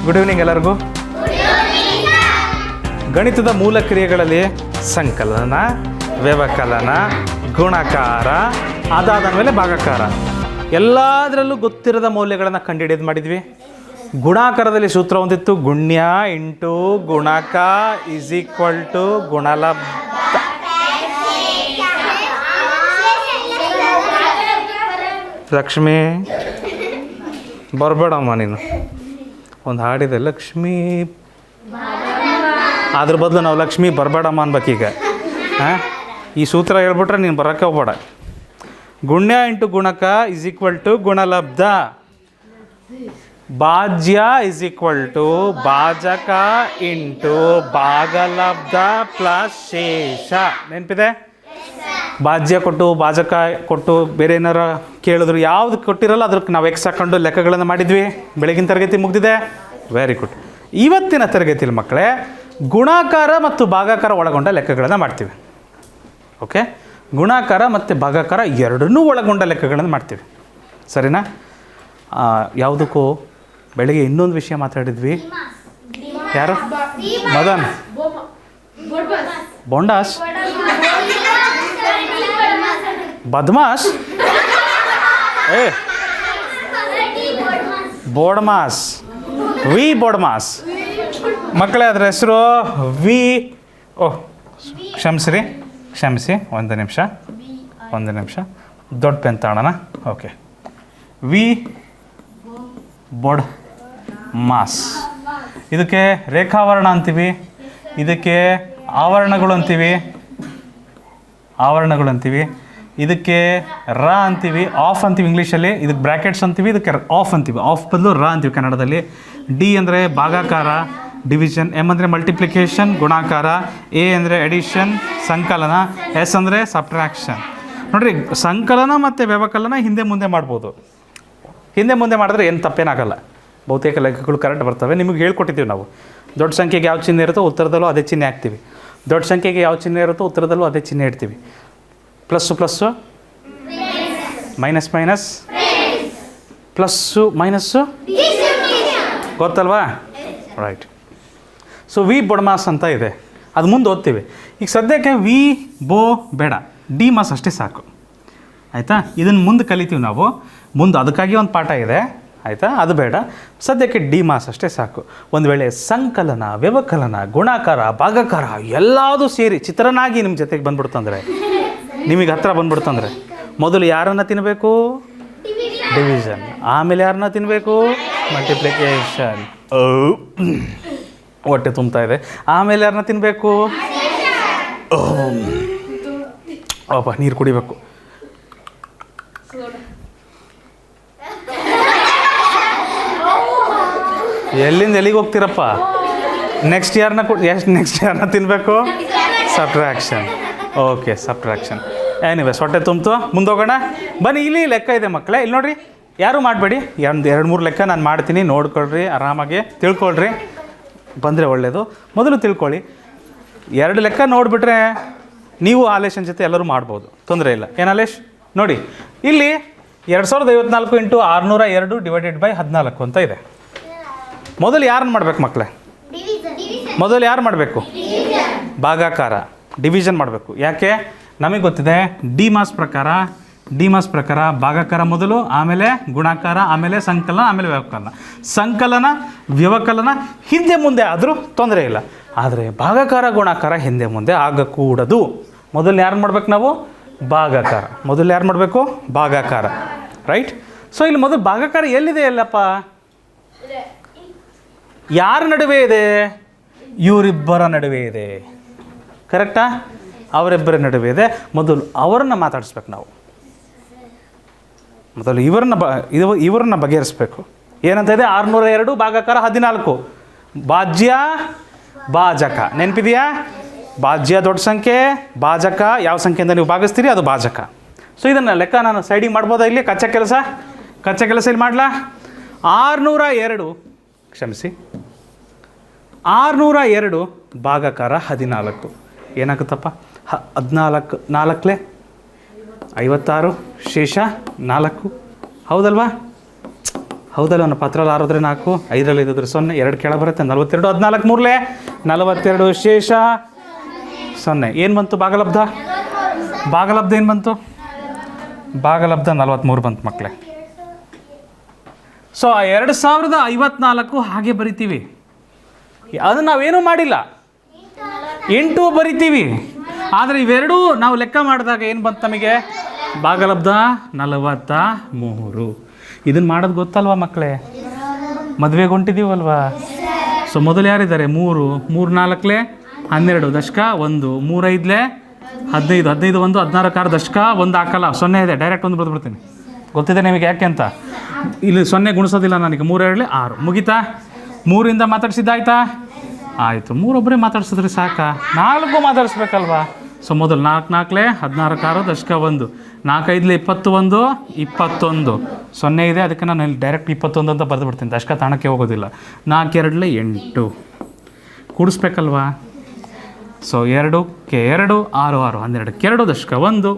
Good evening ಎಲ್ಲರಿಗೂ. ಗಣಿತದ ಮೂಲ ಕ್ರಿಯೆಗಳಲ್ಲಿ ಸಂಕಲನ, ವ್ಯವಕಲನ, ಗುಣಾಕಾರ, ಅದಾದ ಮೇಲೆ ಭಾಗಾಕಾರ, ಎಲ್ಲದರಲ್ಲೂ ಗೊತ್ತಿರದ ಮೌಲ್ಯಗಳನ್ನು ಕಂಡುಹಿಡಿಯೋದು ಮಾಡಿದ್ವಿ. ಗುಣಾಕಾರದಲ್ಲಿ ಸೂತ್ರ ಹೊಂದಿತ್ತು, ಗುಣ್ಯ ಇಂಟು ಗುಣಕ ಈಸ್ ಈಕ್ವಲ್ ಟು ಗುಣಲಬ್ಧ. ಲಕ್ಷ್ಮಿ ಬರಬೇಡಮ್ಮ, ನೀನು ಒಂದು ಹಾಡಿದೆ ಲಕ್ಷ್ಮೀ, ಅದ್ರ ಬದಲು ನಾವು ಲಕ್ಷ್ಮೀ ಬರಬೇಡಮ್ಮ ಅನ್ಬೇಕೀಗ. ಹಾಂ, ಈ ಸೂತ್ರ ಹೇಳ್ಬಿಟ್ರೆ ನೀನು ಬರೋಕ್ಕೆ ಹೋಗ್ಬೇಡ. ಗುಣ್ಯ ಇಂಟು ಗುಣಕ ಈಸ್ ಈಕ್ವಲ್ ಟು ಗುಣಲಬ್ಧ. ಭಾಜ್ಯ ಈಸ್ ಈಕ್ವಲ್ ಟು ಭಾಜಕ ಇಂಟು ಭಾಗಲಬ್ಧ ಪ್ಲಸ್ ಶೇಷ. ನೆನಪಿದೆ? ಭಾಜ್ಯ ಕೊಟ್ಟು ಭಾಜಕ ಕೊಟ್ಟು ಬೇರೆ ಏನಾರ ಕೇಳಿದ್ರು ಯಾವ್ದು ಕೊಟ್ಟಿರಲ್ಲ ಅದಕ್ಕೆ ನಾವು ಎಕ್ಸ್ ಹಾಕೊಂಡು ಲೆಕ್ಕಗಳನ್ನು ಮಾಡಿದ್ವಿ. ಬೆಳಗಿನ ತರಗತಿ ಮುಗಿದಿದೆ. Very good. ಇವತ್ತಿನ ತರಗತಿಯಲ್ಲಿ ಮಕ್ಕಳೇ ಗುಣಾಕಾರ ಮತ್ತು ಭಾಗಾಕಾರ ಒಳಗೊಂಡ ಲೆಕ್ಕಗಳನ್ನು ಮಾಡ್ತೀವಿ. ಓಕೆ, ಗುಣಾಕಾರ ಮತ್ತು ಭಾಗಾಕಾರ ಎರಡನ್ನೂ ಒಳಗೊಂಡ ಲೆಕ್ಕಗಳನ್ನು ಮಾಡ್ತೀವಿ. ಸರಿನಾ? ಯಾವುದಕ್ಕೂ ಬೆಳಗ್ಗೆ ಇನ್ನೊಂದು ವಿಷಯ ಮಾತಾಡಿದ್ವಿ. ಯಾರು? ಮದನ್ ಬೊಂಡಾಸ್ ಬದ್ಮಾಸ್ ಬೋಡ್ಮಾಸ್ ವಿ ಬೋಡ್ಮಾಸ್ ಮಕ್ಕಳೇ, ಅದರ ಹೆಸರು ವಿ. ಓಹ್, ಕ್ಷಮಿಸಿ ಒಂದು ನಿಮಿಷ ದೊಡ್ಡ ಪೆನ್ ತಗೊಳ್ಳೋಣ. ಓಕೆ, ವಿ ಬೋಡ್ ಮಾಸ್. ಇದಕ್ಕೆ ರೇಖಾವರಣ ಅಂತೀವಿ, ಇದಕ್ಕೆ ಆವರಣಗಳು ಅಂತೀವಿ, ಇದಕ್ಕೆ ರ ಅಂತೀವಿ, ಆಫ್ ಅಂತೀವಿ ಇಂಗ್ಲೀಷಲ್ಲಿ, ಇದಕ್ಕೆ ಬ್ರ್ಯಾಕೆಟ್ಸ್ ಅಂತೀವಿ, ಇದಕ್ಕೆ ಆಫ್ ಅಂತೀವಿ. ಆಫ್ ಬದಲು ರ ಅಂತೀವಿ ಕನ್ನಡದಲ್ಲಿ. ಡಿ ಅಂದರೆ ಭಾಗಾಕಾರ ಡಿವಿಷನ್, ಎಮ್ ಅಂದರೆ ಮಲ್ಟಿಪ್ಲಿಕೇಶನ್ ಗುಣಾಕಾರ, ಎ ಅಂದರೆ ಎಡಿಷನ್ ಸಂಕಲನ, ಎಸ್ ಅಂದರೆ ಸಬ್ಟ್ರಾಕ್ಷನ್. ನೋಡಿರಿ, ಸಂಕಲನ ಮತ್ತು ವ್ಯವಕಲನ ಹಿಂದೆ ಮುಂದೆ ಮಾಡ್ಬೋದು. ಹಿಂದೆ ಮುಂದೆ ಮಾಡಿದ್ರೆ ಏನು ತಪ್ಪೇನಾಗಲ್ಲ, ಬಹುತೇಕ ಲೆಕ್ಕಗಳು ಕರೆಕ್ಟ್ ಬರ್ತವೆ. ನಿಮಗೆ ಹೇಳ್ಕೊಟ್ಟಿದ್ದೀವಿ ನಾವು. ದೊಡ್ಡ ಸಂಖ್ಯೆಗೆ ಯಾವ ಚಿಹ್ನೆ ಇರುತ್ತೋ ಉತ್ತರದಲ್ಲೂ ಅದೇ ಚಿಹ್ನೆ ಹಾಕ್ತೀವಿ, ದೊಡ್ಡ ಸಂಖ್ಯೆಗೆ ಯಾವ ಚಿಹ್ನೆ ಇರುತ್ತೋ ಉತ್ತರದಲ್ಲೂ ಅದೇ ಚಿಹ್ನೆ ಇಡ್ತೀವಿ. Plus plus, minus minus, plus minus, ಗೊತ್ತಲ್ವಾ? ರೈಟ್. ಸೊ ವಿ ಬೊಡ್ಮಾಸ್ ಅಂತ ಇದೆ, ಅದು ಮುಂದೆ ಓದ್ತೀವಿ. ಈಗ ಸದ್ಯಕ್ಕೆ ವಿ ಬೋ ಬೇಡ, ಡಿ ಮಾಸ್ ಅಷ್ಟೇ ಸಾಕು. ಆಯಿತಾ? ಇದನ್ನು ಮುಂದೆ ಕಲಿತೀವಿ ನಾವು. ಮುಂದೆ ಅದಕ್ಕಾಗಿ ಒಂದು ಪಾಠ ಇದೆ, ಆಯಿತಾ? ಅದು ಬೇಡ, ಸದ್ಯಕ್ಕೆ ಡಿ ಮಾಸ್ ಅಷ್ಟೇ ಸಾಕು. ಒಂದು ವೇಳೆ ಸಂಕಲನ, ವ್ಯವಕಲನ, ಗುಣಾಕಾರ, ಭಾಗಾಕಾರ ಎಲ್ಲದೂ ಸೇರಿ ಚಿತ್ರನಾಗಿ ನಿಮ್ಮ ಜೊತೆಗೆ ಬಂದ್ಬಿಡ್ತಂದ್ರೆ, ನಿಮಗೆ ಹತ್ರ ಬಂದ್ಬಿಡ್ತಂದ್ರೆ, ಮೊದಲು ಯಾರನ್ನು ತಿನ್ನಬೇಕು? ಡಿವಿಷನ್. ಆಮೇಲೆ ಯಾರನ್ನ ತಿನ್ನಬೇಕು? ಮಲ್ಟಿಪ್ಲಿಕೇಶನ್. ಹೊಟ್ಟೆ ತುಂಬ್ತಾ ಇದೆ. ಆಮೇಲೆ ಯಾರನ್ನ ತಿನ್ನಬೇಕು? ಅಪ್ಪ, ನೀರು ಕುಡಿಬೇಕು. ಎಲ್ಲಿಂದ ಎಲ್ಲಿಗೆ ಹೋಗ್ತೀರಪ್ಪ? ನೆಕ್ಸ್ಟ್ ಯಾರನ್ನ ತಿನ್ನಬೇಕು? ಸಬ್ಟ್ರಾಕ್ಷನ್. Okay, subtraction. ಎನಿವೇಸ್, ಹೊಟ್ಟೆ ತುಂಬ್ತು. ಮುಂದೋಗೋಣ ಬನ್ನಿ. ಇಲ್ಲಿ ಲೆಕ್ಕ ಇದೆ ಮಕ್ಕಳೇ, ಇಲ್ಲಿ ನೋಡಿರಿ. ಯಾರೂ ಮಾಡಬೇಡಿ, ಎರಡು ಮೂರು ಲೆಕ್ಕ ನಾನು ಮಾಡ್ತೀನಿ, ನೋಡ್ಕೊಳ್ರಿ, ಆರಾಮಾಗಿ ತಿಳ್ಕೊಳ್ರಿ. ಬಂದರೆ ಒಳ್ಳೆಯದು. ಮೊದಲು ತಿಳ್ಕೊಳ್ಳಿ. 2 ಲೆಕ್ಕ ನೋಡಿಬಿಟ್ರೆ ನೀವು ಆಲೇಶನ ಜೊತೆ ಎಲ್ಲರೂ ಮಾಡ್ಬೋದು, ತೊಂದರೆ ಇಲ್ಲ. ಏನು ಆಲೇಶ್? ನೋಡಿ, ಇಲ್ಲಿ 2054 ಇಂಟು 602 ಡಿವೈಡೆಡ್ ಬೈ 14 ಅಂತ ಇದೆ. ಮೊದಲು ಯಾರನ್ನು ಮಾಡಬೇಕು ಮಕ್ಕಳೇ? ಮೊದಲು ಯಾರು ಮಾಡಬೇಕು? ಭಾಗಾಕಾರ, ಡಿವಿಷನ್ ಮಾಡಬೇಕು. ಯಾಕೆ? ನಮಗೆ ಗೊತ್ತಿದೆ ಡಿ ಮಾಸ್ ಪ್ರಕಾರ ಭಾಗಾಕಾರ ಮೊದಲು, ಆಮೇಲೆ ಗುಣಾಕಾರ, ಆಮೇಲೆ ಸಂಕಲನ, ಆಮೇಲೆ ವ್ಯವಕಲನ. ಸಂಕಲನ ವ್ಯವಕಲನ ಹಿಂದೆ ಮುಂದೆ ಆದರೂ ತೊಂದರೆ ಇಲ್ಲ, ಆದರೆ ಭಾಗಾಕಾರ ಗುಣಾಕಾರ ಹಿಂದೆ ಮುಂದೆ ಆಗಕೂಡದು. ಮೊದಲು ಯಾರು ಮಾಡ್ಬೇಕು ನಾವು? ಭಾಗಾಕಾರ. ಮೊದಲು ಯಾರು ಮಾಡಬೇಕು? ಭಾಗಾಕಾರ. ರೈಟ್. ಸೊ ಇಲ್ಲಿ ಮೊದಲು ಭಾಗಾಕಾರ ಎಲ್ಲಿದೆ? ಎಲ್ಲಪ್ಪ? ಯಾರ ನಡುವೆ ಇದೆ? ಇವರಿಬ್ಬರ ನಡುವೆ ಇದೆ. ಕರೆಕ್ಟಾ? ಅವರಿಬ್ಬರ ನಡುವೆ ಇದೆ. ಮೊದಲು ಅವರನ್ನು ಮಾತಾಡಿಸ್ಬೇಕು ನಾವು. ಮೊದಲು ಇವರನ್ನ ಬಗೆಹರಿಸ್ಬೇಕು. ಏನಂತ ಇದೆ? 602 ಭಾಗಾಕಾರ 14. ಭಾಜ್ಯ ಭಾಜಕ. ನೆನಪಿದೆಯಾ? ಭಾಜ್ಯ ದೊಡ್ಡ ಸಂಖ್ಯೆ, ಭಾಜಕ ಯಾವ ಸಂಖ್ಯೆಯಿಂದ ನೀವು ಭಾಗಿಸ್ತೀರಿ ಅದು ಭಾಜಕ. ಸೊ ಇದನ್ನು ಲೆಕ್ಕ ನಾನು ಸೈಡಿಗೆ ಮಾಡ್ಬೋದಾ? ಇಲ್ಲಿ ಕಚ್ಚಾ ಕೆಲಸ ಇಲ್ಲಿ ಮಾಡಲಾ? 602 ಭಾಗಾಕಾರ 14 ಏನಾಗುತ್ತಪ್ಪ? 14 4 56 ಶೇಷ 4. ಹೌದಲ್ವಾ? ಹೌದಲ್ಲ, ನನ್ನ ಪತ್ರಲ್ಲಿ 6 4, 5ರಲ್ಲಿ 5 0, 2 ಕೆಳ ಬರುತ್ತೆ, 42, 14 ಮೂರಲೆ 42, ಶೇಷ 0. ಏನು ಬಂತು ಭಾಗಲಬ್ಧ? ಭಾಗಲಬ್ಧ ಏನು ಬಂತು? ಭಾಗಲಬ್ಧ 43 ಬಂತು ಮಕ್ಕಳೇ. ಸೊ 2054 ಹಾಗೆ ಬರಿತೀವಿ, ಅದು ನಾವೇನೂ ಮಾಡಿಲ್ಲ, 8 ಬರಿತೀವಿ. ಆದರೆ ಇವೆರಡೂ ನಾವು ಲೆಕ್ಕ ಮಾಡಿದಾಗ ಏನು ಬಂತು ನಮಗೆ? ಭಾಗಲಬ್ಧ 43. ಇದನ್ನು ಮಾಡೋದು ಗೊತ್ತಲ್ವಾ ಮಕ್ಕಳೇ? ಮದುವೆಗೆ ಹೊಂಟಿದ್ದೀವಲ್ವಾ? ಸೊ ಮೊದಲು ಯಾರಿದ್ದಾರೆ? 3 3 4 12 ದಶಕ 1 3 5 15 15 1 16 6 ದಶಕ 1 ಹಾಕಲ್ಲ, 0 ಇದೆ, ಡೈರೆಕ್ಟ್ 1 ಬರೆದ್ಬಿಡ್ತೀನಿ. ಗೊತ್ತಿದೆ ನಿಮಗೆ ಯಾಕೆ ಅಂತ? ಇಲ್ಲಿ 0 ಗುಣಿಸೋದಿಲ್ಲ ನನಗೆ. 3 2 6 ಮುಗೀತಾ? 3ರಿಂದ ಮಾತಾಡ್ಸಿದ್ದಾಯ್ತಾ? ಆಯಿತು. 3 ಒಬ್ಬರೇ ಮಾತಾಡ್ಸಿದ್ರೆ ಸಾಕಾ? 4 ಮಾತಾಡಿಸ್ಬೇಕಲ್ವಾ? ಸೊ ಮೊದಲು 4 4 16 6 ದಶಕ 1 4 5 21 21 0 ಇದೆ, ಅದಕ್ಕೆ ನಾನು ಇಲ್ಲಿ ಡೈರೆಕ್ಟ್ 21 ಅಂತ ಬರೆದು ಬಿಡ್ತೀನಿ, ದಶಕ ತಾಣಕ್ಕೆ ಹೋಗೋದಿಲ್ಲ. 4 2 8 ಕೂಡಿಸ್ಬೇಕಲ್ವಾ? ಸೊ 2 6 6 12 2 ದಶಕ 1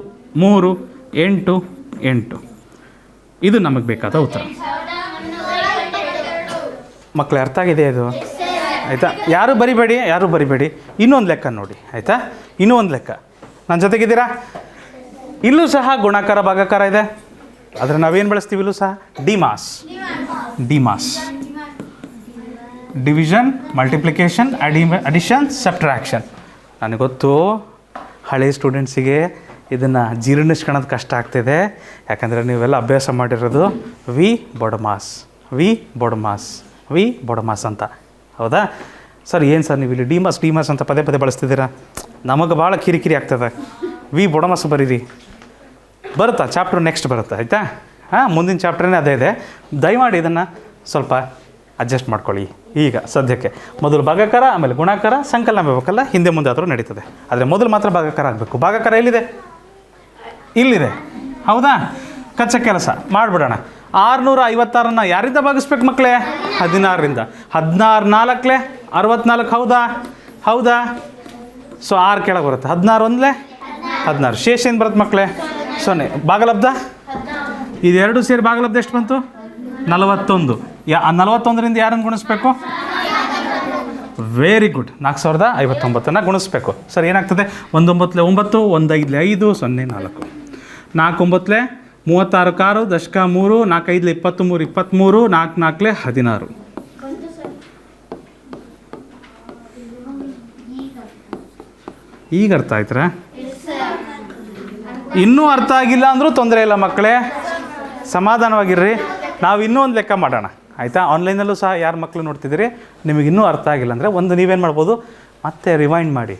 3 8 8. ಇದು ನಮಗೆ ಬೇಕಾದ ಉತ್ತರ. ಮಕ್ಕಳೇ ಅರ್ಥ ಆಗಿದೆ ಇದು? ಆಯಿತಾ? ಯಾರು ಬರಿಬೇಡಿ. ಇನ್ನೊಂದು ಲೆಕ್ಕ ನೋಡಿ, ಆಯಿತಾ? ಇನ್ನೂ ಒಂದು ಲೆಕ್ಕ ನನ್ನ ಜೊತೆಗಿದ್ದೀರಾ? ಇಲ್ಲೂ ಸಹ ಗುಣಾಕಾರ ಭಾಗಾಕಾರ ಇದೆ, ಆದರೆ ನಾವೇನು ಬಳಸ್ತೀವಿ? ಇಲ್ಲೂ ಸಹ ಡಿಮಾಸ್, ಡಿವಿಷನ್, ಮಲ್ಟಿಪ್ಲಿಕೇಶನ್, ಅಡಿಷನ್, ಸಬ್ಟ್ರಾಕ್ಷನ್. ನನಗೆ ಗೊತ್ತು ಹಳೆ ಸ್ಟೂಡೆಂಟ್ಸಿಗೆ ಇದನ್ನು ಜೀರ್ಣಿಸ್ಕೊಳ್ಳೋದು ಕಷ್ಟ ಆಗ್ತಿದೆ, ಯಾಕಂದರೆ ನೀವೆಲ್ಲ ಅಭ್ಯಾಸ ಮಾಡಿರೋದು ವಿ ಬೊಡಮಾಸ್ ಅಂತ. ಹೌದಾ ಸರ್? ಏನು ಸರ್ ನೀವು ಇಲ್ಲಿ ಡಿಮಾಸ್ ಅಂತ ಪದೇ ಪದೇ ಬಳಸ್ತಿದ್ದೀರಾ? ನಮಗೆ ಭಾಳ ಕಿರಿಕಿರಿ ಆಗ್ತದೆ. ವಿ ಬೊಡಮಾಸ್ ಬರೀರಿ, ಬರುತ್ತಾ? ಚಾಪ್ಟರ್ ನೆಕ್ಸ್ಟ್ ಬರುತ್ತೆ, ಆಯಿತಾ? ಮುಂದಿನ ಚಾಪ್ಟ್ರೇ ಅದೇ ಇದೆ. ದಯಮಾಡಿ ಇದನ್ನು ಸ್ವಲ್ಪ ಅಡ್ಜಸ್ಟ್ ಮಾಡ್ಕೊಳ್ಳಿ. ಈಗ ಸದ್ಯಕ್ಕೆ ಮೊದಲು ಭಾಗಾಕಾರ, ಆಮೇಲೆ ಗುಣಾಕಾರ, ಸಂಕಲನ ಆಗಬೇಕಲ್ಲ, ಹಿಂದೆ ಮುಂದೆ ಆದರೂ ನಡೀತದೆ. ಆದರೆ ಮೊದಲು ಮಾತ್ರ ಭಾಗಾಕಾರ ಆಗಬೇಕು. ಭಾಗಾಕಾರ ಎಲ್ಲಿದೆ? ಇಲ್ಲಿದೆ, ಹೌದಾ? ಕಚ್ಚಾ ಕೆಲಸ ಮಾಡಿಬಿಡೋಣ. 656 ಯಾರಿಂದ ಭಾಗಿಸ್ಬೇಕು ಮಕ್ಕಳೇ? 16ರಿಂದ. 16 4 64, ಹೌದಾ? ಸೊ 6 ಕೆಳಗೆ ಬರುತ್ತೆ. 16 1 16, ಶೇಷ ಏನು ಬರುತ್ತೆ ಮಕ್ಕಳೇ? 0. ಭಾಗಲಬ್ಧ ಇದೆರಡು ಸೇರಿ ಭಾಗಲಬ್ಧ ಎಷ್ಟು ಬಂತು? 41. 41ರಿಂದ ಯಾರನ್ನು ಗುಣಿಸ್ಬೇಕು? ವೆರಿ ಗುಡ್, 4059 ಗುಣಿಸ್ಬೇಕು. ಸರ್ ಏನಾಗ್ತದೆ? 1 9 9, 1 5 5 0 4, 4 9 36 6 ದಶಕ 3, 4 5 23 23, 4 4 16. ಈಗ ಅರ್ಥ ಆಯ್ತರ? ಇನ್ನೂ ಅರ್ಥ ಆಗಿಲ್ಲ ಅಂದರೂ ತೊಂದರೆ ಇಲ್ಲ ಮಕ್ಕಳೇ, ಸಮಾಧಾನವಾಗಿರ್ರಿ. ನಾವು ಇನ್ನೂ ಒಂದು ಲೆಕ್ಕ ಮಾಡೋಣ, ಆಯಿತಾ? ಆನ್ಲೈನಲ್ಲೂ ಸಹ ಯಾರು ಮಕ್ಕಳು ನೋಡ್ತಿದ್ದೀರಿ, ನಿಮಗೆ ಇನ್ನೂ ಅರ್ಥ ಆಗಿಲ್ಲ ಅಂದರೆ ಒಂದು ನೀವೇನು ಮಾಡ್ಬೋದು, ಮತ್ತೆ ರಿವೈಂಡ್ ಮಾಡಿ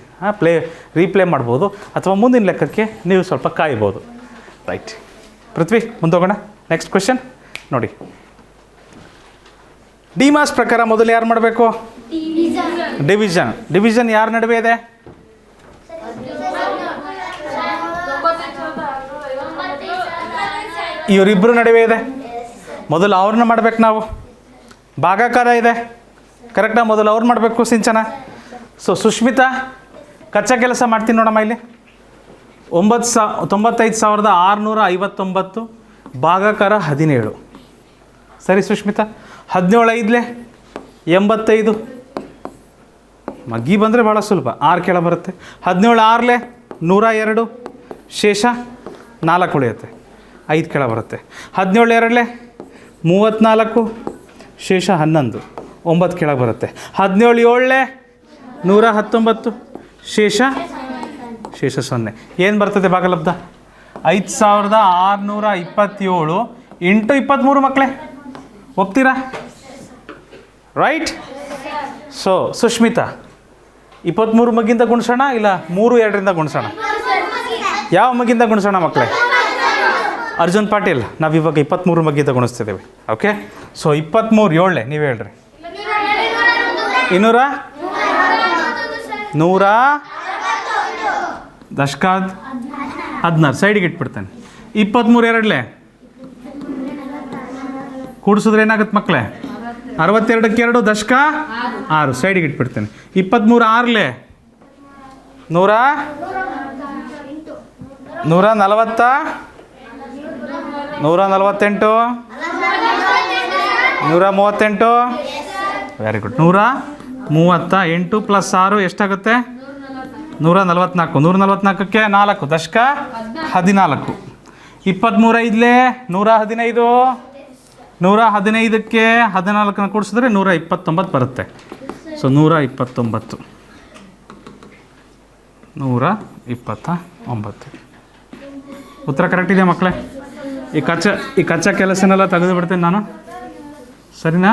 ರೀಪ್ಲೇ ಮಾಡ್ಬೋದು, ಅಥವಾ ಮುಂದಿನ ಲೆಕ್ಕಕ್ಕೆ ನೀವು ಸ್ವಲ್ಪ ಕಾಯ್ಬೋದು. ರೈಟ್ ಪೃಥ್ವಿ, ಮುಂದೋಗೋಣ. ನೆಕ್ಸ್ಟ್ ಕ್ವೆಶನ್ ನೋಡಿ. ಡಿಮಾಸ್ ಪ್ರಕಾರ ಮೊದಲು ಯಾರು ಮಾಡಬೇಕು? ಡಿವಿಷನ್ ಯಾರ ನಡುವೆ ಇದೆ? ಇವರಿಬ್ಬರು ನಡುವೆ ಇದೆ. ಮೊದಲು ಅವ್ರನ್ನ ಮಾಡ್ಬೇಕು ನಾವು. ಭಾಗಾಕಾರ ಇದೆ, ಕರೆಕ್ಟಾ? ಮೊದಲು ಅವ್ರು ಮಾಡಬೇಕು ಸಿಂಚನ. ಸೊ ಸುಷ್ಮಿತಾ ಕಚ್ಚಾ ಕೆಲಸ ಮಾಡ್ತೀನಿ ನೋಡಮ್ಮ. ಇಲ್ಲಿ 95,659 ಭಾಗಾಕಾರ 17. ಸರಿ ಸುಷ್ಮಿತಾ? 17 5 85 ಮಗ್ಗಿ ಬಂದರೆ ಭಾಳ ಸುಲಭ, 6 ಕೆಳ ಬರುತ್ತೆ. 17 6 102, ಶೇಷ 4 ಉಳಿಯುತ್ತೆ, 5 ಕೆಳ ಬರುತ್ತೆ. 17 2 34, ಶೇಷ 11, 9 ಕೆಳಗೆ ಬರುತ್ತೆ. 17 7 119, ಶೇಷ 0. ಏನು ಬರ್ತದೆ ಭಾಗಲಬ್ಧ? 5627 ಇಂಟು 23 ಮಕ್ಕಳೇ, ಒಪ್ತೀರಾ? ರೈಟ್. ಸೊ ಸುಷ್ಮಿತಾ 23 ಮಗ್ಗಿಂದ ಗುಣಿಸೋಣ, ಇಲ್ಲ 3 2ರಿಂದ ಗುಣಿಸೋಣ? ಯಾವ ಮಗ್ಗಿಂದ ಗುಣಿಸೋಣ ಮಕ್ಕಳೇ? ಅರ್ಜುನ್ ಪಾಟೀಲ್, ನಾವಿವಾಗ 23 ಮಗ್ಗಿಂದ ಗುಣಿಸ್ತಿದ್ದೇವೆ. ಓಕೆ. ಸೊ 23 7 ನೀವು ಹೇಳ್ರಿ. 200 100 ದಶಕಾದ್ 16 ಸೈಡಿಗೆ ಇಟ್ಬಿಡ್ತೇನೆ. 23 2 ಕೂಡಿಸಿದ್ರೆ ಏನಾಗುತ್ತೆ ಮಕ್ಕಳೇ? 62 2 ದಶಕ 6 ಸೈಡಿಗೆ ಇಟ್ಬಿಡ್ತೇನೆ. 23 6 140 148 138. Very good. 138 + 6 ಎಷ್ಟಾಗುತ್ತೆ? 144. 144ಕ್ಕೆ 4 ದಶಕ 14. 23 ಐದಲೇ 115. 115ಕ್ಕೆ 14 ಕೂಡಿಸಿದ್ರೆ 129 ಬರುತ್ತೆ. ಸೊ 129. 129. ಉತ್ತರ ಕರೆಕ್ಟ್ ಇದೆಯಾ ಮಕ್ಕಳೇ? ಈ ಕಚ್ಚಾ ಕೆಲಸನೆಲ್ಲ ತೆಗೆದು ಬಿಡ್ತೀನಿ ನಾನು. ಸರಿನಾ?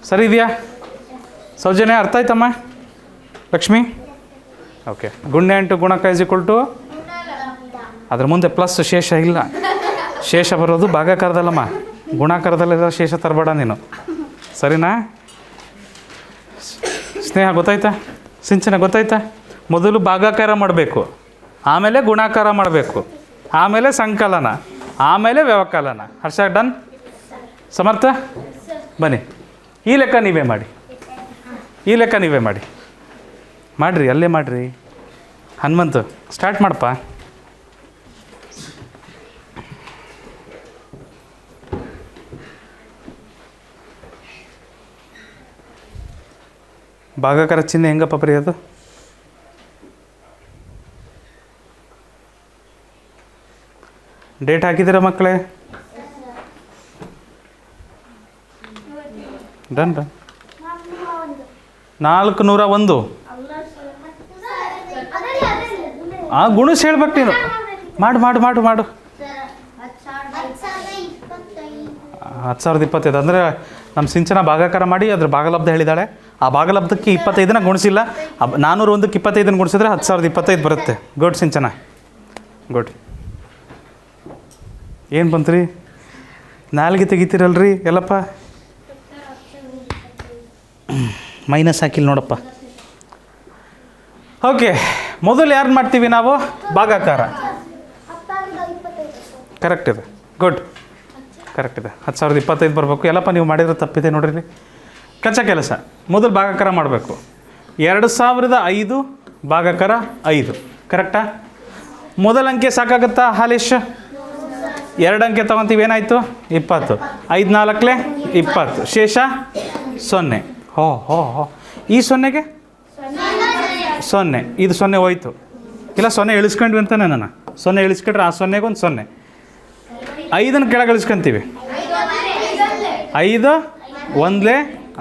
ಸರಿ ಇದೆಯಾ ಸೌಜನ್ಯ? ಅರ್ಥ ಆಯ್ತಮ್ಮ? ಲಕ್ಷ್ಮಿ? ಓಕೆ. ಗುಣ್ಯ ಇಂಟು ಗುಣಕ = ಅದ್ರ ಮುಂದೆ ಪ್ಲಸ್ ಶೇಷ ಇಲ್ಲ. ಶೇಷ ಬರೋದು ಭಾಗಾಕಾರದಲ್ಲಮ್ಮ, ಗುಣಾಕಾರದಲ್ಲಿರೋ ಶೇಷ ತರಬೇಡ ನೀನು. ಸರಿನಾ? ಸ್ನೇಹ ಗೊತ್ತಾಯ್ತಾ? ಸಿಂಚನ ಗೊತ್ತಾಯ್ತಾ? ಮೊದಲು ಭಾಗಾಕಾರ ಮಾಡಬೇಕು, ಆಮೇಲೆ ಗುಣಾಕಾರ ಮಾಡಬೇಕು, ಆಮೇಲೆ ಸಂಕಲನ, ಆಮೇಲೆ ವ್ಯವಕಲನ. ಹರ್ಷ ಡನ್? ಸಮರ್ಥ? ಬನ್ನಿ. ಈ ಲೆಕ್ಕ ನೀವೇ ಮಾಡಿ, ಮಾಡಿರಿ, ಅಲ್ಲೇ ಮಾಡಿರಿ. ಹನುಮಂತು ಸ್ಟಾರ್ಟ್ ಮಾಡಪ್ಪ. ಭಾಗಾಕಾರ ಚಿಹ್ನೆ ಹೆಂಗಪ್ಪ ಬರೆಯೋದು? ಡೇಟ್ ಹಾಕಿದ್ದೀರಾ ಮಕ್ಕಳೇ? ಡನ್. 401. ಗುಣಿಸಿ ಹೇಳ್ಬೇಕು ನೀನು. ಮಾಡು 10,025. ಅಂದರೆ ನಮ್ಮ ಸಿಂಚನ ಭಾಗಾಕಾರ ಮಾಡಿ ಅದ್ರ ಭಾಗಲಬ್ಧ ಹೇಳಿದ್ದಾಳೆ. ಆ ಭಾಗಲಬ್ಧಕ್ಕೆ 25ನ ಗುಣಿಸಿಲ್ಲ. 401ಕ್ಕೆ 25 ಗುಣಿಸಿದ್ರೆ 10,025 ಬರುತ್ತೆ. ಗುಡ್ ಸಿಂಚನ, ಗುಡ್. ಏನು ಬಂತ್ರಿ? ನಾಲ್ಗೆ ತೆಗಿತೀರಲ್ರಿ ಎಲ್ಲಪ್ಪ. ಮೈನಸ್ ಹಾಕಿಲ್ಲ ನೋಡಪ್ಪ. ಓಕೆ, ಮೊದಲು ಯಾರು ಮಾಡ್ತೀವಿ ನಾವು? ಭಾಗಾಕಾರ. ಕರೆಕ್ಟ್ ಇದೆ, ಗುಡ್, ಕರೆಕ್ಟ್ ಇದೆ. 10,025 ಬರಬೇಕು. ಎಲ್ಲಪ್ಪ ನೀವು ಮಾಡಿದ್ರೆ ತಪ್ಪಿದೆ ನೋಡ್ರಿ. ಕಚ್ಚಾ ಕೆಲಸ ಮೊದಲು ಭಾಗಾಕಾರ ಮಾಡಬೇಕು. 2005 ಭಾಗಾಕಾರ 5. ಕರೆಕ್ಟಾ? ಮೊದಲ ಅಂಕೆ ಸಾಕಾಗುತ್ತಾ ಹಾಲೇಶ್? 2 ಅಂಕೆ ತೊಗೊತೀವಿ. ಏನಾಯಿತು? 20. 5 4 20. ಶೇಷ 0. ಹೋ. ಈ 0ಗೆ 0. ಇದು 0 ಹೋಯ್ತು. ಇಲ್ಲ 0 ಇಳಿಸ್ಕೊಂಡ್ವಿ ಅಂತಾನೆ ನಾನು. 0 ಇಳಿಸ್ಕೊಂಡ್ರೆ ಆ 0ಗೆ ಒಂದು 0. 5 ಕೆಳಗೆ ಇಳಿಸ್ಕೊಂತೀವಿ. 5 1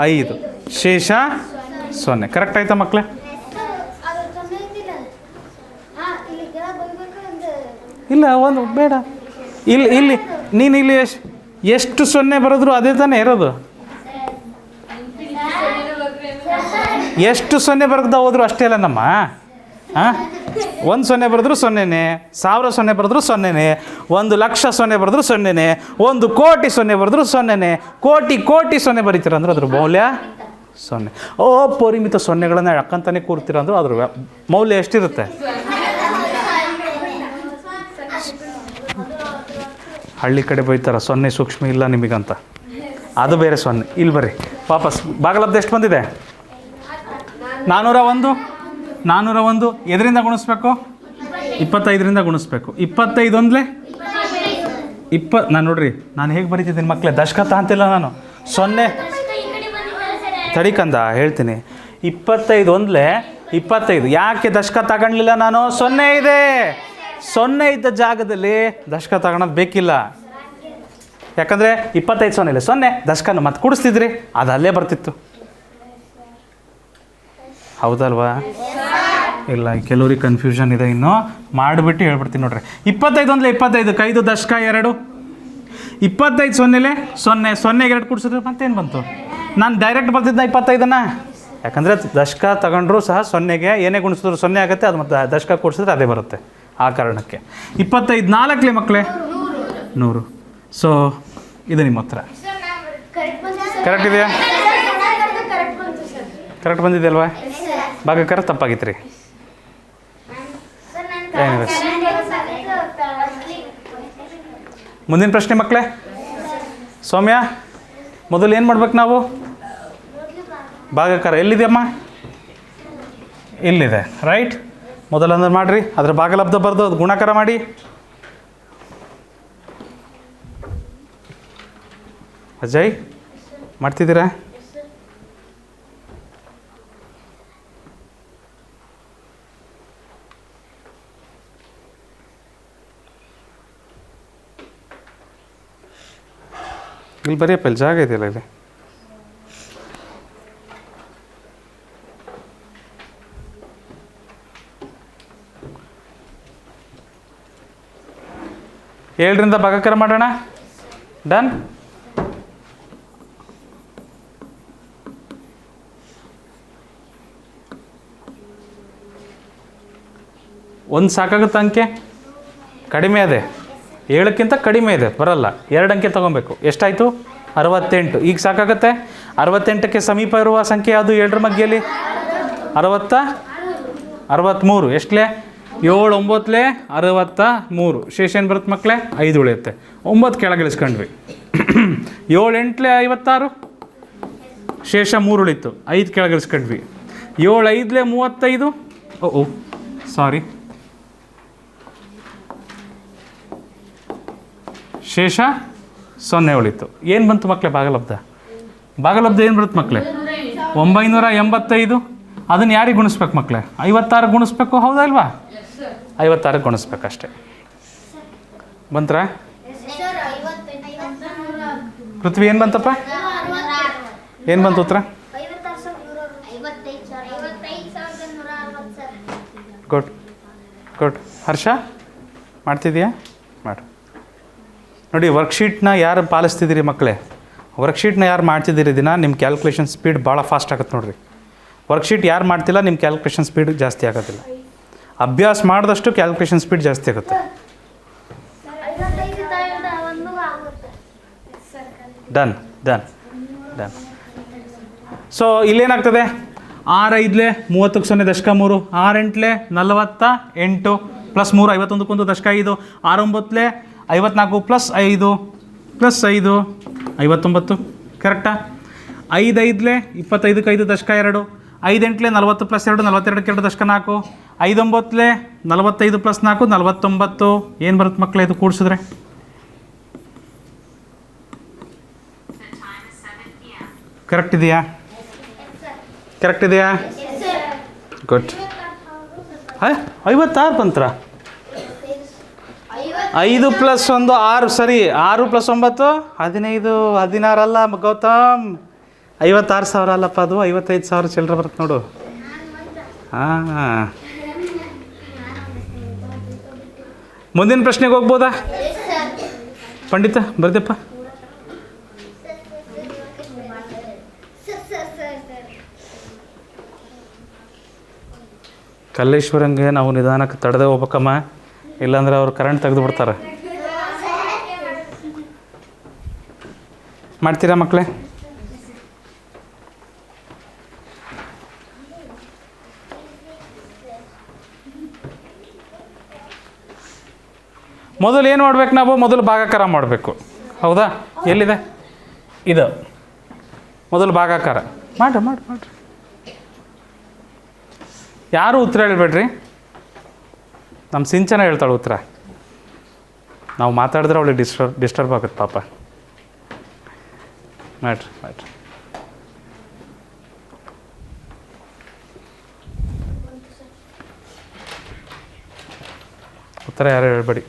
5. ಶೇಷ 0. ಕರೆಕ್ಟ್ ಆಯ್ತಾ ಮಕ್ಕಳೇ? ಇಲ್ಲ ಒಂದು ಬೇಡ. ಇಲ್ಲಿ ನೀನು ಇಲ್ಲಿ ಎಷ್ಟು 0 ಬರೆದ್ರು ಅದೇ ತಾನೇ ಇರೋದು. ಎಷ್ಟು 0 ಬರ್ತಾ ಹೋದ್ರು ಅಷ್ಟೇ ಅಲ್ಲ ನಮ್ಮ. 1 0 ಬರೆದ್ರು 0ನೇ, 1000 0 ಬರೆದ್ರು 0ನೇ, 1,00,000 0 ಬರೆದ್ರು 0ನೇ, 1 ಕೋಟಿ 0 ಬರೆದ್ರು 0ನೇ, ಕೋಟಿ 0 ಬರೀತೀರ ಅಂದ್ರೆ ಅದ್ರ ಮೌಲ್ಯ 0. ಪರಿಮಿತ 0ಗಳನ್ನು ಯಾಕಂತಾನೆ ಕೂರ್ತೀರ ಅಂದ್ರೆ ಅದ್ರ ಮೌಲ್ಯ ಎಷ್ಟಿರುತ್ತೆ? ಹಳ್ಳಿ ಕಡೆ ಬೈತಾರ 0 ಸೂಕ್ಷ್ಮ ಇಲ್ಲ ನಿಮಗಂತ. ಅದು ಬೇರೆ 0. ಇಲ್ಲಿ ಬರ್ರಿ ವಾಪಸ್. ಭಾಗಲಬ್ಧ ಎಷ್ಟು ಬಂದಿದೆ? 401. ಎದರಿಂದ ಗುಣಿಸ್ಬೇಕು? 25ರಿಂದ ಗುಣಿಸ್ಬೇಕು. 25 1 ನಾನು ನೋಡ್ರಿ, ನಾನು ಹೇಗೆ ಬರೀತಿದ್ದೀನಿ ಮಕ್ಕಳೇ? ದಶಕ ಅಂತಿಲ್ಲ ನಾನು. 0 ತಡಿಕಂದ ಹೇಳ್ತೀನಿ. 25 1 25. ಯಾಕೆ ದಶಕ ತಗೊಳ್ಲಿಲ್ಲ ನಾನು? 0 ಇದೆ. 0 ಇದ್ದ ಜಾಗದಲ್ಲಿ ದಶಕ ತಗೊಳೋದು ಬೇಕಿಲ್ಲ. ಯಾಕಂದರೆ 25 0 ಇಲ್ಲ, 0 ದಶಕನ ಮತ್ತೆ ಕೂಡಿಸ್ತಿದ್ರಿ, ಅದು ಅಲ್ಲೇ ಬರ್ತಿತ್ತು. ಹೌದಲ್ವಾ? ಇಲ್ಲ, ಕೆಲವ್ರಿಗೆ ಕನ್ಫ್ಯೂಷನ್ ಇದೆ. ಇನ್ನು ಮಾಡಿಬಿಟ್ಟು ಹೇಳ್ಬಿಡ್ತೀನಿ ನೋಡ್ರಿ. 25 1 25. 5 ದಶಕ 2. 25 0 0 2 ಕೂಡಿಸಿದ್ರೆ ಮತ್ತೇನು ಬಂತು? ನಾನು ಡೈರೆಕ್ಟ್ ಬರ್ತಿದ್ದ 25ನ್ನ. ಯಾಕಂದರೆ ದಶಕ ತಗೊಂಡ್ರು ಸಹ 0ಗೆ ಏನೇ ಗುಣಿಸಿದ್ರು 0 ಆಗುತ್ತೆ. ಅದು ಮತ್ತೆ ದಶಕ ಕೂಡಿಸಿದ್ರೆ ಅದೇ ಬರುತ್ತೆ. ಆ ಕಾರಣಕ್ಕೆ 25 4 ಮಕ್ಕಳೇ 100. ಸೊ ಇದು ನಿಮ್ಮ ಉತ್ತರ. ಕರೆಕ್ಟ್ ಇದೆಯಾ? ಕರೆಕ್ಟ್ ಬಂದಿದೆ ಅಲ್ವಾ? ಭಾಗಾಕಾರ ತಪ್ಪಾಗಿತ್ತು ರೀ. ಏನಿದೆ ಮುಂದಿನ ಪ್ರಶ್ನೆ ಮಕ್ಕಳೇ? ಸೌಮ್ಯ, ಮೊದಲು ಏನು ಮಾಡ್ಬೇಕು ನಾವು? ಭಾಗಾಕಾರ ಎಲ್ಲಿದೆಯಮ್ಮ? ಇಲ್ಲಿದೆ, ರೈಟ್. ಮೊದಲಂದ್ರೆ ಮಾಡಿರಿ, ಅದರ ಭಾಗಲಬ್ಧ ಬರೆದು ಅದು ಗುಣಾಕಾರ ಮಾಡಿ. ಅಜಯ್ ಮಾಡ್ತಿದ್ದೀರಾ? ಇಲ್ಲಿ ಬರೀಯಪ್ಪ, ಇಲ್ಲಿ ಜಾಗ ಇದೆಯಲ್ಲ ಇಲ್ಲಿ. ಏಳರಿಂದ ಭಾಗಾಕಾರ ಮಾಡೋಣ. ಡನ್. ಒಂದು ಸಾಕಾಗುತ್ತೆ ಅಂಕೆ? ಕಡಿಮೆ ಇದೆ, 7ಕ್ಕಿಂತ ಕಡಿಮೆ ಇದೆ, ಬರಲ್ಲ. 2 ಅಂಕೆ ತೊಗೊಬೇಕು. ಎಷ್ಟಾಯಿತು? 68. ಈಗ ಸಾಕಾಗುತ್ತೆ? 68ಕ್ಕೆ ಸಮೀಪ ಇರುವ ಸಂಖ್ಯೆ ಯಾವುದು 7ರ ಮಧ್ಯೆಯಲ್ಲಿ? 63. ಎಷ್ಟಲೇ? 7 9 63. ಶೇಷ ಏನು ಬರುತ್ತೆ ಮಕ್ಕಳೇ? 5 ಉಳಿಯುತ್ತೆ. 9 ಕೆಳಗೆ ಇಳಿಸ್ಕೊಂಡ್ವಿ. 7 8 56. ಶೇಷ 3 ಉಳಿತು. 5 ಕೆಳಗೆ ಇಳಿಸ್ಕೊಂಡ್ವಿ. 7 5 35. ಓ ಸಾರಿ, ಶೇಷ 0 ಉಳಿತು. ಏನು ಬಂತು ಮಕ್ಕಳೇ? ಭಾಗಲಬ್ಧ. ಭಾಗಲಬ್ಧ ಏನು ಬರುತ್ತೆ ಮಕ್ಕಳೇ? 985. ಅದನ್ನು ಯಾರಿಗೆ ಗುಣಿಸ್ಬೇಕು ಮಕ್ಕಳೇ? 56 ಗುಣಿಸ್ಬೇಕು, ಹೌದಾ ಇಲ್ವಾ? 56 ಗುಣಿಸ್ಬೇಕು ಅಷ್ಟೇ. ಬಂತ್ರಾ? ಪೃಥ್ವಿ ಏನು ಬಂತಪ್ಪ? ಏನು ಬಂತು ಉತ್ತರ? Good good. ಹರ್ಷ ಮಾಡ್ತಿದ್ದೀಯಾ? ಮಾಡು. ನೋಡಿ, ವರ್ಕ್ಶೀಟ್ನ ಯಾರು ಪಾಲಿಸ್ತಿದ್ದೀರಿ ಮಕ್ಕಳೇ? ವರ್ಕ್ಶೀಟ್ನ ಯಾರು ಮಾಡ್ತಿದ್ದೀರಿ ದಿನ, ನಿಮ್ಮ ಕ್ಯಾಲ್ಕುಲೇಷನ್ ಸ್ಪೀಡ್ ಭಾಳ ಫಾಸ್ಟ್ ಆಗುತ್ತೆ ನೋಡಿರಿ. ವರ್ಕ್ಶೀಟ್ ಯಾರು ಮಾಡ್ತಿಲ್ಲ, ನಿಮ್ಮ ಕ್ಯಾಲ್ಕುಲೇಷನ್ ಸ್ಪೀಡ್ ಜಾಸ್ತಿ ಆಗೋದಿಲ್ಲ. ಅಭ್ಯಾಸ ಮಾಡಿದಷ್ಟು ಕ್ಯಾಲ್ಕುಲೇಷನ್ ಸ್ಪೀಡ್ ಜಾಸ್ತಿ ಆಗುತ್ತೆ. Done done done. ಸೊ ಇಲ್ಲೇನಾಗ್ತದೆ? 6 5 30 0 ದಶಕ 3, 6 8 48 ಪ್ಲಸ್ 3 51 ದಶಕ 5, 6 9 54 ಪ್ಲಸ್ 5 ಪ್ಲಸ್ 5 59. ಕರೆಕ್ಟಾ? 5 5 25 5 ದಶಕ 2, 5 8 40 ಪ್ಲಸ್ 2 42 2 ದಶಕ 4, 5 9 45 ಪ್ಲಸ್ 4 49. ಏನು ಬರುತ್ತೆ ಮಕ್ಕಳೇ ಇದು ಕೂಡಿಸಿದ್ರೆ? ಕರೆಕ್ಟ್ ಇದೆಯಾ? ಕರೆಕ್ಟ್ ಇದೆಯಾ? ಗುಡ್. 56 ಬಂತ್ರ? 5 ಪ್ಲಸ್ 1 6. ಸರಿ, 6 ಪ್ಲಸ್ 9 15 16 ಅಲ್ಲ ಗೌತಮ್, 56,000 ಅಲ್ಲಪ್ಪ, ಅದು 55,000 ಚಿಲ್ಲರೆ ಬರುತ್ತೆ ನೋಡು. ಹಾಂ, ಮುಂದಿನ ಪ್ರಶ್ನೆಗೆ ಹೋಗ್ಬೋದಾ ಪಂಡಿತ? ಬರ್ದಪ್ಪ. ಕಲ್ಲೇಶ್ವರಂಗೆ ನಾವು ನಿಧಾನಕ್ಕೆ ತಡೆದೇ ಹೋಗ್ಬೇಕಮ್ಮ, ಇಲ್ಲಾಂದ್ರೆ ಅವ್ರು ಕರೆಂಟ್ ತೆಗೆದು ಬಿಡ್ತಾರೆ. ಮಾಡ್ತೀರಾ ಮಕ್ಕಳೇ? ಮೊದಲು ಏನು ಮಾಡ್ಬೇಕು ನಾವು? ಮೊದಲು ಭಾಗಾಕಾರ ಮಾಡಬೇಕು, ಹೌದಾ? ಎಲ್ಲಿದೆ ಇದು? ಮೊದಲು ಭಾಗಾಕಾರ ಮಾಡ್ರಿ ಮಾಡ್ರಿ ಮಾಡ್ರಿ. ಯಾರು ಉತ್ತರ ಹೇಳ್ಬೇಡ್ರಿ, ನಮ್ಮ ಸಿಂಚನ ಹೇಳ್ತಾಳೆ ಉತ್ತರ. ನಾವು ಮಾತಾಡಿದ್ರೆ ಅವಳಿಗೆ ಡಿಸ್ಟರ್ಬ್ ಆಗುತ್ತೆ ಪಾಪ. ಮಾಡ್ರಿ ಮಾಡ್ರಿ. ಉತ್ತರ ಯಾರು ಹೇಳ್ಬೇಡಿ.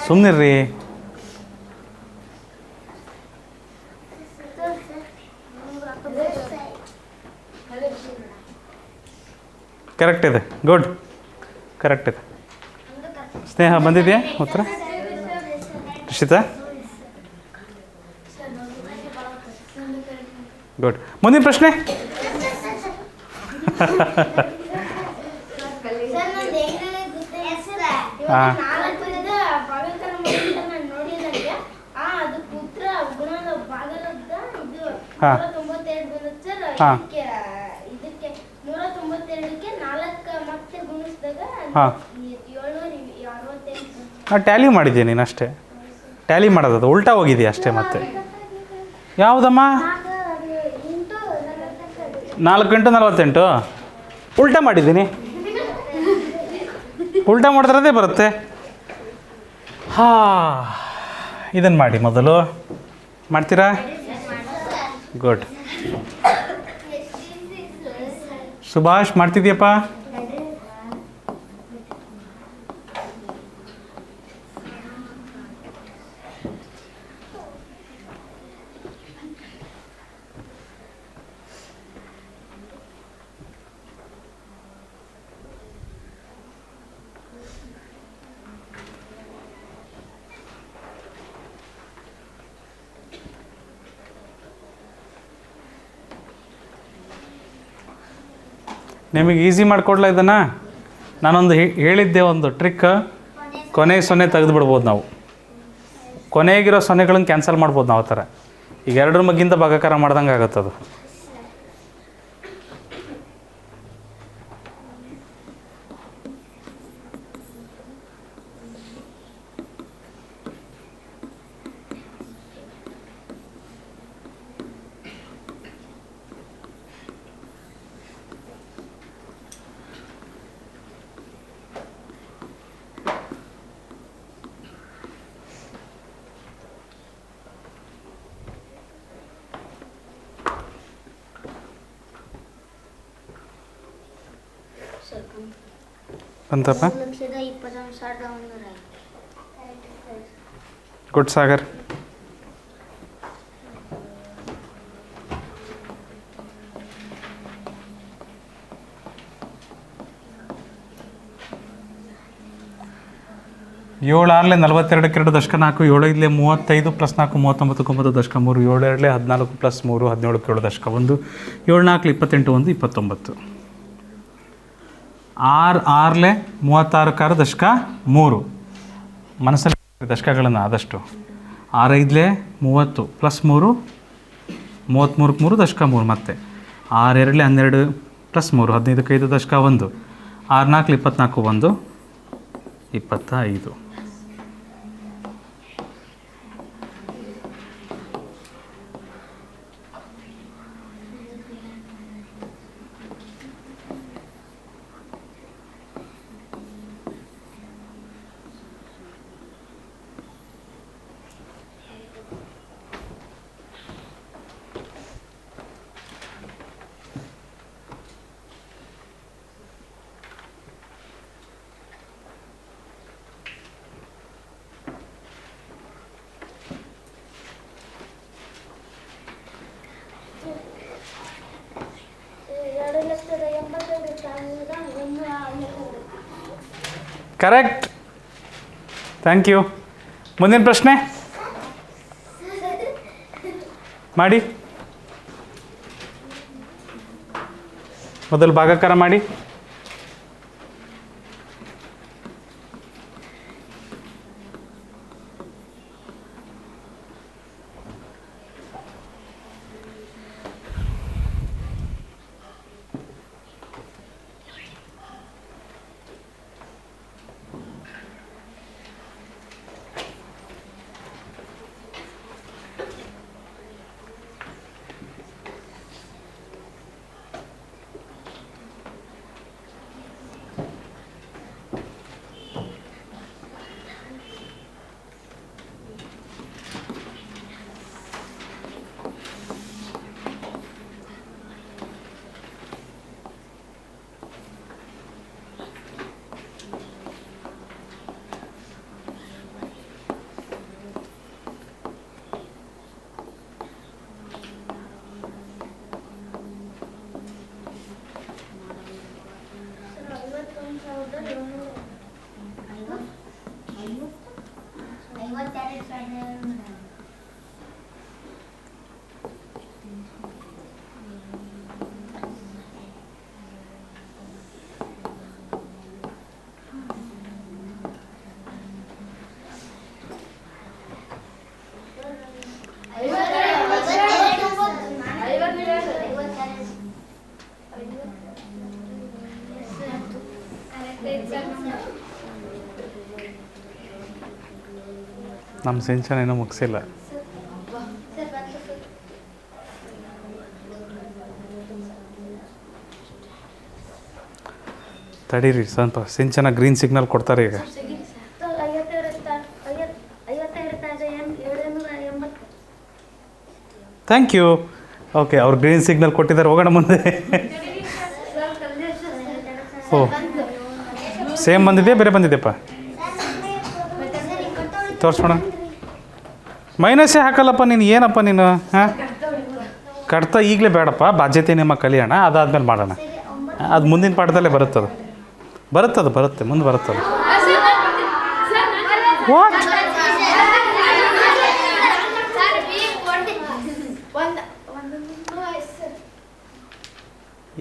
ಸುಮ್ಮನಿರ್ರಿ. ಕರೆಕ್ಟ್ ಇದೆ, ಗುಡ್, ಕರೆಕ್ಟ್ ಇದೆ. ಸ್ನೇಹ ಬಂದಿದೆಯಾ ಉತ್ತರ? ರಿಷಿತಾ ಗುಡ್. ಮುಂದಿನ ಪ್ರಶ್ನೆ. ಹಾಂ ಹಾಂ ಹಾಂ ಹಾಂ ಟ್ಯಾಲಿ ಮಾಡಿದ್ದೀನಿ ನೀನು ಅಷ್ಟೇ. ಟ್ಯಾಲಿ ಮಾಡೋದು ಉಲ್ಟಾ ಹೋಗಿದೆಯಾ ಅಷ್ಟೇ. ಮತ್ತೆ ಯಾವುದಮ್ಮ? 4:48 ಉಲ್ಟಾ ಮಾಡಿದ್ದೀನಿ. ಉಲ್ಟಾ ಮಾಡಿದ್ರದೇ ಬರುತ್ತೆ. ಹಾಂ, ಇದನ್ನು ಮಾಡಿ ಮೊದಲು. ಮಾಡ್ತೀರಾ? ಗುಡ್. ಸುಭಾಷ್ ಮಾಡ್ತಿದ್ಯಪ್ಪ? ನಿಮಗೆ ಈಸಿ ಮಾಡಿಕೊಡ್ಲ ಇದನ್ನು? ನಾನೊಂದು ಹೇಳಿದ್ದೆ ಒಂದು ಟ್ರಿಕ್. ಕೊನೆಗೆ 0 ತೆಗೆದು ಬಿಡ್ಬೋದು ನಾವು. ಕೊನೆಗಿರೋ 0ಗಳನ್ನು ಕ್ಯಾನ್ಸಲ್ ಮಾಡ್ಬೋದು ನಾವು. ಆ ಥರ ಈಗ 2 ಮಗ್ಗಿಂದ ಭಾಗಾಕಾರ ಮಾಡ್ದಂಗೆ ಆಗುತ್ತದು. ಬಂತಪ್ಪ? ಗುಡ್ ಸಾಗರ್. ಏಳು ಆರಲೆ 42 2 ದಶಕ 4, 7 5 35 + 4 39 9 ದಶಕ 3, 7 2 14 + 3 17 7 ದಶಕ 1, 7 4 28 1 29. 6 6 36 6 ದಶಕ 3. ಮನಸ್ಸಲ್ಲಿ ದಶಕಗಳನ್ನು ಆದಷ್ಟು. 6 5 30 + 3 33 3 ದಶಕ 3. ಮತ್ತೆ 6 2 12 + 3 15 5 ದಶಕ 1, 6 4 24 1 25. Correct, thank you. ಮುಂದಿನ ಪ್ರಶ್ನೆ ಮಾಡಿ. ಮೊದಲು ಭಾಗಾಕಾರ ಮಾಡಿ. ನಮ್ಮ ಸಿಂಚನ ಇನ್ನೂ ಮುಗಿಸಿಲ್ಲ. ತಡೀರಿ ಸ್ವಲ್ಪ, ಸಿಂಚನ ಗ್ರೀನ್ ಸಿಗ್ನಲ್ ಕೊಡ್ತಾರೆ ಈಗ. Thank you. ಓಕೆ, ಅವ್ರು ಗ್ರೀನ್ ಸಿಗ್ನಲ್ ಕೊಟ್ಟಿದ್ದಾರೆ, ಹೋಗೋಣ ಮುಂದೆ. ಓ, ಸೇಮ್ ಬಂದಿದೆಯಾ ಬೇರೆ ಬಂದಿದೆಯಪ್ಪ? ತೋರಿಸ್ಬೋಣ. ಮೈನಸ್ಸೇ ಹಾಕಲ್ಲಪ್ಪ ನೀನು, ಏನಪ್ಪ ನೀನು? ಹಾಂ, ಕಟ್ತಾ ಈಗಲೇ ಬೇಡಪ್ಪ, ಬಾಧ್ಯತೆ ನಿಮ್ಮ ಕಲಿಯೋಣ, ಅದಾದ್ಮೇಲೆ ಮಾಡೋಣ. ಅದು ಮುಂದಿನ ಪಾಠದಲ್ಲೇ ಬರುತ್ತದೆ, ಬರುತ್ತೆ ಮುಂದೆ ಬರುತ್ತದೆ. ವಾಟ್?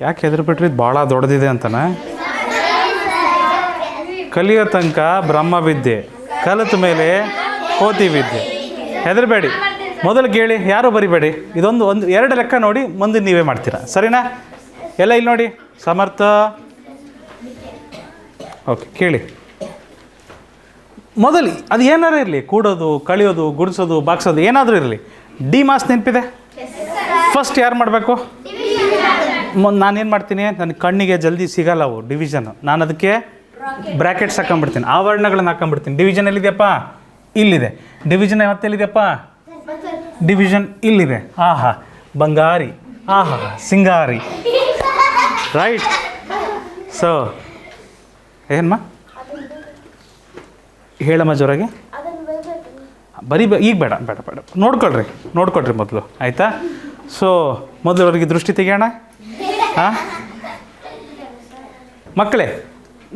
ಯಾಕೆ ಹೆದರ್ಬಿಟ್ರಿ? ಇದು ಭಾಳ ದೊಡ್ಡದಿದೆ ಅಂತನಾ? ಕಲಿಯೋ ತನಕ ಬ್ರಹ್ಮ ವಿದ್ಯೆ, ಕಲಿತ ಮೇಲೆ ಕೋತಿ ವಿದ್ಯೆ. ಹೆದರಬೇಡಿ, ಮೊದಲು ಕೇಳಿ, ಯಾರೂ ಬರಿಬೇಡಿ. ಇದೊಂದು 2 ಲೆಕ್ಕ ನೋಡಿ, ಮುಂದೆ ನೀವೇ ಮಾಡ್ತೀರಾ, ಸರಿನಾ? ಎಲ್ಲ ಇಲ್ಲಿ ನೋಡಿ, ಸಮರ್ಥ. ಓಕೆ, ಕೇಳಿ. ಮೊದಲು ಅದು ಏನಾರು ಇರಲಿ, ಕೂಡೋದು, ಕಳಿಯೋದು, ಗುಡಿಸೋದು, ಬಾಗ್ಸೋದು, ಏನಾದರೂ ಇರಲಿ, ಡಿ ಮಾಸ್ ನೆನಪಿದೆ? ಫಸ್ಟ್ ಯಾರು ಮಾಡಬೇಕು? ನಾನೇನು ಮಾಡ್ತೀನಿ, ನನ್ನ ಕಣ್ಣಿಗೆ ಜಲ್ದಿ ಸಿಗಲ್ಲ ಅವು ಡಿವಿಷನ್, ನಾನು ಅದಕ್ಕೆ ಬ್ರ್ಯಾಕೆಟ್ಸ್ ಹಾಕೊಂಡ್ಬಿಡ್ತೀನಿ, ಆವರಣಗಳನ್ನು ಹಾಕೊಂಡ್ಬಿಡ್ತೀನಿ. ಡಿವಿಷನ್ ಎಲ್ಲಿದೆಯಪ್ಪ? ಇಲ್ಲಿದೆ. ಡಿವಿಷನ್ ಯಾವತ್ತೆಲ್ಲಿದೆಯಪ್ಪ? ಡಿವಿಷನ್ ಇಲ್ಲಿದೆ. ಆಹಾ ಬಂಗಾರಿ, ಆಹಾ ಸಿಂಗಾರಿ, ರೈಟ್. ಸೊ ಏನಮ್ಮ ಹೇಳಮ್ಮ ಜೋರಾಗಿ ಈಗ ಬೇಡ ಬೇಡ ಬೇಡ, ನೋಡ್ಕೊಳ್ರಿ ಮೊದಲು, ಆಯಿತಾ? ಸೊ ಮೊದಲು ಅವ್ರಿಗೆ ದೃಷ್ಟಿ ತೆಗೆಯೋಣ. ಹಾಂ ಮಕ್ಕಳೇ,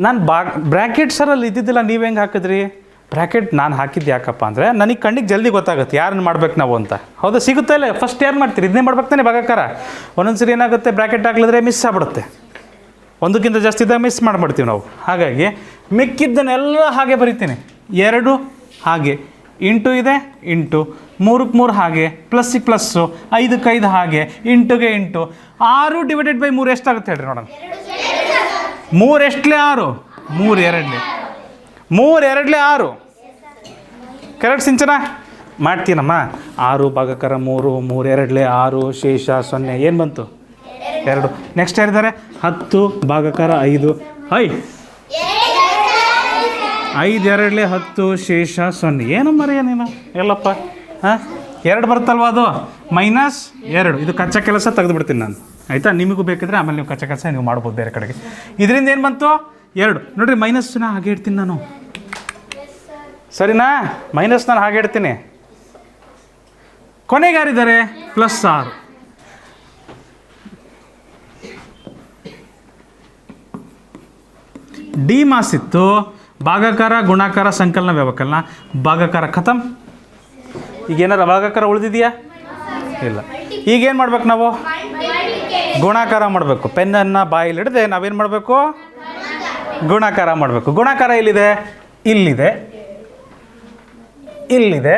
ನಾನು ಬ್ರ್ಯಾಕೆಟ್ಸರಲ್ಲಿ ಇದ್ದಿದ್ದಿಲ್ಲ, ನೀವು ಹೆಂಗೆ ಹಾಕಿದ್ರಿ? ಬ್ರ್ಯಾಕೆಟ್ ನಾನು ಹಾಕಿದ್ದು ಯಾಕಪ್ಪ ಅಂದರೆ ನನಗೆ ಕಣ್ಣಿಗೆ ಜಲ್ದಿ ಗೊತ್ತಾಗುತ್ತೆ ಯಾರನ್ನು ಮಾಡ್ಬೇಕು ನಾವು ಅಂತ. ಹೌದಾ? ಸಿಗುತ್ತಾ ಇಲ್ಲ? ಫಸ್ಟ್ ಯಾರು ಮಾಡ್ತೀರಿ? ಇದನ್ನೇ ಮಾಡ್ಬೇಕು ತಾನೆ ಭಾಗಾಕಾರ. ಒಂದೊಂದು ಸರಿ ಏನಾಗುತ್ತೆ, ಬ್ರ್ಯಾಕೆಟ್ ಹಾಕ್ಲಿದ್ರೆ ಮಿಸ್ ಆಗ್ಬಿಡುತ್ತೆ, ಒಂದಕ್ಕಿಂತ ಜಾಸ್ತಿ ಇದ್ದಾಗ ಮಿಸ್ ಮಾಡಿಬಿಡ್ತೀವಿ ನಾವು. ಹಾಗಾಗಿ ಮಿಕ್ಕಿದ್ದನ್ನೆಲ್ಲ ಹಾಗೆ ಬರಿತೀನಿ. 2 ಹಾಗೆ, ಇಂಟು ಇದೆ ಇಂಟು, 3ಕ್ಕೆ 3 ಹಾಗೆ, ಪ್ಲಸ್ಸಿಗೆ ಪ್ಲಸ್ಸು, 5ಕ್ಕೆ 5 ಹಾಗೆ, ಇಂಟುಗೆ ಇಂಟು. 6 ಡಿವೈಡೆಡ್ ಬೈ 3 ಎಷ್ಟಾಗುತ್ತೆ ಹೇಳ್ರಿ ನೋಡೋಣ. 3 ಎಷ್ಟಲೇ 6? 3 2 6. ಕರೆಕ್ಟ್ ಸಿಂಚನ? ಮಾಡ್ತೀನಮ್ಮ. 6 ಭಾಗಕಾರ 3, 3 2 6, ಶೇಷ 0. ಏನು ಬಂತು? 2. ನೆಕ್ಸ್ಟ್ ಯಾರಿದ್ದಾರೆ? 10 ಭಾಗಕಾರ 5, 5 2 10, ಶೇಷ 0. ಏನು ಮರೆಯ ನೀನು ಎಲ್ಲಪ್ಪ? ಹಾಂ 2 ಬರುತ್ತಲ್ವ, ಅದು -2. ಇದು ಕಚ್ಚಾ ಕೆಲಸ ತೆಗೆದುಬಿಡ್ತೀನಿ ನಾನು, ಆಯಿತಾ? ನಿಮಗೂ ಬೇಕಿದ್ರೆ ಆಮೇಲೆ ನೀವು ಕಚ್ಚಾ ಕೆಲಸ ನೀವು ಮಾಡ್ಬೋದು ಬೇರೆ ಕಡೆಗೆ. ಇದರಿಂದ ಏನು ಬಂತು? 2. ನೋಡಿರಿ, ಮೈನಸ್ನ ಹಾಗೆ ಇಡ್ತೀನಿ ನಾನು, ಸರಿನಾ? ಮೈನಸ್ ನಾನು ಹಾಗೆ ಇಡ್ತೀನಿ. ಕೊನೆಗೆ ಯಾರಿದ್ದಾರೆ? +6. ಡಿ ಮಾಸ್ ಇತ್ತು, ಭಾಗಾಕಾರ ಗುಣಾಕಾರ ಸಂಕಲನ ವ್ಯವಕಲನ, ಭಾಗಾಕಾರ ಖತಮ್. ಈಗೇನಾರು ಭಾಗಾಕಾರ ಉಳಿದಿದೆಯಾ? ಇಲ್ಲ. ಈಗೇನು ಮಾಡ್ಬೇಕು ನಾವು? ಗುಣಾಕಾರ ಮಾಡಬೇಕು. ಪೆನ್ನನ್ನು ಬಾಯಲ್ಲಿ ಹಿಡಿದೆ ನಾವೇನು ಮಾಡಬೇಕು? ಗುಣಾಕಾರ ಮಾಡಬೇಕು. ಗುಣಾಕಾರ ಎಲ್ಲಿದೆ? ಇಲ್ಲಿದೆ, ಇಲ್ಲಿದೆ,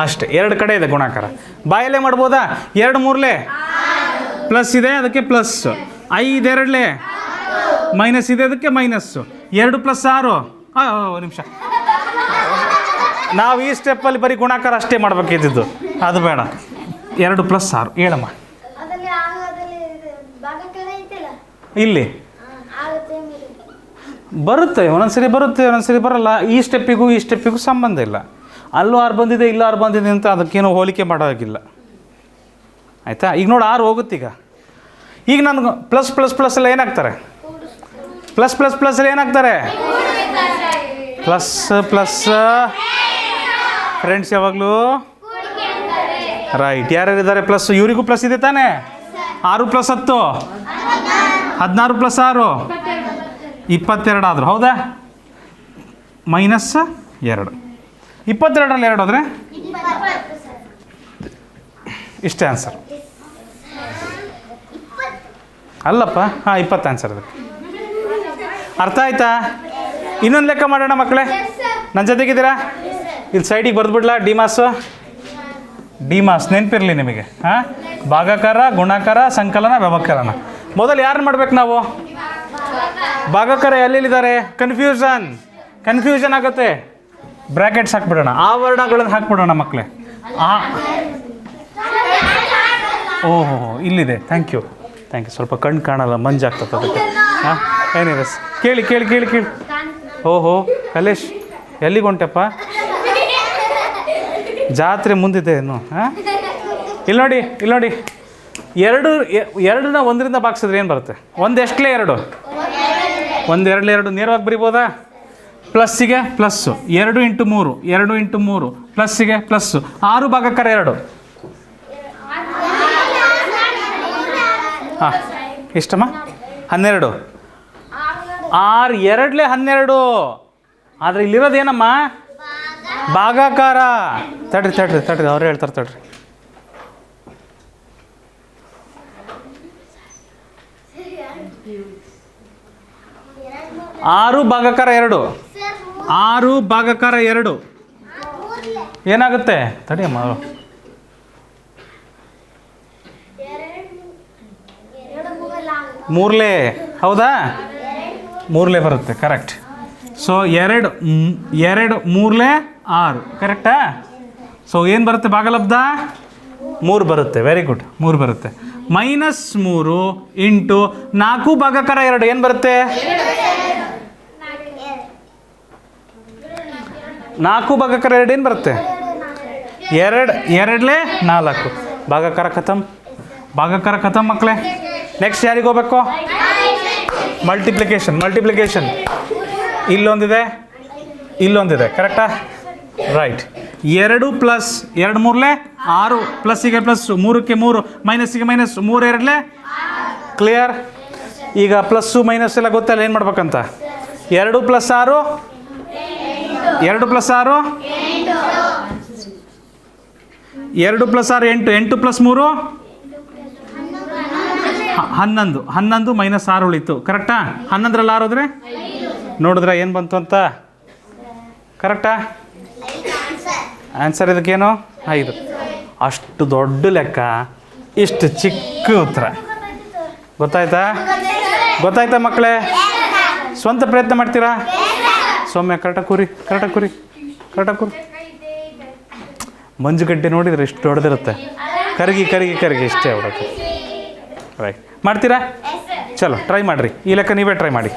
ಅಷ್ಟೇ. 2 ಕಡೆ ಇದೆ ಗುಣಾಕಾರ. ಬಾಯಲ್ಲೇ ಮಾಡ್ಬೋದಾ? 2 3 ಪ್ಲಸ್ ಇದೆ, ಅದಕ್ಕೆ ಪ್ಲಸ್. 5 2 ಮೈನಸ್ ಇದೆ, ಅದಕ್ಕೆ ಮೈನಸ್ಸು. 2 + 6. ನಿಮಿಷ, ನಾವು ಈ ಸ್ಟೆಪ್ಪಲ್ಲಿ ಬರೀ ಗುಣಾಕಾರ ಅಷ್ಟೇ ಮಾಡಬೇಕಿದ್ದು, ಅದು ಬೇಡ. 2 + 6 ಹೇಳಮ್ಮ. ಇಲ್ಲಿ ಬರುತ್ತೆ, ಒಂದೊಂದ್ಸರಿ ಬರುತ್ತೆ, ಒಂದೊಂದ್ಸರಿ ಬರಲ್ಲ. ಈ ಸ್ಟೆಪ್ಪಿಗೂ ಸಂಬಂಧ ಇಲ್ಲ. ಅಲ್ಲೂ 6 ಬಂದಿದೆ, ಇಲ್ಲೂ 6 ಬಂದಿದೆ ಅಂತ ಅದಕ್ಕೇನು ಹೋಲಿಕೆ ಮಾಡೋವಾಗಿಲ್ಲ, ಆಯಿತಾ? ಈಗ ನೋಡಿ 6 ಹೋಗುತ್ತೀಗ. ಈಗ ನನಗೆ ಪ್ಲಸ್ ಎಲ್ಲ ಏನಾಗ್ತಾರೆ? ಪ್ಲಸ್ ಎಲ್ಲ ಏನಾಗ್ತಾರೆ? ಪ್ಲಸ್ ಫ್ರೆಂಡ್ಸ್ ಯಾವಾಗಲೂ ರೈಟ್. ಯಾರ್ಯಾರಿದ್ದಾರೆ ಪ್ಲಸ್? ಇವರಿಗೂ ಪ್ಲಸ್ ಇದೆ ತಾನೇ? 6 + 10 16 + 6 22 ಆದರು, ಹೌದಾ? -2 22ರಲ್ಲಿ 2 ಹೋದರೆ ಇಷ್ಟೇ ಆನ್ಸರ್ ಅಲ್ಲಪ್ಪ. ಹಾಂ, 20 ಆನ್ಸರ್ ಅದಕ್ಕೆ. ಅರ್ಥ ಆಯ್ತಾ? ಇನ್ನೊಂದು ಲೆಕ್ಕ ಮಾಡೋಣ ಮಕ್ಕಳೇ, ನನ್ನ ಜೊತೆಗಿದ್ದೀರಾ? ಇಲ್ಲಿ ಸೈಡಿಗೆ ಬರೆದ್ಬಿಡ್ಲಾ? ಡಿಮಾಸ್ ನೆನಪಿರಲಿ ನಿಮಗೆ. ಹಾಂ, ಭಾಗಾಕಾರ, ಗುಣಾಕಾರ, ಸಂಕಲನ, ವ್ಯವಕಲನ. ಮೊದಲು ಯಾರನ್ನ ಮಾಡ್ಬೇಕು ನಾವು? ಭಾಗಾಕಾರ ಎಲ್ಲೆಲ್ಲಿದ್ದಾರೆ? ಕನ್ಫ್ಯೂಷನ್ ಆಗುತ್ತೆ. ಬ್ರ್ಯಾಕೆಟ್ಸ್ ಹಾಕ್ಬಿಡೋಣ, ಆ ವರ್ಣಗಳನ್ನು ಹಾಕ್ಬಿಡೋಣ ಮಕ್ಕಳೇ. ಓಹೋ, ಇಲ್ಲಿದೆ. Thank you. ಸ್ವಲ್ಪ ಕಣ್ಣು ಕಾಣಲ್ಲ, ಮಂಜಾಗ್ತದೆ ಅದಕ್ಕೆ. ಹಾಂ, ಏನಿದೆ ಕೇಳಿ. ಓಹೋ ಕಲೇಶ್, ಎಲ್ಲಿಗೆ ಹೊಂಟೆಪ್ಪ? ಜಾತ್ರೆ ಮುಂದಿದೆ ಏನು? ಹಾಂ, ಇಲ್ಲಿ ನೋಡಿ, ಎರಡನ್ನ 1ರಿಂದ ಭಾಗಿಸಿದ್ರೆ ಏನು ಬರುತ್ತೆ? 1 ಎಷ್ಟಲೇ 2? 1 2 ನೇರವಾಗಿ ಬರಿಬೋದಾ? ಪ್ಲಸ್ಸಿಗೆ ಪ್ಲಸ್ಸು, 2 × 3 2 × 3 ಪ್ಲಸ್ಸಿಗೆ ಪ್ಲಸ್ಸು, 6 ಭಾಗಾಕಾರ 2. ಹಾಂ, ಎಷ್ಟಮ್ಮ? 12. 6 2 12. ಆದರೆ ಇಲ್ಲಿರೋದೇನಮ್ಮ? ಭಾಗಾಕಾರ. ತಡ್ರಿ ಅವ್ರು ಹೇಳ್ತಾರೆ ತಡ್ರಿ. 6 ಭಾಗಾಕಾರ 2. 6 ಭಾಗಾಕಾರ 2 ಏನಾಗುತ್ತೆ? ತಡಿಯಮ್ಮ, ಮೂರ್ಲೆ, ಹೌದಾ? ಮೂರ್ಲೆ ಬರುತ್ತೆ, ಕರೆಕ್ಟ್. ಸೊ 2 3 6, ಕರೆಕ್ಟಾ? ಸೊ ಏನು ಬರುತ್ತೆ? ಭಾಗಲಬ್ಧ 3 ಬರುತ್ತೆ. ವೆರಿ ಗುಡ್, 3 ಬರುತ್ತೆ. -3 × 4 ಭಾಗಾಕಾರ 2 ಏನು ಬರುತ್ತೆ? 4 ಭಾಗಾಕಾರ 2 ಏನು ಬರುತ್ತೆ? 2 2 4. ಭಾಗಾಕಾರ ಖತಮ್ ಮಕ್ಕಳೇ. ನೆಕ್ಸ್ಟ್ ಯಾರಿಗೆ ಹೋಗ್ಬೇಕು? ಮಲ್ಟಿಪ್ಲಿಕೇಶನ್. ಇಲ್ಲೊಂದಿದೆ, ಕರೆಕ್ಟಾ? ರೈಟ್. 2 + 2 3 6 ಪ್ಲಸ್ಸಿಗೆ ಪ್ಲಸ್, 3ಕ್ಕೆ 3 ಮೈನಸ್ಸಿಗೆ ಮೈನಸ್, 3 2 ಕ್ಲಿಯರ್? ಈಗ ಪ್ಲಸ್ಸು ಮೈನಸ್ ಎಲ್ಲ ಗೊತ್ತಲ್ಲ ಏನು ಮಾಡ್ಬೇಕಂತ. 2 + 6 2 + 6 8 + 3 11 -6 ಉಳಿತು, ಕರೆಕ್ಟಾ? 11ರಲ್ಲಿ 6 ಹೋದರೆ ನೋಡಿದ್ರೆ ಏನು ಬಂತು ಅಂತ? ಕರೆಕ್ಟಾ? ಆನ್ಸರ್ ಇದಕ್ಕೇನು? 5. ಅಷ್ಟು ದೊಡ್ಡ ಲೆಕ್ಕ, ಇಷ್ಟು ಚಿಕ್ಕ ಉತ್ತರ. ಗೊತ್ತಾಯ್ತಾ ಮಕ್ಕಳೇ? ಸ್ವಂತ ಪ್ರಯತ್ನ ಮಾಡ್ತೀರಾ? ಸೌಮ್ಯ, ಕರೆಕ್ಟಾಗಿ ಕೂರಿ. ಮಂಜುಗಡ್ಡೆ ನೋಡಿದ್ರೆ ಇಷ್ಟು ದೊಡ್ಡದಿರುತ್ತೆ. ಕರಗಿ ಇಷ್ಟೇ ಹೊಡೋಕ್ಕೆ. ರೈಟ್, ಮಾಡ್ತೀರಾ? ಚಲೋ, ಟ್ರೈ ಮಾಡಿರಿ. ಈ ಲೆಕ್ಕ ನೀವೇ ಟ್ರೈ ಮಾಡಿ.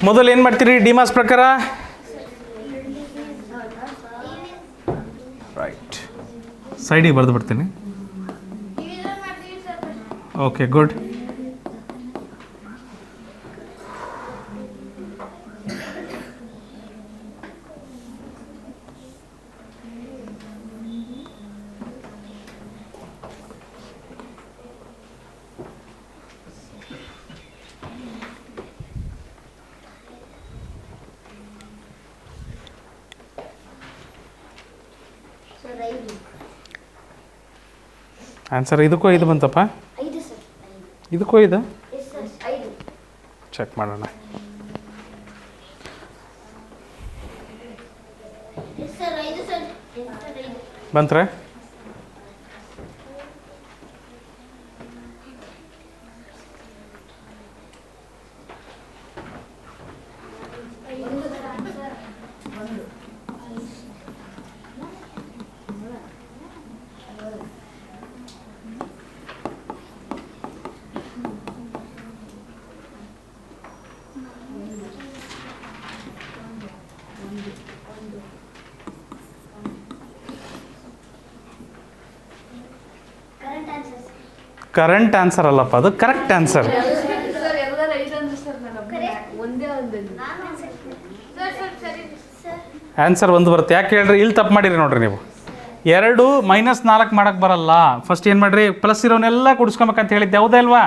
ಮೊದಲು ಏನು ಮಾಡ್ತೀರಿ ಡಿಮಾಸ್ ಪ್ರಕಾರ? ರೈಟ್, ಸೈಡಿಗೆ ಬರೆದು ಬಿಡ್ತೀನಿ. Okay, good. ಆನ್ಸರ್ ಇದಕ್ಕೂ 5 ಬಂತಪ್ಪ. ಇದಕ್ಕೂ 5 ಚೆಕ್ ಮಾಡೋಣ. ಬಂತ್ರೆ? ಕರೆಂಟ್ ಆನ್ಸರ್ ಅಲ್ಲಪ್ಪ, ಅದು ಕರೆಕ್ಟ್ ಆನ್ಸರ್. ಆನ್ಸರ್ 1 ಬರುತ್ತೆ. ಯಾಕೆ ಹೇಳ್ರಿ? ಇಲ್ಲಿ ತಪ್ಪು ಮಾಡಿರಿ ನೋಡ್ರಿ ನೀವು. 2 ಮೈನಸ್ 4 ಮಾಡೋಕ್ಕೆ ಬರಲ್ಲ. ಫಸ್ಟ್ ಏನು ಮಾಡಿರಿ, ಪ್ಲಸ್ ಇರೋನೆಲ್ಲ ಕುಡಿಸ್ಕೊಬೇಕಂತ ಹೇಳಿದ್ದೆ, ಹೌದಾ ಇಲ್ವಾ?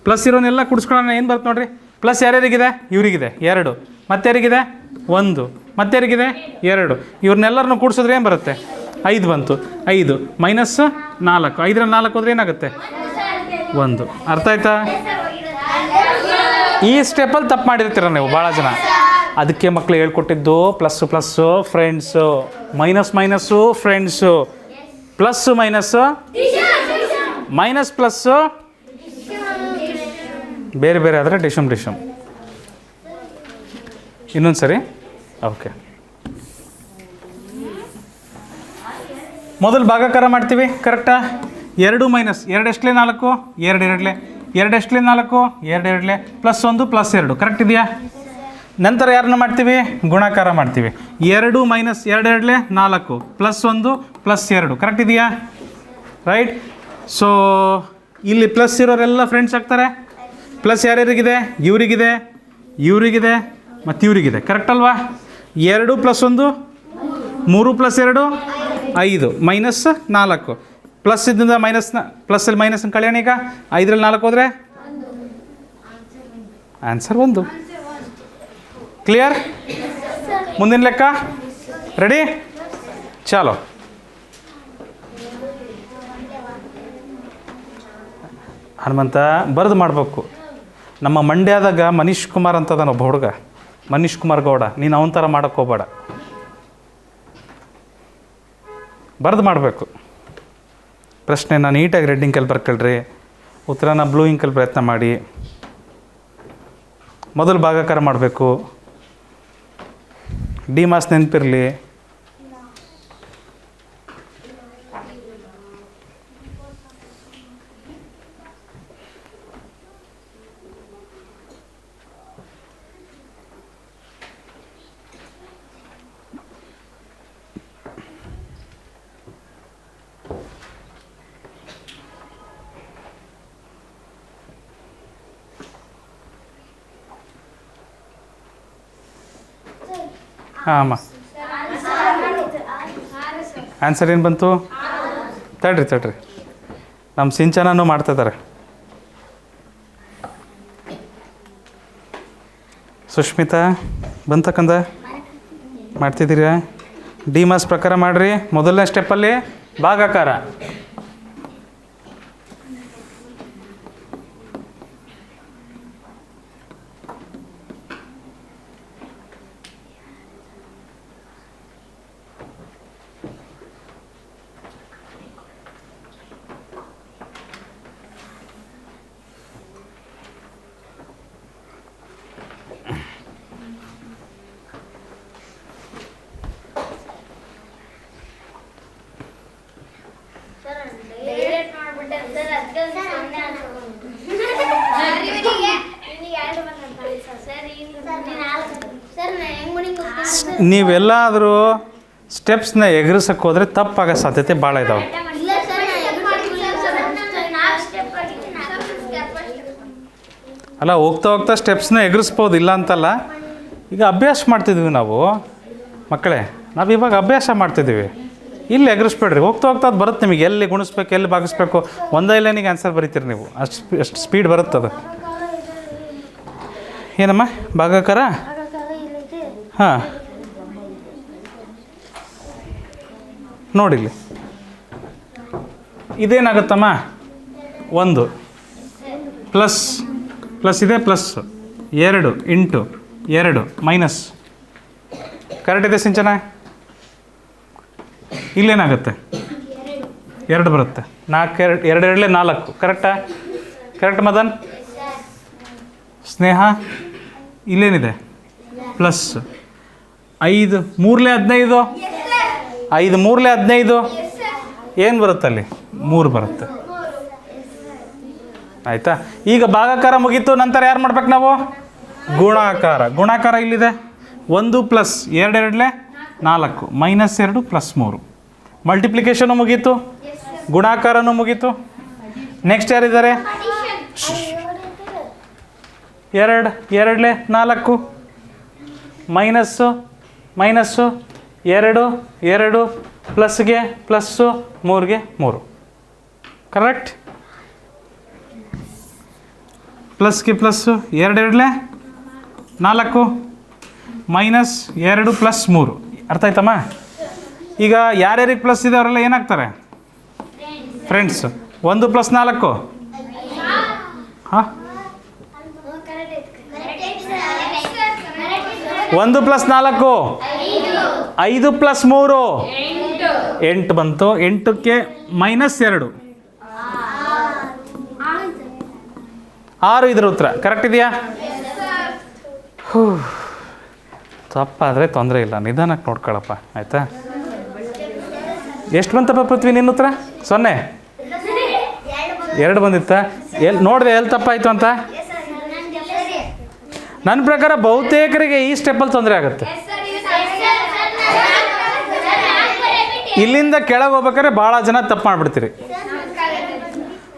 ಪ್ಲಸ್ ಇರೋನೆಲ್ಲ ಕುಡಿಸ್ಕೊಳ್ಳೋಣ. ಏನು ಬರುತ್ತೆ ನೋಡಿರಿ, ಪ್ಲಸ್ ಯಾರ್ಯಾರಿಗಿದೆ, ಇವರಿಗಿದೆ 2, ಮತ್ತೆ ಯಾರಿಗಿದೆ 1, ಮತ್ತೆ ಯಾರಿಗಿದೆ 2, ಇವ್ರನ್ನೆಲ್ಲರನ್ನು ಕೂಡಿಸಿದ್ರೆ ಏನು ಬರುತ್ತೆ, 5 ಬಂತು. 5 ಮೈನಸ್ 4, 5ರಲ್ಲಿ 4 ಹೋದ್ರೆ ಏನಾಗುತ್ತೆ, 1. ಅರ್ಥ ಆಯ್ತಾ? ಈ ಸ್ಟೆಪ್ಪಲ್ಲಿ ತಪ್ಪು ಮಾಡಿರ್ತೀರ ನೀವು ಭಾಳ ಜನ. ಅದಕ್ಕೆ ಮಕ್ಕಳು ಹೇಳ್ಕೊಟ್ಟಿದ್ದು plus plus friends, minus minus friends, plus minus, minus plus ಬೇರೆ ಬೇರೆ ಆದರೆ ಡಿಶಮ್ ಡಿಶಮ್. ಇನ್ನೊಂದು ಸರಿ. ಓಕೆ, ಮೊದಲು ಭಾಗಾಕಾರ ಮಾಡ್ತೀವಿ, ಕರೆಕ್ಟಾ? 2 ಮೈನಸ್ 2 ಎಷ್ಟಲೇ 4, 2 2 2 ಎಷ್ಟಲೇ 4, 2 2 ಪ್ಲಸ್ 1 ಪ್ಲಸ್ 2, ಕರೆಕ್ಟ್ ಇದೆಯಾ? ನಂತರ ಯಾರನ್ನ ಮಾಡ್ತೀವಿ, ಗುಣಾಕಾರ ಮಾಡ್ತೀವಿ. 2 ಮೈನಸ್ 2 2 4 ಪ್ಲಸ್ 1 ಪ್ಲಸ್ 2, ಕರೆಕ್ಟ್ ಇದೆಯಾ? ರೈಟ್. ಸೊ ಇಲ್ಲಿ ಪ್ಲಸ್ ಇರೋರೆಲ್ಲ ಫ್ರೆಂಡ್ಸ್ ಆಗ್ತಾರೆ. ಪ್ಲಸ್ ಯಾರ್ಯಾರಿಗಿದೆ, ಇವರಿಗಿದೆ, ಇವರಿಗಿದೆ ಮತ್ತು ಇವರಿಗಿದೆ, ಕರೆಕ್ಟ್ ಅಲ್ವಾ? 2 ಪ್ಲಸ್ 1 3 ಪ್ಲಸ್ 2 5 ಮೈನಸ್ 4, ಪ್ಲಸ್ ಇದ್ದಿಂದ ಮೈನಸ್ನ ಪ್ಲಸ್ಸಲ್ಲಿ ಮೈನಸ್ನ ಕಳೆಯೋಣ. ಈಗ 5ರಲ್ಲಿ 4 ಹೋದರೆ ಆನ್ಸರ್ 1. ಕ್ಲಿಯರ್? ಮುಂದಿನ ಲೆಕ್ಕ ರೆಡಿ? ಚಾಲೋ. ಹನುಮಂತ ಬರೆದು ಮಾಡಬೇಕು. ನಮ್ಮ ಮಂಡ್ಯದಾಗ ಮನೀಶ್ ಕುಮಾರ್ ಅಂತದಾನ ಒಬ್ಬ ಹುಡುಗ, ಮನೀಶ್ ಕುಮಾರ್ ಗೌಡ. ನೀನು ಅವನ ಥರ ಮಾಡೋಕ್ಕೆ ಹೋಗಬೇಡ, ಬರೆದು ಮಾಡಬೇಕು. ಪ್ರಶ್ನೆನ ನೀಟಾಗಿ ರೆಡ್ ಇಂಕಲ್ಲಿ ಬರ್ಕೊಳ್ರಿ, ಉತ್ತರನ ಬ್ಲೂ ಇಂಕಲ್ಲಿ ಪ್ರಯತ್ನ ಮಾಡಿ. ಮೊದಲು ಭಾಗಾಕಾರ ಮಾಡಬೇಕು. ಡಿ ಮಾಸ್ ನೆನಪಿರಲಿ. ಹಾಂ ಅಮ್ಮ, ಆನ್ಸರ್ ಏನು ಬಂತು? ತಡ್ರಿ ನಮ್ಮ ಸಿಂಚನೂ ಮಾಡ್ತಿದ್ದಾರೆ. ಸುಷ್ಮಿತಾ ಬಂತಕ್ಕಂದ ಮಾಡ್ತಿದ್ದೀರಾ? ಡಿ ಮಾಸ್ ಪ್ರಕಾರ ಮಾಡಿರಿ. ಮೊದಲನೇ ಸ್ಟೆಪ್ಪಲ್ಲಿ ಭಾಗಾಕಾರ. ನೀವೆಲ್ಲಾದರೂ ಸ್ಟೆಪ್ಸ್ನ ಎಗರಿಸಕ್ಕೆ ಹೋದರೆ ತಪ್ಪಾಗೋ ಸಾಧ್ಯತೆ ಭಾಳ ಇದ್ದಾವೆ. ಅಲ್ಲ, ಹೋಗ್ತಾ ಹೋಗ್ತಾ ಸ್ಟೆಪ್ಸ್ನ ಎಗರಿಸ್ಬೋದು, ಇಲ್ಲ ಅಂತಲ್ಲ. ಈಗ ಅಭ್ಯಾಸ ಮಾಡ್ತಿದ್ವಿ ನಾವು ಮಕ್ಕಳೇ, ನಾವು ಇವಾಗ ಅಭ್ಯಾಸ ಮಾಡ್ತಿದ್ದೀವಿ. ಇಲ್ಲಿ ಎಗರಿಸ್ಬೇಡ್ರಿ, ಹೋಗ್ತಾ ಹೋಗ್ತಾ ಅದು ಬರುತ್ತೆ ನಿಮಗೆ. ಎಲ್ಲಿ ಗುಣಿಸ್ಬೇಕು, ಎಲ್ಲಿ ಭಾಗಿಸ್ಬೇಕು, ಒಂದೇ ಲೈನಿಗೆ ಆನ್ಸರ್ ಬರೀತೀರಿ ನೀವು. ಅಷ್ಟು ಸ್ಪೀಡ್ ಬರುತ್ತದು. ಏನಮ್ಮ ಭಾಗಾಕಾರ? ಹಾಂ, ನೋಡಿಲ್ಲಿ ಇದೇನಾಗುತ್ತಮ್ಮ, 1 ಪ್ಲಸ್ ಪ್ಲಸ್ ಇದೆ, ಪ್ಲಸ್ 2 ಇಂಟು 2 ಮೈನಸ್, ಕರೆಕ್ಟ್ ಇದೆ ಸಿಂಚನ? ಇಲ್ಲೇನಾಗುತ್ತೆ, 2 ಬರುತ್ತೆ. 4 2 2 4, ಕರೆಕ್ಟಾ? ಕರೆಕ್ಟ್ ಮದನ್? ಸ್ನೇಹ ಇಲ್ಲೇನಿದೆ, ಪ್ಲಸ್ 5 3 15, 5 3 15 ಏನು ಬರುತ್ತೆ ಅಲ್ಲಿ, 3 ಬರುತ್ತೆ. ಆಯಿತಾ? ಈಗ ಭಾಗಾಕಾರ ಮುಗೀತು. ನಂತರ ಯಾರು ಮಾಡ್ಬೇಕು ನಾವು, ಗುಣಾಕಾರ. ಗುಣಾಕಾರ ಇಲ್ಲಿದೆ, 1 ಪ್ಲಸ್ 2 2 4 ಮೈನಸ್ 2 ಪ್ಲಸ್ 3. ಮಲ್ಟಿಪ್ಲಿಕೇಶನು ಮುಗೀತು, ಗುಣಾಕಾರನೂ ಮುಗೀತು. ನೆಕ್ಸ್ಟ್ ಯಾರಿದ್ದಾರೆ, 2 2 4 ಮೈನಸ್ಸು ಮೈನಸ್ಸು 2 2 ಪ್ಲಸ್ಗೆ ಪ್ಲಸ್ಸು 3ಗೆ 3 ಕರೆಕ್ಟ್. ಪ್ಲಸ್ಗೆ ಪ್ಲಸ್ಸು 2 2 4 ಮೈನಸ್ 2 ಪ್ಲಸ್ 3 ಅರ್ಥ ಆಯ್ತಮ್ಮ. ಈಗ ಯಾರ್ಯಾರಿಗೆ ಪ್ಲಸ್ ಇದೆ ಅವರೆಲ್ಲ ಏನಾಗ್ತಾರೆ ಫ್ರೆಂಡ್ಸ್. 1 + 4 ಹಾಂ 1 + 4 5 + 3 8 ಬಂತು. 8ಕ್ಕೆ -2 6 ಇದ್ರ ಉತ್ತರ ಕರೆಕ್ಟ್ ಇದೆಯಾ? ತಪ್ಪಾದರೆ ತೊಂದರೆ ಇಲ್ಲ, ನಿಧಾನಕ್ಕೆ ನೋಡ್ಕೊಳಪ್ಪ ಆಯಿತಾ. ಎಷ್ಟು ಬಂತಪ್ಪ ಪೃಥ್ವಿ ನಿನ್ನ ಉತ್ತರ? 0 2 ಬಂದಿತ್ತಾ? ಎಲ್ಲಿ ನೋಡಿದೆ ಎಲ್ಲಿ ತಪ್ಪಾಯಿತು ಅಂತ? ನನ್ನ ಪ್ರಕಾರ ಬಹುತೇಕರಿಗೆ ಈ ಸ್ಟೆಪ್ಪಲ್ಲಿ ತೊಂದರೆ ಆಗುತ್ತೆ. ಇಲ್ಲಿಂದ ಕೆಳಗೆ ಹೋಗ್ಬೇಕಾದ್ರೆ ಭಾಳ ಜನ ತಪ್ಪು ಮಾಡಿಬಿಡ್ತೀರಿ.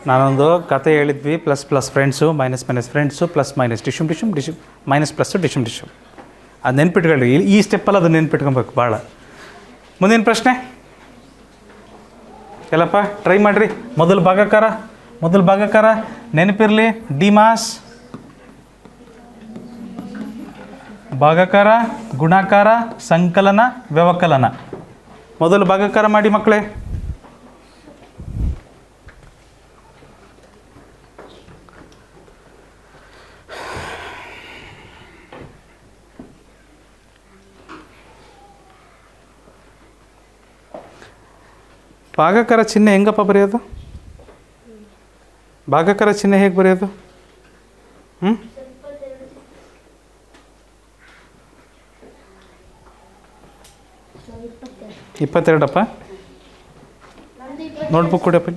ನಾನೊಂದು ಕತೆ ಹೇಳಿದ್ವಿ, plus plus friends, minus minus friends, plus minus ಡಿಶುಮ್ ಡಿಶುಮ್ ಡಿಶುಮ್, ಮೈನಸ್ ಪ್ಲಸ್ಸು ಡಿಶುಮ್ ಡಿಶುಮ್. ಅದು ನೆನ್ಪಿಟ್ಕೊಳ್ರಿ, ಈ ಸ್ಟೆಪ್ಪಲ್ಲಿ ಅದು ನೆನ್ಪಿಟ್ಕೊಬೇಕು ಭಾಳ. ಮುಂದಿನ ಪ್ರಶ್ನೆ ಎಲ್ಲಪ್ಪ ಟ್ರೈ ಮಾಡಿರಿ. ಮೊದಲು ಭಾಗಾಕಾರ ನೆನಪಿರಲಿ. ಡಿಮಾಸ್ ಭಾಗಾಕಾರ, ಗುಣಾಕಾರ, ಸಂಕಲನ, ವ್ಯವಕಲನ. ಮೊದಲು ಭಾಗಾಕಾರ ಮಾಡಿ ಮಕ್ಕಳೇ. ಭಾಗಾಕಾರ ಚಿಹ್ನೆ ಹೆಂಗಪ್ಪ ಬರೆಯೋದು? ಭಾಗಾಕಾರ ಚಿಹ್ನೆ ಹೇಗೆ ಬರೆಯೋದು? 22 ನೋಟ್ಬುಕ್ ಕೊಡಪ್ಪ.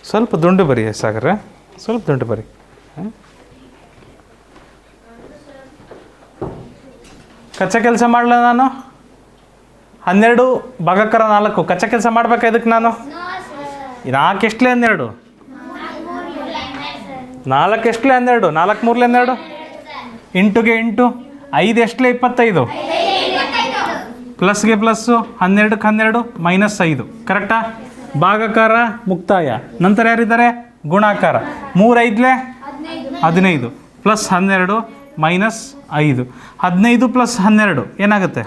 ಸ್ವಲ್ಪ ದುಂಡು ಬರಿ ಸಾಗರ, ಸ್ವಲ್ಪ ದುಂಡು ಬರಿ. ಕಚ್ಚಾ ಕೆಲಸ ಮಾಡಲ ನಾನು? 12 ಭಾಗಾಕಾರ 4 ಕಚ್ಚಾ ಕೆಲಸ ಮಾಡ್ಬೇಕಾ ಇದಕ್ಕೆ ನಾನು? 4 ಎಷ್ಟಲೇ 12? 4 ಎಷ್ಟಲೇ 12? 4 3 12 ಇಂಟುಗೆ 8 5 ಎಷ್ಟಲೇ 25 ಪ್ಲಸ್ಗೆ ಪ್ಲಸ್ಸು 12ಕ್ಕೆ 12 -5 ಕರೆಕ್ಟಾ? ಭಾಗಾಕಾರ ಮುಕ್ತಾಯ. ನಂತರ ಯಾರಿದ್ದಾರೆ? ಗುಣಾಕಾರ. 3 5 15 ಪ್ಲಸ್ 12 -5 15 ಪ್ಲಸ್ 12 ಏನಾಗುತ್ತೆ?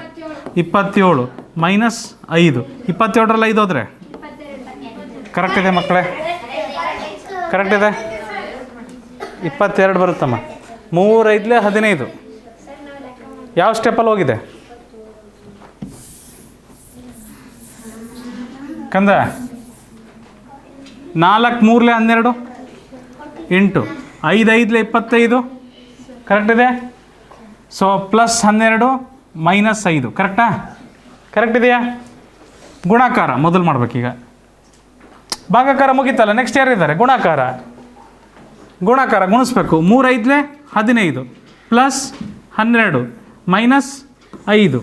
27 -5 27ರಲ್ಲಿ 5 ಹೋದರೆ ಕರೆಕ್ಟ್ ಇದೆ ಮಕ್ಕಳೇ, ಕರೆಕ್ಟ್ ಇದೆ. 22 ಬರುತ್ತಮ್ಮ. 3 5 15 ಯಾವ ಸ್ಟೆಪ್ಪಲ್ಲಿ ಹೋಗಿದೆ ಕಂದ? 4 3 12 ಇಂಟು 5 5 25 ಕರೆಕ್ಟ್ ಇದೆ. ಸೊ ಪ್ಲಸ್ 12 -5 ಕರೆಕ್ಟಾ? ಕರೆಕ್ಟ್ ಇದೆಯಾ? ಗುಣಾಕಾರ ಮೊದಲು ಮಾಡ್ಬೇಕೀಗ. ಭಾಗಾಕಾರ ಮುಗೀತಲ್ಲ, ನೆಕ್ಸ್ಟ್ ಯಾರಿದ್ದಾರೆ? ಗುಣಾಕಾರ ಗುಣಿಸ್ಬೇಕು. 3 5 15 ಪ್ಲಸ್ 12 -5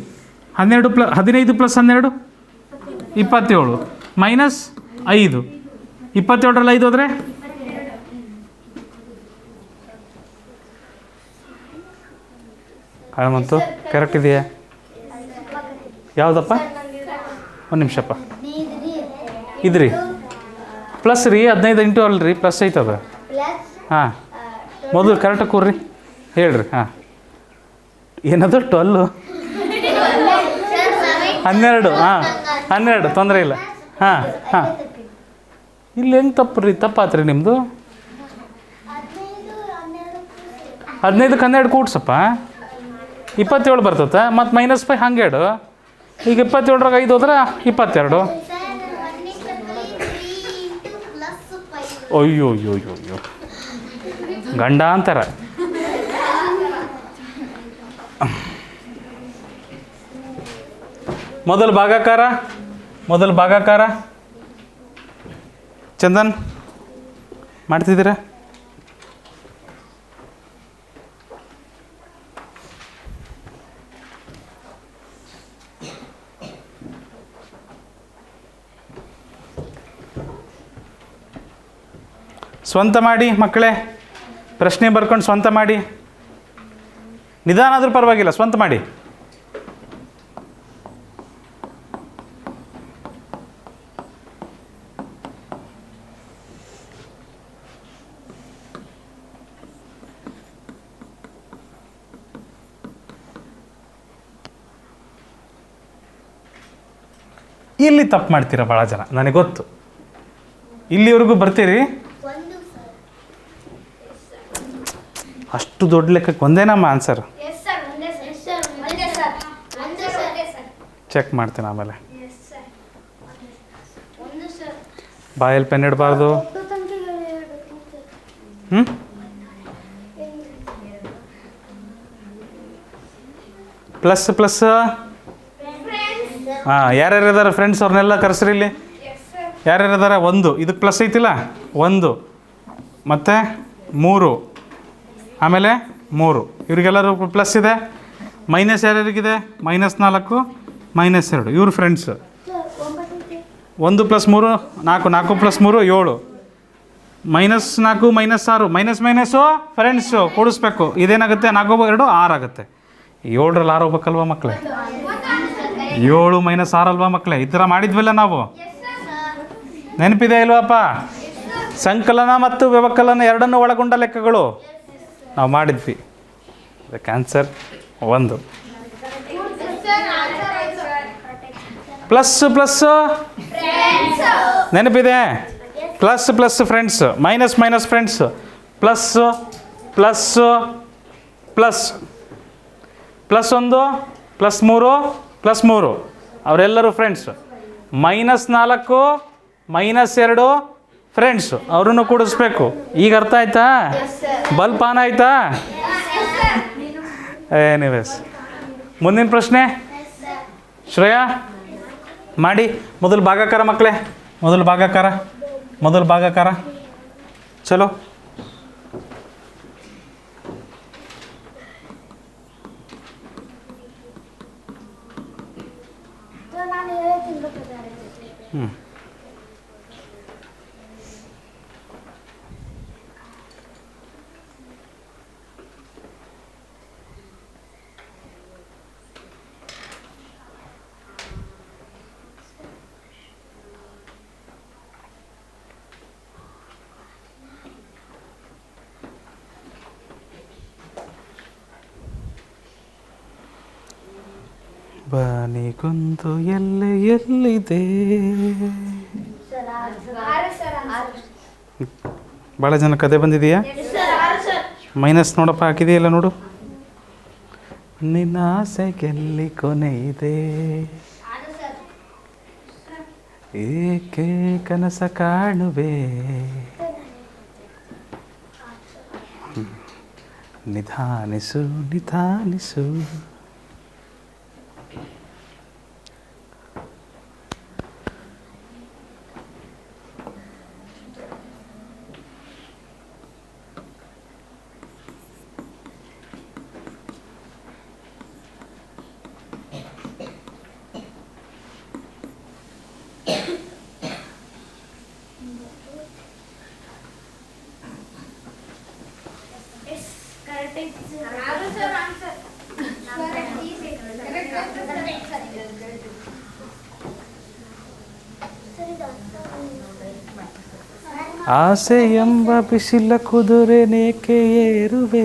12 ಪ್ಲಸ್ 15 ಪ್ಲಸ್ 12 27 -5 27ರಲ್ಲಿ 5 ಹೋದರೆ ಹನುಮಂತು ಕರೆಕ್ಟ್ ಇದೆಯಾ? ಯಾವುದಪ್ಪ? ಒಂದು ನಿಮಿಷಪ್ಪ. ಇದ್ರಿ ಪ್ಲಸ್ ರೀ 15 ಇಂಟು ಅಲ್ರಿ ಪ್ಲಸ್ ಐತದ. ಹಾಂ ಮೊದಲು ಕರೆಕ್ಟಾಗಿ ಕೂರ್ರಿ ಹೇಳ್ರಿ. ಹಾಂ ಏನದು 12 12 ಹಾಂ 12 ತೊಂದರೆ ಇಲ್ಲ. ಹಾಂ ಇಲ್ಲಿ ಹೆಂಗೆ ತಪ್ಪಾತ್ರಿ ನಿಮ್ಮದು? 15ಕ್ಕೆ 12 ಕೂಡ್ಸಪ್ಪ 27 ಬರ್ತತ. ಮತ್ತು -5 ಹಂಗೆ ಇಡು. ಈಗ 27ರಾಗ 5 ಹೋದ್ರೆ 22. ಅಯ್ಯೋ ಗಂಡ ಅಂತಾರ. ಮೊದಲು ಭಾಗಾಕಾರ ಚಂದನ್ ಮಾಡ್ತಿದ್ದೀರಾ? ಸ್ವಂತ ಮಾಡಿ ಮಕ್ಕಳೇ, ಪ್ರಶ್ನೆ ಬರ್ಕೊಂಡು ಸ್ವಂತ ಮಾಡಿ. ನಿಧಾನ ಆದರೂ ಪರವಾಗಿಲ್ಲ, ಸ್ವಂತ ಮಾಡಿ. ಇಲ್ಲಿ ತಪ್ಪು ಮಾಡ್ತೀರಾ ಭಾಳ ಜನ, ನನಗೆ ಗೊತ್ತು. ಇಲ್ಲಿವರೆಗೂ ಬರ್ತೀರಿ, ಅಷ್ಟು ದೊಡ್ಡ ಲೆಕ್ಕಕ್ಕೆ ಒಂದೇನಮ್ಮ ಆನ್ಸರ್? ಚೆಕ್ ಮಾಡ್ತೀನಿ ಆಮೇಲೆ. ಬಾಯಲ್ಲಿ ಪೆನ್ ಇಡಬಾರ್ದು. Plus plus. ಹಾಂ, ಯಾರ್ಯಾರು ಇದ್ದಾರೆ ಫ್ರೆಂಡ್ಸ್ ಅವ್ರನ್ನೆಲ್ಲ ಕರೆಸ್ರಿ ಇಲ್ಲಿ. ಯಾರ್ಯಾರು ಇದ್ದಾರೆ? 1 ಇದಕ್ಕೆ ಪ್ಲಸ್ ಐತಿಲ್ಲ, 1 ಮತ್ತು 3, ಆಮೇಲೆ 3 ಇವ್ರಿಗೆಲ್ಲರೂ ಪ್ಲಸ್ ಇದೆ. ಮೈನಸ್ ಯಾರ್ಯಾರಿಗಿದೆ? -4, -2 ಇವ್ರ ಫ್ರೆಂಡ್ಸ್. 1 + 3 4, 4 + 3 7, -4 -6 minus friends ಕೂಡಿಸ್ಬೇಕು. ಇದೇನಾಗುತ್ತೆ? 4 × 2 6 ಆಗುತ್ತೆ. 7ರಲ್ಲಿ 6 ಹೋಗ್ಬೇಕಲ್ವ ಮಕ್ಕಳೇ? 7 - 6 ಅಲ್ವಾ ಮಕ್ಕಳೇ? ಈ ಥರ ಮಾಡಿದ್ವಲ್ಲ ನಾವು, ನೆನಪಿದೆ ಇಲ್ವಪ್ಪ? ಸಂಕಲನ ಮತ್ತು ವ್ಯವಕಲನ ಎರಡನ್ನೂ ಒಳಗೊಂಡ ಲೆಕ್ಕಗಳು ನಾವು ಮಾಡಿದ್ವಿ. ಅದಕ್ಕೆ ಆನ್ಸರ್ 1. ಪ್ಲಸ್ ಪ್ಲಸ್ ನೆನಪಿದೆ? Plus plus friends, minus minus friends, plus plus plus, +1 +3 +3 ಅವರೆಲ್ಲರೂ ಫ್ರೆಂಡ್ಸ್. -4 -2 ಫ್ರೆಂಡ್ಸು, ಅವ್ರನ್ನು ಕೂಡಿಸ್ಬೇಕು. ಈಗ ಅರ್ಥ ಆಯ್ತಾ? ಬಲ್ಪ್ ಆನ್ ಆಯ್ತಾ? ಎನಿವೇಸ್, ಮುಂದಿನ ಪ್ರಶ್ನೆ ಶ್ರೇಯಾ ಮಾಡಿ. ಮೊದಲು ಭಾಗಾಕಾರ ಮಕ್ಕಳೇ, ಮೊದಲು ಭಾಗಾಕಾರ ಚಲೋ. ಬಾನಿ ಕುಂತು ಎಲ್ಲಿದೆ? ಭಾಳ ಜನ ಕತೆ ಬಂದಿದೆಯಾ? ಮೈನಸ್ ನೋಡಪ್ಪ, ಹಾಕಿದೆಯಲ್ಲ ನೋಡು. ನಿನ್ನ ಆಸೆಗೆಲ್ಲಿ ಕೊನೆ ಇದೆ, ಏಕೆ ಕನಸ ಕಾಣುವೆ, ನಿಧಾನಿಸು ನಿಧಾನಿಸು. ಆಸೆ ಎಂಬ ಬಿಸಿಲ ಕುದುರೆ ನೇಕೆ ಏರುವೆ,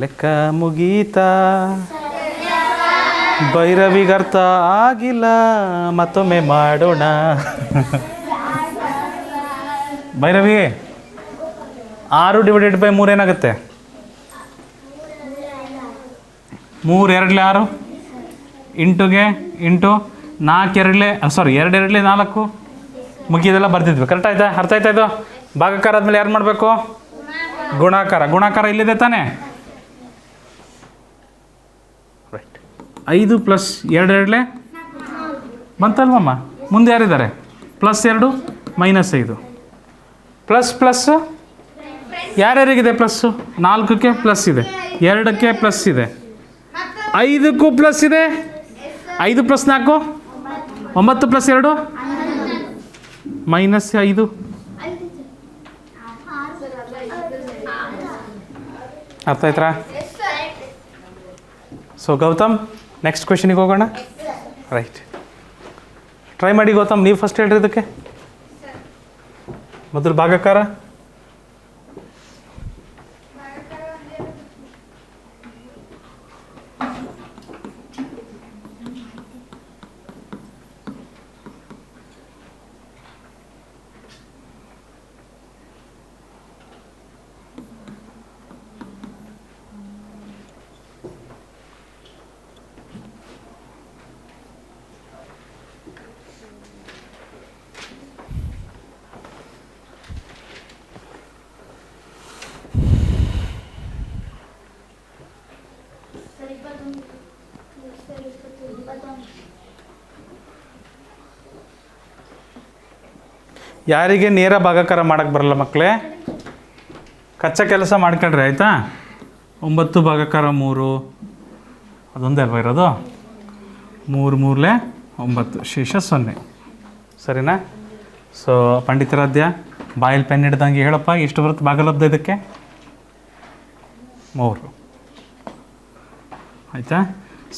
ಲೆಕ್ಕ ಮುಗೀತಾ, ಭೈರವಿಗರ್ಥ ಆಗಿಲ್ಲ, ಮತ್ತೊಮ್ಮೆ ಮಾಡೋಣ. ಭೈರವಿ 6 ಡಿವೈಡೆಡ್ ಬೈ 3 ಏನಾಗುತ್ತೆ? 3 2 6 ಇಂಟುಗೆ ಇಂಟು 4 2 4 ಮುಗಿದೆಲ್ಲ ಬರ್ತಿದ್ವಿ. ಕರೆಕ್ಟ್ ಆಯ್ತಾ? ಅರ್ಥ ಆಯ್ತಾ? ಇದು ಭಾಗಾಕಾರ ಆದಮೇಲೆ ಯಾರು ಮಾಡಬೇಕು? ಗುಣಾಕಾರ ಇಲ್ಲಿದೆ ತಾನೇ? ರೈಟ್. 5 + 2 2 ಬಂತಲ್ವಮ್ಮ? ಮುಂದೆ ಯಾರಿದ್ದಾರೆ? +2 -5 ಪ್ಲಸ್ ಪ್ಲಸ್ ಯಾರ್ಯಾರಿಗಿದೆ ಪ್ಲಸ್ಸು? 4ಕ್ಕೆ ಪ್ಲಸ್ ಇದೆ, 2ಕ್ಕೆ ಪ್ಲಸ್ ಇದೆ, 5ಕ್ಕೂ ಪ್ಲಸ್ ಇದೆ. 5 + 4 9 + 2 -5. ಅರ್ಥ ಆಯ್ತಾ? ಸೊ ಗೌತಮ್, ನೆಕ್ಸ್ಟ್ ಕ್ವೆಶನಿಗೆ ಹೋಗೋಣ. ರೈಟ್, ಟ್ರೈ ಮಾಡಿ ಗೌತಮ್. ನೀವು ಫಸ್ಟ್ ಹೇಳ್ರಿ ಇದಕ್ಕೆ ಮೊದಲು ಭಾಗಾಕಾರ. ಯಾರಿಗೆ ನೇರ ಭಾಗಾಕಾರ ಮಾಡೋಕ್ಕೆ ಬರಲ್ಲ ಮಕ್ಕಳೇ, ಕಚ್ಚಾ ಕೆಲಸ ಮಾಡ್ಕೊಳ್ರಿ ಆಯಿತಾ. 9 ಭಾಗಾಕಾರ 3, ಅದೊಂದೇ ಅಲ್ವಾ ಇರೋದು. 3 3 9, ಶೇಷ 0. ಸರಿನಾ? ಸೊ ಪಂಡಿತರಾಧ್ಯ, ಬಾಯಲ್ಲಿ ಪೆನ್ ಹಿಡ್ದಂಗೆ ಹೇಳಪ್ಪ, ಎಷ್ಟು ಬರುತ್ತೆ ಭಾಗಲಬ್ಧ ಇದಕ್ಕೆ? 3 ಆಯಿತಾ.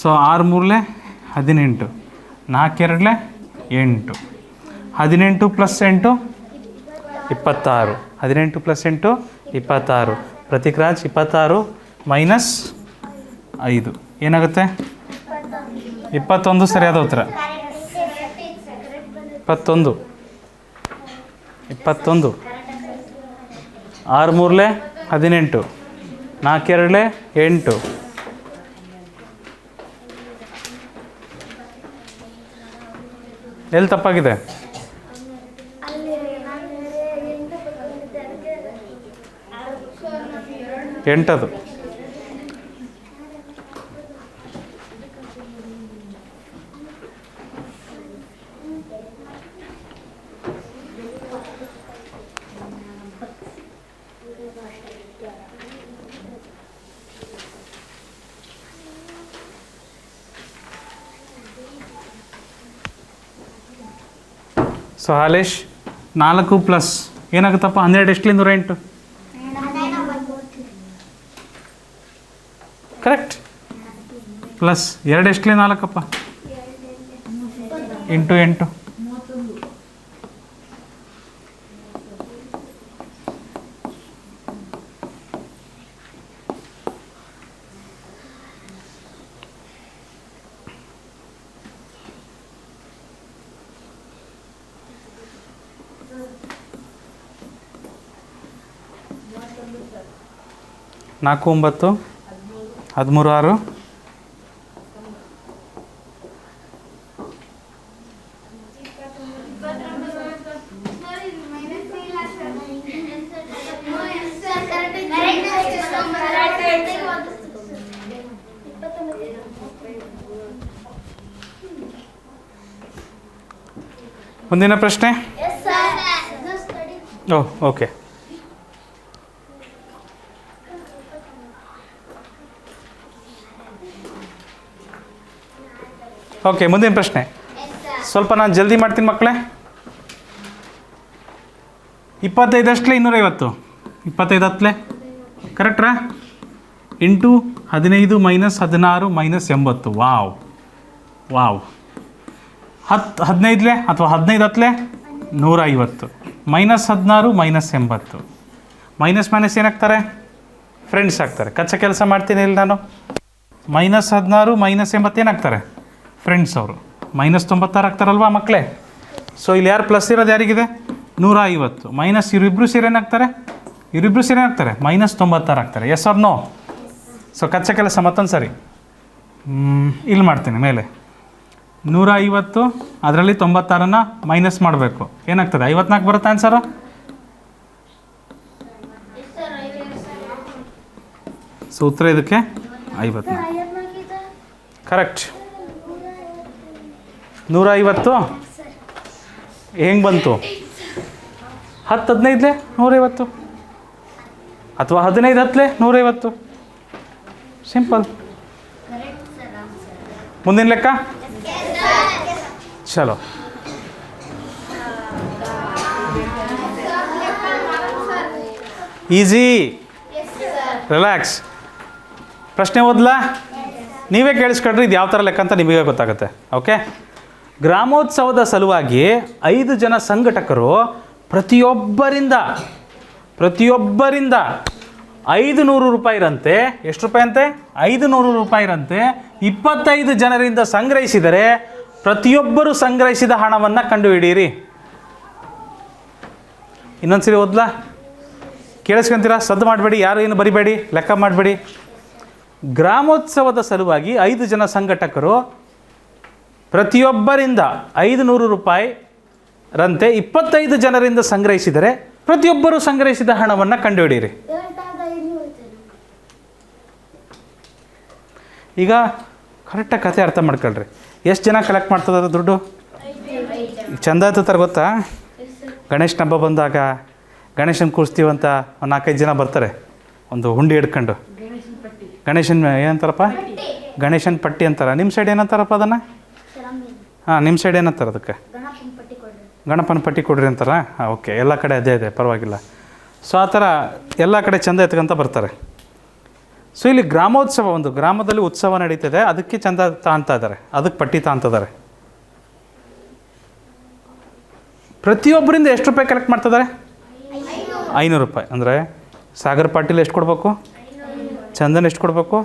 ಸೊ 6 3 18, 4 2 8, 18 + 8 26, 18 + 8 26. ಪ್ರತೀಕ್ರಾಜ್ 26 - 5 ಏನಾಗುತ್ತೆ? 21 ಸರಿಯಾದ ಉತ್ತರ. 21 6 3 18, 4 2 8. ಎಲ್ಲಿ ತಪ್ಪಾಗಿದೆ? 8 ಅದು. ಸೊ ಹಾಲೇಶ್, 4 ಪ್ಲಸ್ ಏನಾಗುತ್ತಪ್ಪ? 12 ಎಷ್ಟಲಿಂದ 8? ಕರೆಕ್ಟ್. ಪ್ಲಸ್ 2 ಎಷ್ಟಲಿಂದ 4ಅಪ್ಪ? ಇಂಟು 8. ನಾಲ್ಕು 9, 13 6. ಮುಂದಿನ ಪ್ರಶ್ನೆ. ಓಹ್, ಓಕೆ. ಓಕೆ, ಮುಂದಿನ ಪ್ರಶ್ನೆ. ಸ್ವಲ್ಪ ನಾನು ಜಲ್ದಿ ಮಾಡ್ತೀನಿ ಮಕ್ಕಳೇ. 25 ಅಷ್ಟಲೇ 250. 25 ಹತ್ತಲೇ ಕರೆಕ್ಟ್ರಾ? ಇಂಟು 15 - 16 - 80. Wow wow. 10 15 ಅಥವಾ 15 ಹತ್ತಲೇ 150. -16 - 80. ಮೈನಸ್ ಏನಾಗ್ತಾರೆ? ಫ್ರೆಂಡ್ಸ್ ಆಗ್ತಾರೆ. ಕಚ್ಚಾ ಕೆಲಸ ಮಾಡ್ತೀನಿ ಇಲ್ಲಿ ನಾನು. -16 - 80 ಏನಾಗ್ತಾರೆ? ಫ್ರೆಂಡ್ಸ್ ಅವರು. -96 ಆಗ್ತಾರಲ್ವಾ ಮಕ್ಕಳೇ? ಸೊ ಇಲ್ಲಿ ಯಾರು ಪ್ಲಸ್ ಇರೋದು ಯಾರಿಗಿದೆ? 150 ಮೈನಸ್ ಇವರಿಬ್ಬರು ಸೇರಿ ಏನಾಗ್ತಾರೆ? -96 ಆಗ್ತಾರೆ. S or no? ಸೊ ಕಚ್ಚಾ ಕೆಲಸ ಮತ್ತೊಂದು ಸರಿ ಇಲ್ಲಿ ಮಾಡ್ತೀನಿ. ಮೇಲೆ 150, ಅದರಲ್ಲಿ 96ನ್ನು ಮೈನಸ್ ಮಾಡಬೇಕು. ಏನಾಗ್ತದೆ? 54 ಬರುತ್ತೆ ಆನ್ಸರು. ಸೊ ಉತ್ತರ ಇದಕ್ಕೆ 54. ಕರೆಕ್ಟ್. 150 ಹೆಂಗೆ ಬಂತು? 10 15 150. ಅಥವಾ 15 ಹತ್ತಲೆ 150. ಸಿಂಪಲ್. ಮುಂದಿನ ಲೆಕ್ಕ. ಚಲೋ. Easy, relax. ಪ್ರಶ್ನೆ ಓದಲಾ? ನೀವೇ ಕೇಳಿಸ್ಕೊಂಡ್ರೆ ಇದು ಯಾವ ಥರ ಲೆಕ್ಕ ಅಂತ ನಿಮಗೆ ಗೊತ್ತಾಗುತ್ತೆ. ಓಕೆ. ಗ್ರಾಮೋತ್ಸವದ ಸಲುವಾಗಿ 5 ಜನ ಸಂಘಟಕರು ಪ್ರತಿಯೊಬ್ಬರಿಂದ 500 ರೂಪಾಯಿರಂತೆ, ಎಷ್ಟು ರೂಪಾಯಿ ಅಂತೆ? 500 ರೂಪಾಯಿರಂತೆ 25 ಜನರಿಂದ ಸಂಗ್ರಹಿಸಿದರೆ ಪ್ರತಿಯೊಬ್ಬರು ಸಂಗ್ರಹಿಸಿದ ಹಣವನ್ನು ಕಂಡುಹಿಡಿಯಿರಿ. ಇನ್ನೊಂದ್ಸರಿ ಓದ್ಲಾ? ಕೇಳಿಸ್ಕೊಂತೀರಾ? ಸದ್ದು ಮಾಡಬೇಡಿ, ಯಾರು ಏನು ಬರಿಬೇಡಿ, ಲೆಕ್ಕ ಮಾಡಬೇಡಿ. ಗ್ರಾಮೋತ್ಸವದ ಸಲುವಾಗಿ 5 ಜನ ಸಂಘಟಕರು ಪ್ರತಿಯೊಬ್ಬರಿಂದ 500 ರೂಪಾಯಿರಂತೆ 25 ಜನರಿಂದ ಸಂಗ್ರಹಿಸಿದರೆ ಪ್ರತಿಯೊಬ್ಬರು ಸಂಗ್ರಹಿಸಿದ ಹಣವನ್ನು ಕಂಡುಹಿಡಿಯಿರಿ. ಈಗ ಕರೆಕ್ಟಾಗಿ ಕಥೆ ಅರ್ಥ ಮಾಡ್ಕೊಳ್ರಿ. ಎಷ್ಟು ಜನ ಕಲೆಕ್ಟ್ ಮಾಡ್ತದ ದುಡ್ಡು? ಚಂದ ಹತ್ತರ ಗೊತ್ತಾ? ಗಣೇಶನ ಹಬ್ಬ ಬಂದಾಗ ಗಣೇಶನ ಕೂರಿಸ್ತೀವಂತ ಒಂದು 4-5 ಜನ ಬರ್ತಾರೆ, ಒಂದು ಹುಂಡಿ ಹಿಡ್ಕೊಂಡು. ಗಣೇಶನ ಏನಂತಾರಪ್ಪ? ಗಣೇಶನ ಪಟ್ಟಿ ಅಂತಾರೆ. ನಿಮ್ಮ ಸೈಡ್ ಏನಂತಾರಪ್ಪ ಅದನ್ನು? ಹಾಂ, ನಿಮ್ಮ ಸೈಡ್ ಏನಂತಾರೆ ಅದಕ್ಕೆ? ಗಣಪನ ಪಟ್ಟಿ ಕೊಡ್ರಿ ಅಂತಾರ. ಹಾಂ, ಓಕೆ. ಎಲ್ಲ ಕಡೆ ಅದೇ ಇದೆ, ಪರವಾಗಿಲ್ಲ. ಸೊ ಆ ಥರ ಎಲ್ಲ ಕಡೆ ಚಂದ ಎತ್ಕೊಂತ ಬರ್ತಾರೆ. ಸೊ ಇಲ್ಲಿ ಗ್ರಾಮೋತ್ಸವ, ಒಂದು ಗ್ರಾಮದಲ್ಲಿ ಉತ್ಸವ ನಡೀತದೆ, ಅದಕ್ಕೆ ಚಂದ ತಾಂತ ಇದ್ದಾರೆ, ಅದಕ್ಕೆ ಪಟ್ಟಿ ತಾಂತಿದ್ದಾರೆ. ಪ್ರತಿಯೊಬ್ಬರಿಂದ ಎಷ್ಟು ರೂಪಾಯಿ ಕಲೆಕ್ಟ್ ಮಾಡ್ತಿದ್ದಾರೆ? 500 ರೂಪಾಯಿ. ಅಂದರೆ ಸಾಗರ್ ಪಾಟೀಲ್ ಎಷ್ಟು ಕೊಡಬೇಕು? ಚಂದನ್ ಎಷ್ಟು ಕೊಡಬೇಕು?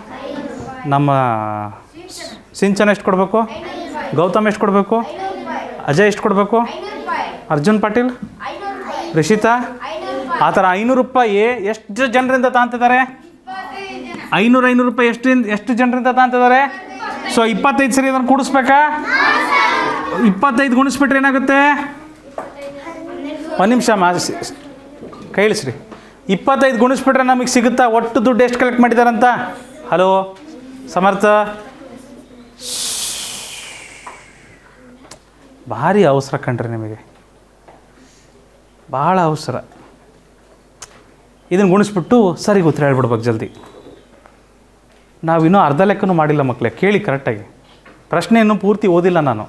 ನಮ್ಮ ಸಿಂಚನ್ ಎಷ್ಟು ಕೊಡಬೇಕು? ಗೌತಮ್ ಎಷ್ಟು ಕೊಡಬೇಕು? ಅಜಯ್ ಎಷ್ಟು ಕೊಡಬೇಕು? ಅರ್ಜುನ್ ಪಾಟೀಲ್, ರಿಷಿತಾ, ಆ ಥರ 500 ರೂಪಾಯಿ ಎಷ್ಟು ಜನರಿಂದ ತಾಂತಿದ್ದಾರೆ? 500 ರೂಪಾಯಿ ಎಷ್ಟು ಜನರಿಂದ ತಾಂತಿದ್ದಾರೆ? ಸೊ 25 ಸರಿ ಅದನ್ನು ಕೂಡಿಸ್ಬೇಕಾ? 25 ಗುಣಿಸ್ಬಿಟ್ರೆ ಏನಾಗುತ್ತೆ? ಒಂದು ನಿಮಿಷ ಕೈ ಇಳಿಸ್ರಿ. 25 ಗುಣಿಸ್ಬಿಟ್ರೆ ನಮಗೆ ಸಿಗುತ್ತಾ ಒಟ್ಟು ದುಡ್ಡು ಎಷ್ಟು ಕಲೆಕ್ಟ್ ಮಾಡಿದಾರಂತ? ಹಲೋ ಸಮರ್ಥ, ಭಾರಿ ಅವಸರ ಕಂಡ್ರಿ ನಿಮಗೆ, ಭಾಳ ಅವಸರ. ಇದನ್ನು ಗುಣಿಸ್ಬಿಟ್ಟು ಸರಿಗೆ ಉತ್ತರ ಹೇಳ್ಬಿಡ್ಬೇಕು ಜಲ್ದಿ. ನಾವಿನ್ನೂ ಅರ್ಧ ಲೆಕ್ಕನೂ ಮಾಡಿಲ್ಲ ಮಕ್ಕಳೇ, ಕೇಳಿ ಕರೆಕ್ಟಾಗಿ. ಪ್ರಶ್ನೆ ಇನ್ನೂ ಪೂರ್ತಿ ಓದಿಲ್ಲ ನಾನು.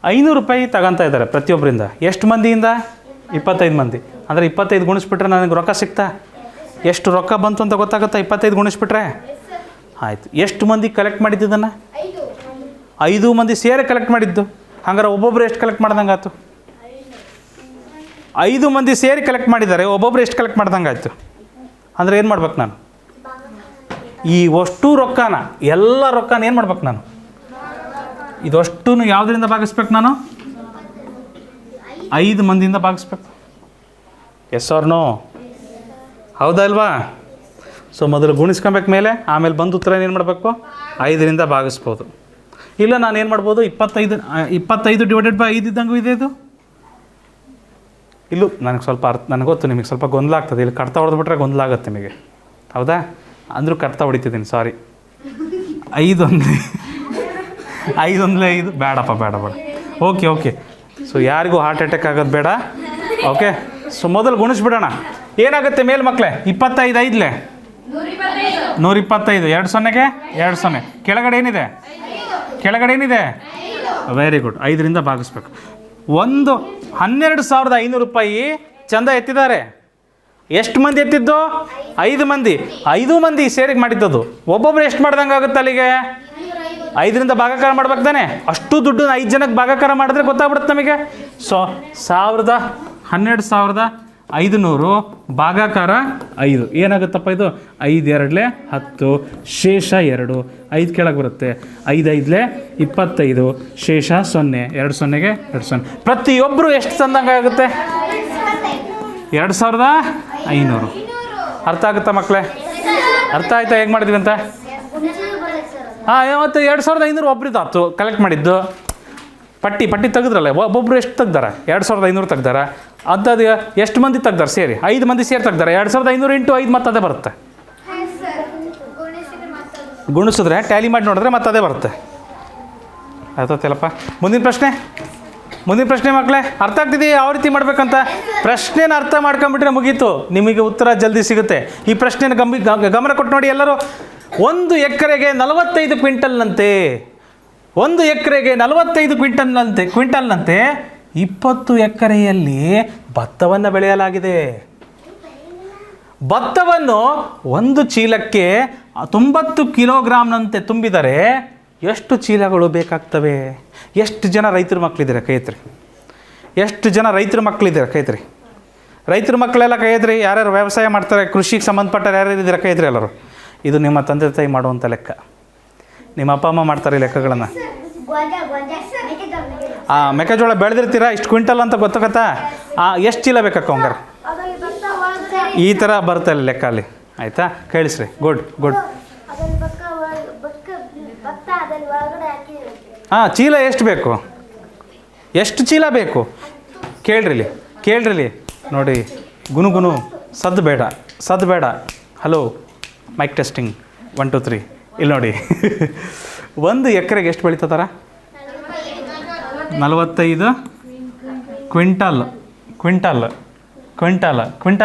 500 ರೂಪಾಯಿ ತಗೊತಾ ಇದ್ದಾರೆ ಪ್ರತಿಯೊಬ್ಬರಿಂದ. ಎಷ್ಟು ಮಂದಿಯಿಂದ? 25 ಮಂದಿ. ಅಂದರೆ 25 ಗುಣಿಸ್ಬಿಟ್ರೆ ನನಗೆ ರೊಕ್ಕ ಸಿಗ್ತಾ? ಎಷ್ಟು ರೊಕ್ಕ ಬಂತು ಅಂತ ಗೊತ್ತಾಗುತ್ತಾ 25 ಗುಣಿಸ್ಬಿಟ್ರೆ? ಆಯಿತು. ಎಷ್ಟು ಮಂದಿ ಕಲೆಕ್ಟ್ ಮಾಡಿದ್ದನ್ನು? 5 ಮಂದಿ ಸೇರಿ ಕಲೆಕ್ಟ್ ಮಾಡಿದ್ದು. ಹಂಗಾರೆ ಒಬ್ಬೊಬ್ಬರು ಎಷ್ಟು ಕಲೆಕ್ಟ್ ಮಾಡ್ದಂಗೆ ಆಯ್ತು? 5 ಮಂದಿ ಸೇರಿ ಕಲೆಕ್ಟ್ ಮಾಡಿದ್ದಾರೆ, ಒಬ್ಬೊಬ್ರು ಎಷ್ಟು ಕಲೆಕ್ಟ್ ಮಾಡ್ದಂಗೆ ಆಯಿತು? ಅಂದರೆ ಏನು ಮಾಡ್ಬೇಕು ನಾನು? ಈ ಅಷ್ಟು ರೊಕ್ಕನ, ಎಲ್ಲ ರೊಕ್ಕನ ಏನು ಮಾಡ್ಬೇಕು ನಾನು? ಇದಷ್ಟು ಯಾವುದರಿಂದ ಭಾಗಿಸ್ಬೇಕು ನಾನು? 5 ಮಂದಿಯಿಂದ ಭಾಗಿಸ್ಬೇಕು. Yes or no? ಹೌದಾ ಇಲ್ವಾ? ಸೊ ಮೊದಲು ಗುಣಿಸ್ಕೊಬೇಕು ಮೇಲೆ, ಆಮೇಲೆ ಬಂದು ಉತ್ತರ ಏನು ಮಾಡಬೇಕು? 5ರಿಂದ ಭಾಗಿಸ್ಬೋದು. ಇಲ್ಲ ನಾನು ಏನು ಮಾಡ್ಬೋದು? 25 ಡಿವೈಡೆಡ್ ಬೈ 5 ಇದ್ದಂಗೂ ಇದೆ ಇದು. ಇಲ್ಲೂ ನನಗೆ ಸ್ವಲ್ಪ ನನಗೆ ಗೊತ್ತು ನಿಮಗೆ ಸ್ವಲ್ಪ ಗೊಂದಲ ಆಗ್ತದೆ. ಇಲ್ಲಿ ಕಡ್ತಾ ಹೊಡೆದ್ಬಿಟ್ರೆ ಗೊಂದಲ ಆಗುತ್ತೆ ನಿಮಗೆ, ಹೌದಾ? ಅಂದರೂ ಕಡ್ತಾ ಹೊಡಿತಿದ್ದೀನಿ, ಸಾರಿ. 5 ಒಂದಲೇ 5 ಬೇಡಪ್ಪ, ಬೇಡ. ಓಕೆ. ಸೊ ಯಾರಿಗೂ ಹಾರ್ಟ್ ಅಟ್ಯಾಕ್ ಆಗೋದು ಬೇಡ. ಓಕೆ. ಸೊ ಮೊದಲು ಗುಣಿಸ್ಬಿಡೋಣ. ಏನಾಗುತ್ತೆ ಮೇಲೆ ಮಕ್ಕಳೇ? 25 5ಲೆ 125, 2 0ಗೆ 2 0. ಕೆಳಗಡೆ ಏನಿದೆ? Very good. 5ರಿಂದ ಭಾಗಿಸ್ಬೇಕು. 12,500 ರೂಪಾಯಿ ಚಂದ ಎತ್ತಿದ್ದಾರೆ. ಎಷ್ಟು ಮಂದಿ ಎತ್ತಿದ್ದು? 5 ಮಂದಿ. 5 ಮಂದಿ ಸೇರಿಗೆ ಮಾಡಿದ್ದದು. ಒಬ್ಬೊಬ್ರು ಎಷ್ಟು ಮಾಡ್ದಂಗೆ ಆಗುತ್ತೆ ಅಲ್ಲಿಗೆ? 5ರಿಂದ ಭಾಗಾಕಾರ ಮಾಡ್ಬೇಕು ತಾನೆ? ಅಷ್ಟು ದುಡ್ಡು 5 ಜನಕ್ಕೆ ಭಾಗಾಕಾರ ಮಾಡಿದ್ರೆ ಗೊತ್ತಾಗ್ಬಿಡುತ್ತೆ ನಮಗೆ. ಸೊ 12,500 ಭಾಗಾಕಾರ 5 ಏನಾಗುತ್ತಪ್ಪ ಇದು? 5 2 10, ಶೇಷ 2, 5 ಕೆಳಗೆ ಬರುತ್ತೆ. 5 5 25, ಶೇಷ 0, 2 0ಗೆ 2 0. ಪ್ರತಿಯೊಬ್ಬರು ಎಷ್ಟು ತಂದಂಗೆ ಆಗುತ್ತೆ? 2,500. ಅರ್ಥ ಆಗುತ್ತಾ ಮಕ್ಕಳೇ? ಅರ್ಥ ಆಯ್ತಾ ಹೇಗೆ ಮಾಡಿದ್ವಿ ಅಂತ? ಹಾಂ, ಮತ್ತು 2,500 ಒಬ್ರಿದ್ದು ಆಯ್ತು ಕಲೆಕ್ಟ್ ಮಾಡಿದ್ದು. ಪಟ್ಟಿ ತೆಗೆದ್ರಲ್ಲ, ಒಬ್ಬೊಬ್ರು ಎಷ್ಟು ತೆಗ್ದಾರೆ? 2,500 ತೆಗ್ದಾರೆ. ಅಂಥದ್ದು ಎಷ್ಟು ಮಂದಿ ತೆಗ್ದಾರೆ ಸೇರಿ? 5 ಮಂದಿ ಸೇರಿ ತೆಗ್ದಾರೆ. 2,500 ಇಂಟು 5 ಮತ್ತೆ ಅದೇ ಬರುತ್ತೆ. ಗುಣಿಸಿದ್ರೆ ಟ್ಯಾಲಿ ಮಾಡಿ ನೋಡಿದ್ರೆ ಮತ್ತೆ ಅದೇ ಬರುತ್ತೆ. ಆಯ್ತಲ್ಲಪ್ಪ? ಮುಂದಿನ ಮುಂದಿನ ಪ್ರಶ್ನೆ ಮಕ್ಕಳೇ, ಅರ್ಥ ಆಗ್ತಿದೆಯಾ ಯಾವ ರೀತಿ ಮಾಡಬೇಕಂತ? ಪ್ರಶ್ನೆನ ಅರ್ಥ ಮಾಡ್ಕೊಂಬಿಟ್ರೆ ಮುಗೀತು, ನಿಮಗೆ ಉತ್ತರ ಜಲ್ದಿ ಸಿಗುತ್ತೆ. ಈ ಪ್ರಶ್ನೆನ ಗಮನ ಕೊಟ್ಟು ನೋಡಿ ಎಲ್ಲರೂ. 1 ಎಕರೆಗೆ 45 ಕ್ವಿಂಟಲ್ನಂತೆ, 1 ಎಕರೆಗೆ 45 ಕ್ವಿಂಟಲ್ನಂತೆ 20 ಎಕರೆಯಲ್ಲಿ ಭತ್ತವನ್ನು ಬೆಳೆಯಲಾಗಿದೆ. ಭತ್ತವನ್ನು 1 ಚೀಲಕ್ಕೆ 90 ಕಿಲೋಗ್ರಾಮ್ನಂತೆ ತುಂಬಿದರೆ ಎಷ್ಟು ಚೀಲಗಳು ಬೇಕಾಗ್ತವೆ? ಎಷ್ಟು ಜನ ರೈತರ ಮಕ್ಕಳಿದ್ದೀರಾ ಕೈ ಎತ್ತಿರಿ? ಎಷ್ಟು ಜನ ರೈತರ ಮಕ್ಕಳಿದ್ದೀರಾ ಕೈ ಎತ್ತಿರಿ? ರೈತರ ಮಕ್ಕಳೆಲ್ಲ ಕೈ ಎತ್ತಿರಿ. ಯಾರ್ಯಾರು ವ್ಯವಸಾಯ ಮಾಡ್ತಾರೆ, ಕೃಷಿಗೆ ಸಂಬಂಧಪಟ್ಟ ಯಾರ್ಯಾರು ಇದ್ದೀರಾ ಕೈ ಎತ್ತಿರಿ ಎಲ್ಲರೂ. ಇದು ನಿಮ್ಮ ತಂದೆ ತಾಯಿ ಮಾಡುವಂಥ ಲೆಕ್ಕ, ನಿಮ್ಮ ಅಪ್ಪ ಅಮ್ಮ ಮಾಡ್ತಾರೆ ಈ ಲೆಕ್ಕಗಳನ್ನು. ಮೆಕ್ಕೆಜೋಳ ಬೆಳೆದಿರ್ತೀರಾ, ಇಷ್ಟು ಕ್ವಿಂಟಲ್ ಅಂತ ಗೊತ್ತಾಗತ್ತಾ? ಎಷ್ಟು ಚೀಲ ಬೇಕಕ್ಕ ಹಂಗಾರೆ? ಈ ಥರ ಬರುತ್ತೆ ಅಲ್ಲಿ ಲೆಕ್ಕ ಅಲ್ಲಿ, ಆಯಿತಾ? ಕೇಳಿಸ್ರಿ. Good good. ಚೀಲ ಎಷ್ಟು ಬೇಕು? ಎಷ್ಟು ಚೀಲ ಬೇಕು ಕೇಳ್ರಿ ನೋಡಿ. ಗುನುಗುನು ಸದ್ದು ಬೇಡ. Hello, mic testing 1 2 3. ಇಲ್ಲಿ ನೋಡಿ. 1 ಎಕರೆಗೆ ಎಷ್ಟು ಬೆಳೀತದಾರ? 45 ಕ್ವಿಂಟಲ್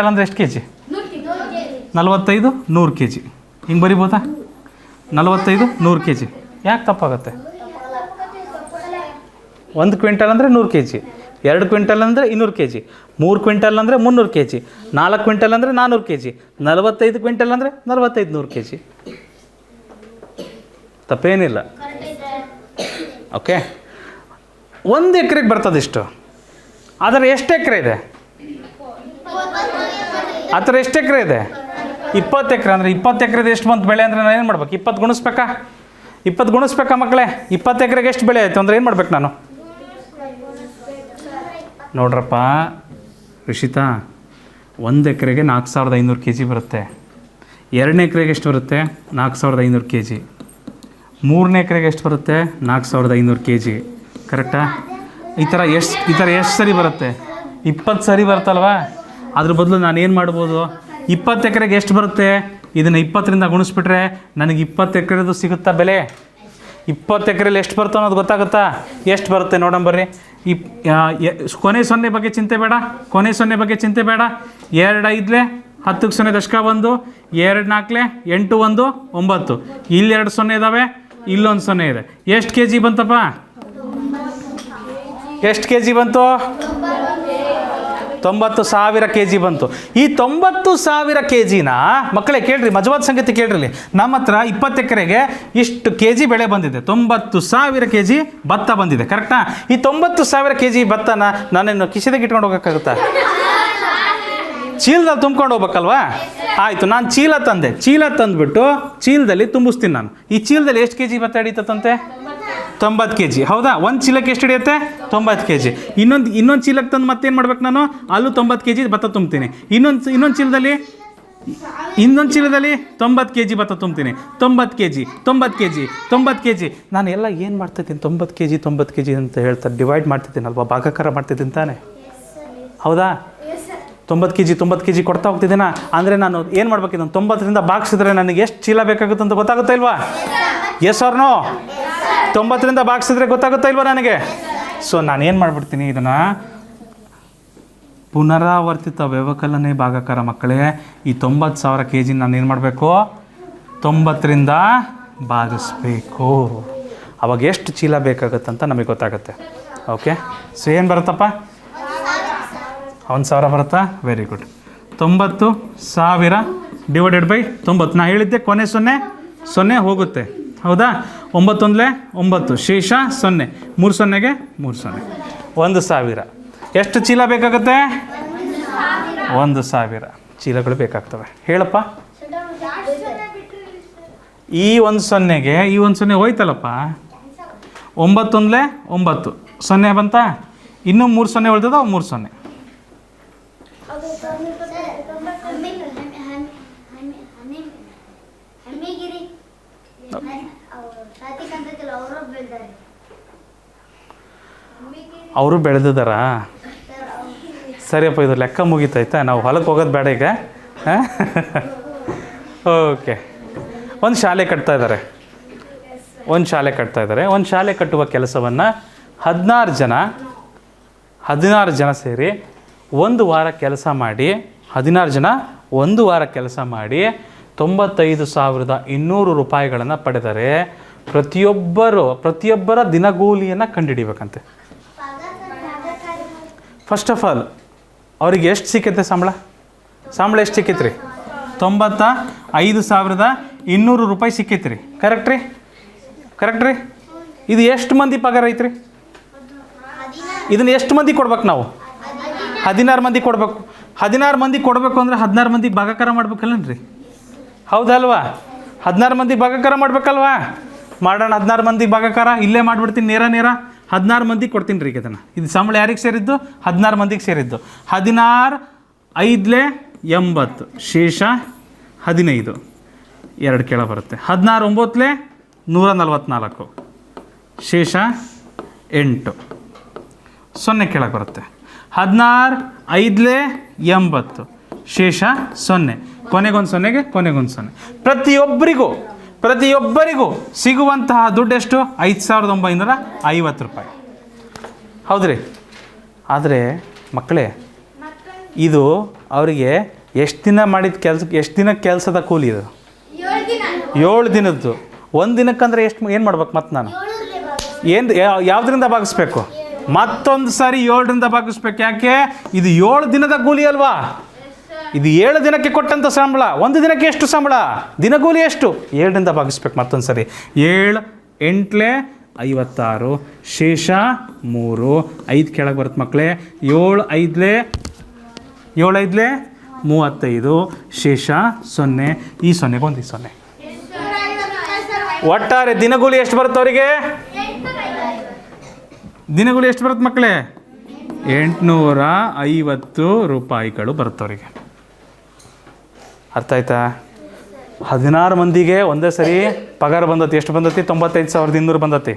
ಅಂದರೆ ಎಷ್ಟು ಕೆ ಜಿ? 45 100 K G. ಹಿಂಗೆ ಬರಿಬೋದಾ? 45 100 ಕೆ ಜಿ. ಯಾಕೆ ತಪ್ಪಾಗುತ್ತೆ? 1 ಕ್ವಿಂಟಲ್ ಅಂದರೆ 100 ಕೆ ಜಿ, 2 ಕ್ವಿಂಟಲ್ ಅಂದರೆ 200 ಕೆ ಜಿ, 3 ಕ್ವಿಂಟಲ್ ಅಂದರೆ 300 ಕೆ ಜಿ, 4 ಕ್ವಿಂಟಲ್ ಅಂದರೆ 400 ಕೆ ಜಿ, 45 ಕ್ವಿಂಟಲ್ ಅಂದರೆ 4500 ಕೆ ಜಿ. ತಪ್ಪೇನಿಲ್ಲ. ಓಕೆ, 1 ಎಕರೆಗೆ ಬರ್ತದೆ ಇಷ್ಟು. ಆದರೆ ಎಷ್ಟು ಎಕರೆ ಇದೆ? ಆ ಥರ ಎಷ್ಟು ಎಕರೆ ಇದೆ? 20 ಎಕರೆ. ಅಂದರೆ 20 ಎಕರೆದು ಎಷ್ಟು ಬಂತು ಬೆಳೆ ಅಂದರೆ ನಾನು ಏನು ಮಾಡ್ಬೇಕು? 20 ಗುಣಿಸ್ಬೇಕಾ ಮಕ್ಕಳೇ? 20 ಎಕರೆಗೆ ಎಷ್ಟು ಬೆಳೆ ಆಯಿತು ಅಂದರೆ ಏನು ಮಾಡ್ಬೇಕು ನಾನು? ನೋಡ್ರಪ್ಪ ರಿಷಿತಾ, 1 ಎಕರೆಗೆ 4500 ಕೆ ಜಿ ಬರುತ್ತೆ. 2ನೇ ಎಕರೆಗೆ ಎಷ್ಟು ಬರುತ್ತೆ? 4500 ಕೆ ಜಿ. 3ನೇ ಎಕರೆಗೆ ಎಷ್ಟು ಬರುತ್ತೆ? 4500 ಕೆ ಜಿ. ಕರೆಕ್ಟಾ? ಈ ಥರ ಎಷ್ಟು ಸರಿ ಬರುತ್ತೆ? 20 ಸರಿ ಬರುತ್ತಲ್ವಾ? ಅದ್ರ ಬದಲು ನಾನು ಏನು ಮಾಡ್ಬೋದು? 20 ಎಕರೆಗೆ ಎಷ್ಟು ಬರುತ್ತೆ? ಇದನ್ನು 20ರಿಂದ ಗುಣಿಸ್ಬಿಟ್ರೆ ನನಗೆ 20 ಎಕರೆದು ಸಿಗುತ್ತಾ ಬೆಲೆ? 20 ಎಕರೆಯಲ್ಲಿ ಎಷ್ಟು ಬರುತ್ತೆ ಅನ್ನೋದು ಗೊತ್ತಾಗುತ್ತಾ? ಎಷ್ಟು ಬರುತ್ತೆ ನೋಡೋಣ ಬರ್ರಿ. ಕೊನೆ 0 ಬಗ್ಗೆ ಚಿಂತೆ ಬೇಡ. 2 5 10ಕ್ಕೆ 0 ದಶಕ 1, 2 4 8 1 9. ಇಲ್ಲಿ 2 0 ಇದ್ದಾವೆ, ಇಲ್ಲೊಂದು 0 ಇದೆ. ಎಷ್ಟು ಕೆ ಜಿ ಬಂತಪ್ಪ? ಎಷ್ಟು ಕೆ ಜಿ ಬಂತು? 90,000 ಕೆ ಜಿ ಬಂತು. ಈ 90,000 ಕೆ ಜಿನ ಮಕ್ಕಳೇ ಕೇಳ್ರಿ, ಮಜವಾದ ಸಂಗತಿ ಕೇಳ್ರಿ. ನಮ್ಮ ಹತ್ರ 20 ಎಕರೆಗೆ ಇಷ್ಟು ಕೆ ಜಿ ಬೆಳೆ ಬಂದಿದೆ, 90,000 ಕೆ ಜಿ ಭತ್ತ ಬಂದಿದೆ. ಕರೆಕ್ಟಾ? ಈ 90,000 ಕೆ ಜಿ ಭತ್ತನ ನಾನೇನು ಕಿಸೆದಾಗ ಇಟ್ಕೊಂಡು ಹೋಗೋಕ್ಕಾಗುತ್ತಾ? ಚೀಲದಲ್ಲಿ ತುಂಬ್ಕೊಂಡು ಹೋಗ್ಬೇಕಲ್ವಾ? ಆಯಿತು, ನಾನು ಚೀಲ ತಂದುಬಿಟ್ಟು ಚೀಲದಲ್ಲಿ ತುಂಬಿಸ್ತೀನಿ ನಾನು. ಈ ಚೀಲದಲ್ಲಿ ಎಷ್ಟು ಕೆ ಜಿ ಭತ್ತ ಹಿಡಿತಂತೆ? 90 ಕೆ ಜಿ. ಹೌದಾ? 1 ಚೀಲಕ್ಕೆ ಎಷ್ಟು ಹಿಡಿಯುತ್ತೆ? 90 ಕೆ ಜಿ. ಇನ್ನೊಂದು ಚೀಲಕ್ಕೆ ತಂದು ಮತ್ತೇನು ಮಾಡ್ಬೇಕು ನಾನು? ಅಲ್ಲೂ 90 ಕೆ ಜಿ ಭತ್ತ ತುಂಬ್ತೀನಿ. ಇನ್ನೊಂದು ಚೀಲದಲ್ಲಿ 90 ಕೆ ಜಿ ಭತ್ತ ತುಂಬ್ತೀನಿ. 90 ಕೆ ಜಿ. ನಾನು ಎಲ್ಲ ಏನು ಮಾಡ್ತಿದ್ದೀನಿ? 90 ಕೆ ಜಿ ಅಂತ ಹೇಳ್ತಾರೆ, ಡಿವೈಡ್ ಮಾಡ್ತಿದ್ದೀನಲ್ವ, ಭಾಗಾಕಾರ ಮಾಡ್ತಿದ್ದೀನಿ ತಾನೆ? ಹೌದಾ? 90 ಕೆ ಜಿ ಕೊಡ್ತಾ ಹೋಗ್ತಿದ್ದೀನಾ? ಅಂದರೆ ನಾನು ಏನು ಮಾಡ್ಬೇಕಿದ್ದು? 90ರಿಂದ ಭಾಗಿಸಿದ್ರೆ ನನಗೆ ಎಷ್ಟು ಚೀಲ ಬೇಕಾಗುತ್ತೆ ಅಂತ ಗೊತ್ತಾಗುತ್ತಾ ಇಲ್ವಾ? Yes or no? 90ರಿಂದ ಭಾಗಿಸಿದ್ರೆ ಗೊತ್ತಾಗುತ್ತಾ ಇಲ್ವಾ ನನಗೆ? ಸೊ ನಾನೇನು ಮಾಡಿಬಿಡ್ತೀನಿ, ಇದನ್ನು ಪುನರಾವರ್ತಿತ ವ್ಯವಕಲನೆ ಭಾಗಾಕಾರ ಮಕ್ಕಳೇ. ಈ 90,000 ಕೆ ಜಿ ನಾನು ಏನು ಮಾಡಬೇಕು? 90ರಿಂದ ಭಾಗಿಸ್ಬೇಕು. ಅವಾಗ ಎಷ್ಟು ಚೀಲ ಬೇಕಾಗುತ್ತಂತ ನಮಗೆ ಗೊತ್ತಾಗುತ್ತೆ. ಓಕೆ, ಸೊ ಏನು ಬರುತ್ತಪ್ಪ? 1,000 ಬರುತ್ತಾ? Very good. 90,000 divided by 90. ನಾ ಹೇಳಿದ್ದೆ ಕೊನೆ 0 ಹೋಗುತ್ತೆ. ಹೌದಾ? 9 1 9, ಶೇಷ 0, 3 0ಗೆ 3 0. 1,000. ಎಷ್ಟು ಚೀಲ ಬೇಕಾಗುತ್ತೆ? 1,000 ಚೀಲಗಳು ಬೇಕಾಗ್ತವೆ. ಹೇಳಪ್ಪ. ಈ 1 0ಗೆ ಈ 1 0 ಹೋಯ್ತಲ್ಲಪ್ಪ. 9 1 9, 0 ಬಂತಾ? ಇನ್ನೂ 3 0 ಉಳಿದದ, 3 0. ಅವರು ಬೆಳೆದಿದ್ದಾರಾ? ಸರಿಯಪ್ಪ, ಇದು ಲೆಕ್ಕ ಮುಗೀತಾಯ್ತಾ? ನಾವು ಹೊಲಕ್ಕೆ ಹೋಗೋದು ಬೇಡ ಈಗ. ಓಕೆ, ಒಂದು ಶಾಲೆ ಕಟ್ತಾ ಇದ್ದಾರೆ. ಒಂದು ಶಾಲೆ ಕಟ್ಟುವ ಕೆಲಸವನ್ನು 16 ಜನ 16 ಜನ ಸೇರಿ 1 ವಾರ ಕೆಲಸ ಮಾಡಿ 16 ಜನ 1 ವಾರ ಕೆಲಸ ಮಾಡಿ 95,200 ರೂಪಾಯಿಗಳನ್ನು ಪಡೆದರೆ ಪ್ರತಿಯೊಬ್ಬರ ದಿನಗೂಲಿಯನ್ನು ಕಂಡುಹಿಡಿಬೇಕಂತೆ. ಫಸ್ಟ್ ಆಫ್ ಆಲ್ ಅವ್ರಿಗೆ ಎಷ್ಟು ಸಿಕ್ಕೈತೆ ಸಂಬಳ ಎಷ್ಟು ಸಿಕ್ಕೈತೆ ರೀ? 95,200 ರೂಪಾಯಿ ಸಿಕ್ಕೈತೆ ರೀ. ಕರೆಕ್ಟ್ ರೀ? ಇದು ಎಷ್ಟು ಮಂದಿ ಪಗಾರ ಐತ್ರಿ? ಇದನ್ನು ಎಷ್ಟು ಮಂದಿ ಕೊಡ್ಬೇಕು ನಾವು? 16 ಮಂದಿ ಕೊಡಬೇಕು. 16 ಮಂದಿ ಕೊಡಬೇಕು ಅಂದರೆ 16 ಮಂದಿಗೆ ಭಾಗಾಕಾರ ಮಾಡ್ಬೇಕಲ್ಲನ್ರಿ? ಹೌದಲ್ವಾ? 16 ಮಂದಿಗೆ ಭಾಗಾಕಾರ ಮಾಡ್ಬೇಕಲ್ವಾ? ಮಾಡೋಣ. 16 ಮಂದಿಗೆ ಭಾಗಾಕಾರ ಇಲ್ಲೇ ಮಾಡಿಬಿಡ್ತೀನಿ. ನೇರ 16 ಮಂದಿಗೆ ಕೊಡ್ತೀನಿ ರೀ. ಈಗ ಇದನ್ನು ಇದು ಸಂಬಳ ಯಾರಿಗೆ ಸೇರಿದ್ದು? 16 ಮಂದಿಗೆ ಸೇರಿದ್ದು. 16 5 80 ಶೇಷ 15 2 ಕೆಳ ಬರುತ್ತೆ. 16 9 144 ಶೇಷ 8 0 ಕೆಳಗೆ ಬರುತ್ತೆ. 16 5 80 ಶೇಷ 0 ಕೊನೆಗೊಂದು 0 ಪ್ರತಿಯೊಬ್ಬರಿಗೂ ಸಿಗುವಂತಹ ದುಡ್ಡು ಎಷ್ಟು? 5,950 ರೂಪಾಯಿ. ಹೌದ್ರಿ? ಆದರೆ ಮಕ್ಕಳೇ, ಇದು ಅವರಿಗೆ ಎಷ್ಟು ದಿನ ಮಾಡಿದ ಕೆಲಸದ ಕೂಲಿ ಇದು? 7 ದಿನದ್ದು. 1 ದಿನಕ್ಕಂದ್ರೆ ಏನು ಮಾಡ್ಬೇಕು? ಮತ್ತು ನಾನು ಯಾವುದರಿಂದ ಭಾಗಿಸ್ಬೇಕು? ಮತ್ತೊಂದು ಸಾರಿ 7ರಿಂದ ಭಾಗಿಸ್ಬೇಕು. ಯಾಕೆ? ಇದು 7 ದಿನದ ಕೂಲಿ ಅಲ್ವಾ? ಇದು 7 ದಿನಕ್ಕೆ ಕೊಟ್ಟಂಥ ಸಂಬಳ. 1 ದಿನಕ್ಕೆ ಎಷ್ಟು ಸಂಬಳ? ದಿನಗೂಲಿ ಎಷ್ಟು? 7ರಿಂದ ಭಾಗಿಸ್ಬೇಕು ಮತ್ತೊಂದು ಸರಿ. 7 8 56 ಶೇಷ 3 5 ಕೆಳಗೆ ಬರುತ್ತೆ ಮಕ್ಕಳೇ. 7 5 35 ಶೇಷ 0 ಈ 0 ಈ 0. ಒಟ್ಟಾರೆ ದಿನಗೂಲಿ ಎಷ್ಟು ಬರುತ್ತೆ ಅವರಿಗೆ? ದಿನಗೂಲಿ ಎಷ್ಟು ಬರುತ್ತೆ ಮಕ್ಕಳೇ? 850 ರೂಪಾಯಿಗಳು ಬರುತ್ತೆ ಅವರಿಗೆ. ಅರ್ಥ ಆಯ್ತಾ? 16 ಮಂದಿಗೆ ಒಂದೇ ಸರಿ ಪಗಾರ ಬಂದತಿ. ಎಷ್ಟು ಬಂದತಿ? 95,200 ಬಂದತಿ.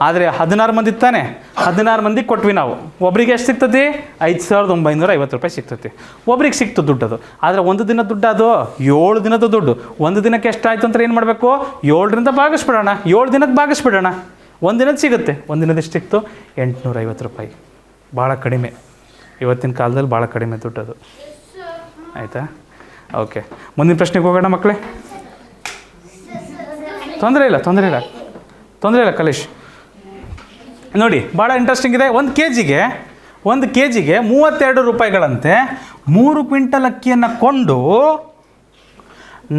ಆದರೆ 16 ಮಂದಿ ತಾನೆ, 16 ಮಂದಿಗೆ ಕೊಟ್ವಿ ನಾವು. ಒಬ್ರಿಗೆ ಎಷ್ಟು ಸಿಗ್ತತಿ? 5,950 ರೂಪಾಯಿ ಸಿಗ್ತತಿ. ಒಬ್ರಿಗೆ ಸಿಕ್ತು ದುಡ್ಡು ಅದು. ಆದರೆ 1 ದಿನ ದುಡ್ಡು ಅದು 7 ದಿನದ ದುಡ್ಡು. 1 ದಿನಕ್ಕೆ ಎಷ್ಟಾಯಿತು ಅಂತ ಏನು ಮಾಡಬೇಕು? 7ರಿಂದ ಭಾಗಿಸ್ಬಿಡೋಣ. 7 ದಿನಕ್ಕೆ ಭಾಗಿಸ್ಬಿಡೋಣ. 1 ದಿನದ ಸಿಗುತ್ತೆ. 1 ದಿನದ ಎಷ್ಟು ಸಿಕ್ತು? 850 ರೂಪಾಯಿ. ಭಾಳ ಕಡಿಮೆ. ಇವತ್ತಿನ ಕಾಲದಲ್ಲಿ ಭಾಳ ಕಡಿಮೆ ದುಡ್ಡು ಅದು. ಆಯಿತಾ? ಓಕೆ, ಮುಂದಿನ ಪ್ರಶ್ನೆಗೆ ಹೋಗೋಣ ಮಕ್ಕಳೇ. ತೊಂದರೆ ಇಲ್ಲ ಕಲೇಶ್. ನೋಡಿ, ಭಾಳ ಇಂಟ್ರೆಸ್ಟಿಂಗ್ ಇದೆ. 1 ಕೆ ಜಿಗೆ 32 ರೂಪಾಯಿಗಳಂತೆ 3 ಕ್ವಿಂಟಲ್ ಅಕ್ಕಿಯನ್ನು ಕೊಂಡು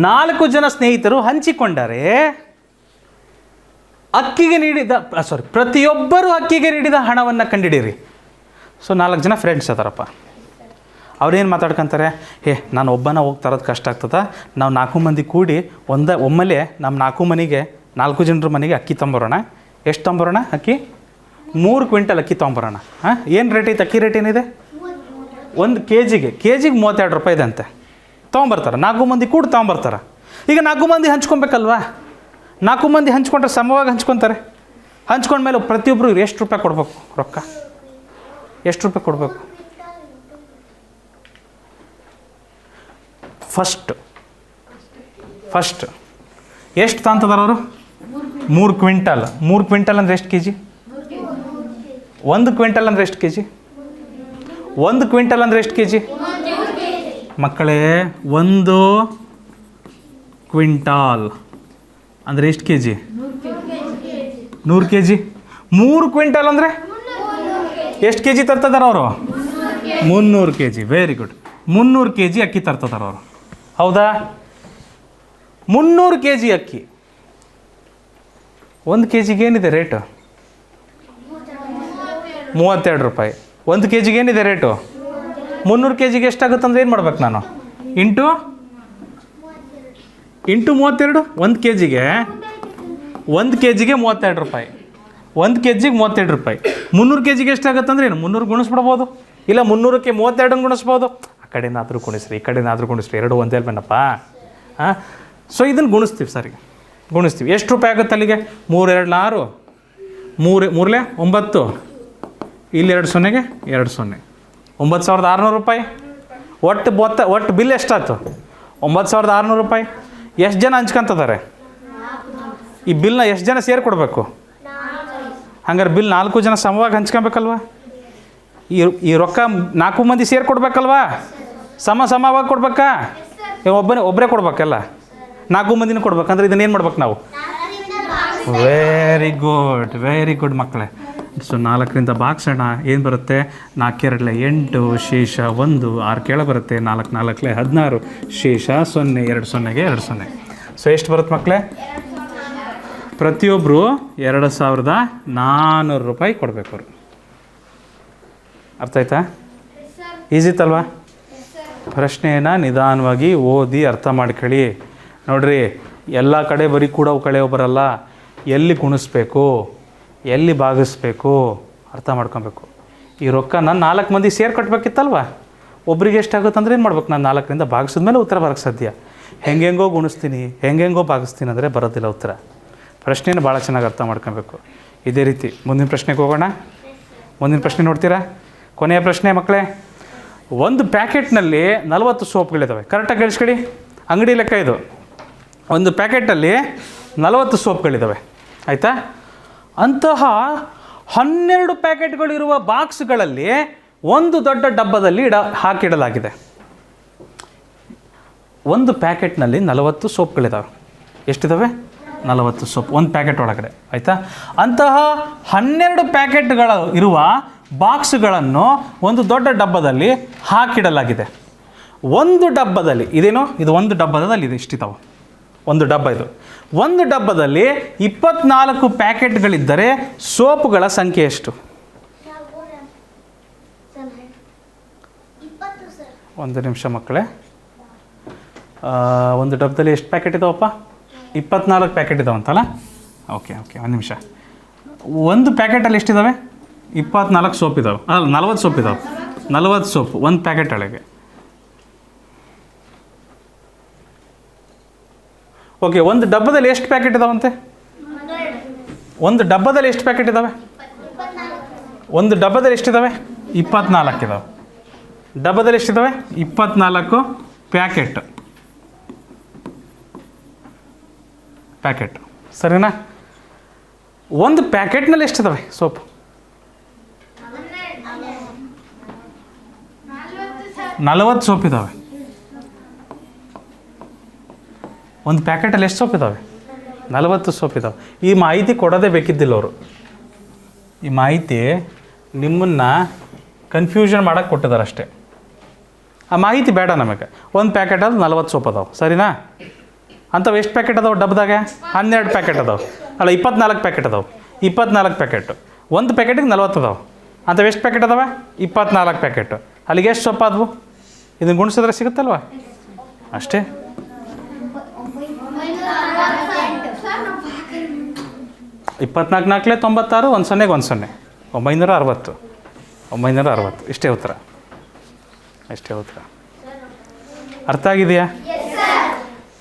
4 ಜನ ಸ್ನೇಹಿತರು ಹಂಚಿಕೊಂಡರೆ ಪ್ರತಿಯೊಬ್ಬರು ಅಕ್ಕಿಗೆ ನೀಡಿದ ಹಣವನ್ನು ಕಂಡಿಡೀರಿ. ಸೊ 4 ಜನ ಫ್ರೆಂಡ್ಸ್ ಅದಾರಪ್ಪ. ಅವ್ರೇನು ಮಾತಾಡ್ಕೊತಾರೆ? ನಾನು ಒಬ್ಬನ ಹೋಗಿ ತರೋದು ಕಷ್ಟ ಆಗ್ತದೆ, ನಾವು 4 ಮಂದಿ ಕೂಡಿ ಒಮ್ಮೆಲೆ ನಮ್ಮ 4 ಮನೆಗೆ 4 ಜನರ ಮನೆಗೆ ಅಕ್ಕಿ ತೊಂಬರೋಣ. ಎಷ್ಟು ತೊಂಬರೋಣ? ಅಕ್ಕಿ 3 ಕ್ವಿಂಟಲ್ ಅಕ್ಕಿ ತೊಂಬರೋಣ. ಏನು ರೇಟ್ ಐತೆ? ಅಕ್ಕಿ ರೇಟ್ ಏನಿದೆ? 1 ಕೆ ಜಿಗೆ 32 ರೂಪಾಯಿ ಇದೆ ಅಂತೆ. ತೊಗೊಂಬರ್ತಾರೆ. 4 ಮಂದಿ ಕೂಡಿ ತೊಗೊಂಬರ್ತಾರೆ. ಈಗ 4 ಮಂದಿ ಹಂಚ್ಕೊಬೇಕಲ್ವಾ? 4 ಮಂದಿ ಹಂಚ್ಕೊಂಡ್ರೆ ಸಮವಾಗಿ ಹಂಚ್ಕೊತಾರೆ. ಹಂಚ್ಕೊಂಡ್ಮೇಲೆ ಪ್ರತಿಯೊಬ್ಬರು ಎಷ್ಟು ರೂಪಾಯಿ ಕೊಡಬೇಕು? ರೊಕ್ಕ ಎಷ್ಟು ರೂಪಾಯಿ ಕೊಡಬೇಕು? ಫಸ್ಟ್ ಎಷ್ಟು ತಾಂತದಾರ ಅವರು? 3 ಕ್ವಿಂಟಲ್. 3 ಕ್ವಿಂಟಲ್ ಅಂದರೆ ಎಷ್ಟು ಕೆ ಜಿ? 1 ಕ್ವಿಂಟಲ್ ಅಂದರೆ ಎಷ್ಟು ಕೆ ಜಿ? 1 ಕ್ವಿಂಟಲ್ ಅಂದರೆ ಎಷ್ಟು ಕೆ ಜಿ ಮಕ್ಕಳೇ? 1 ಕ್ವಿಂಟಾಲ್ ಅಂದರೆ ಎಷ್ಟು K G? 100 K G. 3 quintal ಅಂದರೆ ಎಷ್ಟು ಕೆ ಜಿ ತರ್ತದಾರ ಅವರು? 300 K G. Very good. 300 K G ಅಕ್ಕಿ ತರ್ತದಾರ ಅವರು. ಹೌದಾ? 300 ಕೆ ಜಿ ಅಕ್ಕಿ. 1 ಕೆ ಜಿಗೆ ಏನಿದೆ ರೇಟು? 32 ರೂಪಾಯಿ. 1 ಕೆ ಜಿಗೆ ಏನಿದೆ ರೇಟು? 300 ಕೆ ಜಿಗೆ ಎಷ್ಟಾಗುತ್ತೆ ಅಂದರೆ ಏನು ಮಾಡ್ಬೇಕು ನಾನು? ಇಂಟು 32. 1 ಕೆ ಜಿಗೆ 32 ರೂಪಾಯಿ. 1 ಕೆ ಜಿಗೆ 32 ರೂಪಾಯಿ. 300 ಕೆ ಜಿಗೆ ಎಷ್ಟಾಗುತ್ತೆ ಅಂದರೆ ಏನು? 300 ಗುಣಿಸ್ಬಿಡ್ಬೋದು. ಇಲ್ಲ 300ಕ್ಕೆ 32 ಗುಣಿಸ್ಬೋದು. ಆ ಕಡೆನಾದರೂ ಗುಣಿಸ್ರಿ, ಈ ಕಡೆನಾದರೂ ಗುಣಿಸ್ರಿ, 2 ಒಂದೇ ಅಲ್ವೇನಪ್ಪ? ಸೊ ಇದನ್ನು ಗುಣಿಸ್ತೀವಿ. ಸರಿ, ಗುಣಿಸ್ತೀವಿ. ಎಷ್ಟು ರೂಪಾಯಿ ಆಗುತ್ತೆ ಅಲ್ಲಿಗೆ? 3 2 6 3 3 9 ಇಲ್ಲಿ 2 0ಗೆ 2 0 9,600 ರೂಪಾಯಿ. ಒಟ್ಟು ಬಿಲ್ ಎಷ್ಟಾಯ್ತು? 9,600 ರೂಪಾಯಿ. ಎಷ್ಟು ಜನ ಹಂಚ್ಕೊಂತದಾರೆ ಈ ಬಿಲ್ನ? ಎಷ್ಟು ಜನ ಸೇರಿಕೊಡ್ಬೇಕು? ಹಂಗಾರೆ ಬಿಲ್ 4 ಜನ ಸಮವಾಗಿ ಹಂಚ್ಕೊಬೇಕಲ್ವ? ಈ ರೊಕ್ಕ 4 ಮಂದಿ ಸೇರಿ ಕೊಡ್ಬೇಕಲ್ವಾ? ಸಮವಾಗಿ ಕೊಡ್ಬೇಕಾ? ಒಬ್ಬರೇ ಕೊಡ್ಬೇಕಲ್ಲ, 4 ಮಂದಿನೂ ಕೊಡ್ಬೇಕಂದ್ರೆ ಇದನ್ನೇನು ಮಾಡ್ಬೇಕು ನಾವು? ವೆರಿ ಗುಡ್ ಮಕ್ಕಳೇ. ಸೊ 4ರಿಂದ ಭಾಗಿಸೋಣ. ಏನು ಬರುತ್ತೆ? 4 2 8, ಶೇಷ 1, 6 ಕೆಳ ಬರುತ್ತೆ, 4 4 16, ಶೇಷ 0, 2 0ಗೆ 2 0. ಸೊ ಎಷ್ಟು ಬರುತ್ತೆ ಮಕ್ಕಳೇ? ಪ್ರತಿಯೊಬ್ಬರು 2400 ರೂಪಾಯಿ ಕೊಡಬೇಕು ಅವರು. ಅರ್ಥ ಆಯ್ತಾ? ಈಸಿ ಇತ್ತಲ್ವಾ? ಪ್ರಶ್ನೆಯನ್ನು ನಿಧಾನವಾಗಿ ಓದಿ ಅರ್ಥ ಮಾಡ್ಕೊಳ್ಳಿ. ನೋಡ್ರಿ, ಎಲ್ಲ ಕಡೆ ಬರೀ ಕೂಡ ಕಳೆಯೋ ಬರಲ್ಲ. ಎಲ್ಲಿ ಗುಣಿಸ್ಬೇಕು, ಎಲ್ಲಿ ಭಾಗಿಸ್ಬೇಕು ಅರ್ಥ ಮಾಡ್ಕೊಬೇಕು. ಈ ರೊಕ್ಕ ನಾನು 4 ಮಂದಿ ಸೇರಿ ಕಟ್ಟಬೇಕಿತ್ತಲ್ವ? ಒಬ್ರಿಗೆ ಎಷ್ಟಾಗುತ್ತೆ ಅಂದರೆ ಏನು ಮಾಡ್ಬೇಕು? ನಾನು 4ರಿಂದ ಭಾಗಿಸಿದ್ಮೇಲೆ ಉತ್ತರ ಬರೋಕ್ಕೆ ಸಾಧ್ಯ. ಹೆಂಗೆಂಗೋ ಗುಣಿಸ್ತೀನಿ, ಹೆಂಗೆಂಗೋ ಭಾಗಿಸ್ತೀನಿ ಅಂದರೆ ಬರೋದಿಲ್ಲ ಉತ್ತರ. ಪ್ರಶ್ನೆಯನ್ನು ಭಾಳ ಚೆನ್ನಾಗಿ ಅರ್ಥ ಮಾಡ್ಕೊಬೇಕು. ಇದೇ ರೀತಿ ಮುಂದಿನ ಪ್ರಶ್ನೆಗೆ ಹೋಗೋಣ. ಮುಂದಿನ ಪ್ರಶ್ನೆ ನೋಡ್ತೀರಾ? ಕೊನೆಯ ಪ್ರಶ್ನೆ ಮಕ್ಕಳೇ. ಒಂದು ಪ್ಯಾಕೆಟ್ನಲ್ಲಿ 40 ಸೋಪ್ಗಳಿದ್ದಾವೆ. ಕರೆಕ್ಟಾಗಿ ಕೇಳಿಸ್ಕೊಳ್ಳಿ, ಅಂಗಡಿ ಲೆಕ್ಕ ಇದು. ಒಂದು ಪ್ಯಾಕೆಟಲ್ಲಿ 40 ಸೋಪ್ಗಳಿದ್ದಾವೆ, ಆಯಿತಾ? ಅಂತಹ 12 ಪ್ಯಾಕೆಟ್ಗಳಿರುವ ಬಾಕ್ಸ್ಗಳಲ್ಲಿ ಒಂದು ದೊಡ್ಡ ಡಬ್ಬದಲ್ಲಿ ಹಾಕಿಡಲಾಗಿದೆ. ಒಂದು ಪ್ಯಾಕೆಟ್ನಲ್ಲಿ 40 ಸೋಪ್ಗಳಿದ್ದಾವೆ. ಎಷ್ಟಿದ್ದಾವೆ? 40 ಸೋಪ್ ಒಂದು ಪ್ಯಾಕೆಟ್ ಒಳಗಡೆ, ಆಯಿತಾ? ಅಂತಹ 12 ಪ್ಯಾಕೆಟ್ಗಳು ಇರುವ ಬಾಕ್ಸ್ಗಳನ್ನು ಒಂದು ದೊಡ್ಡ ಡಬ್ಬದಲ್ಲಿ ಹಾಕಿಡಲಾಗಿದೆ. ಒಂದು ಡಬ್ಬದಲ್ಲಿ ಇದೇನೋ, ಇದು ಒಂದು ಡಬ್ಬದಲ್ಲಿ ಇದೆ, ಇಷ್ಟಿದ್ದಾವೆ. ಒಂದು ಡಬ್ಬ ಇದು. ಒಂದು ಡಬ್ಬದಲ್ಲಿ 24 ಪ್ಯಾಕೆಟ್ಗಳಿದ್ದರೆ ಸೋಪುಗಳ ಸಂಖ್ಯೆ ಎಷ್ಟು? ಒಂದು ನಿಮಿಷ ಮಕ್ಕಳೇ. ಒಂದು ಡಬ್ಬದಲ್ಲಿ ಎಷ್ಟು ಪ್ಯಾಕೆಟ್ ಇದಾವಪ್ಪ? 24 ಪ್ಯಾಕೆಟ್ ಇದಾವಂತಲ್ಲ? ಓಕೆ ಒಂದು ನಿಮಿಷ. ಒಂದು ಪ್ಯಾಕೆಟಲ್ಲಿ ಎಷ್ಟಿದ್ದಾವೆ? 24 ಸೋಪ್ ಇದ್ದಾವೆ. 40 ಸೋಪ್ ಇದ್ದಾವೆ. 40 ಸೋಪ್ ಒಂದು ಪ್ಯಾಕೆಟ್ ಒಳಗೆ. ಓಕೆ, ಒಂದು ಡಬ್ಬದಲ್ಲಿ ಎಷ್ಟು ಪ್ಯಾಕೆಟ್ ಇದಾವಂತೆ? ಒಂದು ಡಬ್ಬದಲ್ಲಿ ಎಷ್ಟು ಪ್ಯಾಕೆಟ್ ಇದ್ದಾವೆ? ಒಂದು ಡಬ್ಬದಲ್ಲಿ ಎಷ್ಟಿದ್ದಾವೆ? 24 ಇದ್ದಾವೆ. ಡಬ್ಬದಲ್ಲಿ ಎಷ್ಟಿದ್ದಾವೆ? 24 ಪ್ಯಾಕೆಟ್. ಸರಿನಾ? ಒಂದು ಪ್ಯಾಕೆಟ್ನಲ್ಲಿ ಎಷ್ಟಿದ್ದಾವೆ ಸೋಪ್? 40 ಸೋಪ್ ಇದ್ದಾವೆ. ಒಂದು ಪ್ಯಾಕೆಟಲ್ಲಿ ಎಷ್ಟು ಸೋಪ್ ಇದ್ದಾವೆ? 40 ಸೋಪ್ ಇದ್ದಾವೆ. ಈ ಮಾಹಿತಿ ಕೊಡೋದೇ ಬೇಕಿದ್ದಿಲ್ಲ ಅವರು. ಈ ಮಾಹಿತಿ ನಿಮ್ಮನ್ನು ಕನ್ಫ್ಯೂಷನ್ ಮಾಡೋಕ್ಕೆ ಕೊಟ್ಟಿದ್ದಾರೆ ಅಷ್ಟೇ. ಆ ಮಾಹಿತಿ ಬೇಡ ನಮಗೆ. ಒಂದು ಪ್ಯಾಕೆಟಲ್ಲಿ 40 ಸೋಪ್ ಅದಾವೆ, ಸರಿನಾ? ಅಂಥವು ಎಷ್ಟು ಪ್ಯಾಕೆಟ್ ಅದಾವೆ ಡಬ್ಬದಾಗೆ? 12 ಪ್ಯಾಕೆಟ್ ಅದಾವೆ. ಅಲ್ಲ, 24 ಪ್ಯಾಕೆಟ್ ಅದಾವೆ. 24 ಪ್ಯಾಕೆಟು. ಒಂದು ಪ್ಯಾಕೆಟಿಗೆ 40 ಅದಾವೆ. ಅಂಥವು ಎಷ್ಟು ಪ್ಯಾಕೆಟ್ ಅದಾವೆ? 24 ಪ್ಯಾಕೆಟು. ಅಲ್ಲಿಗೆ ಎಷ್ಟು ಸೋಪ್ ಆದವು? ಇದನ್ನು ಗುಣಿಸಿದ್ರೆ ಸಿಗುತ್ತಲ್ವ? ಅಷ್ಟೇ. 24 4 96, 1 0 1 0, 960. ಇಷ್ಟೇ ಉತ್ತರ. ಅರ್ಥ ಆಗಿದೆಯಾ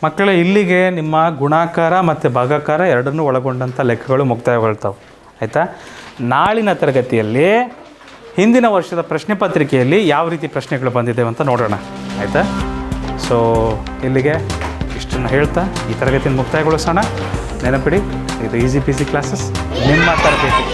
ಮಕ್ಕಳೇ? ಇಲ್ಲಿಗೆ ನಿಮ್ಮ ಗುಣಾಕಾರ ಮತ್ತು ಭಾಗಾಕಾರ ಎರಡನ್ನೂ ಒಳಗೊಂಡಂಥ ಲೆಕ್ಕಗಳು ಮುಕ್ತಾಯಗೊಳ್ತಾವೆ, ಆಯಿತಾ? ನಾಳಿನ ತರಗತಿಯಲ್ಲಿ ಹಿಂದಿನ ವರ್ಷದ ಪ್ರಶ್ನೆ ಪತ್ರಿಕೆಯಲ್ಲಿ ಯಾವ ರೀತಿ ಪ್ರಶ್ನೆಗಳು ಬಂದಿದ್ದೇವೆ ಅಂತ ನೋಡೋಣ, ಆಯಿತಾ? ಸೊ ಇಲ್ಲಿಗೆ ಇಷ್ಟನ್ನು ಹೇಳ್ತಾ ಈ ತರಗತಿಯನ್ನು ಮುಕ್ತಾಯಗೊಳಿಸೋಣ. ನೆನಪಿಡಿ, ಇದು ಈಸಿ ಪೀಸಿ ಕ್ಲಾಸಸ್, ನಿಮ್ಮ ತರಬೇತಿ.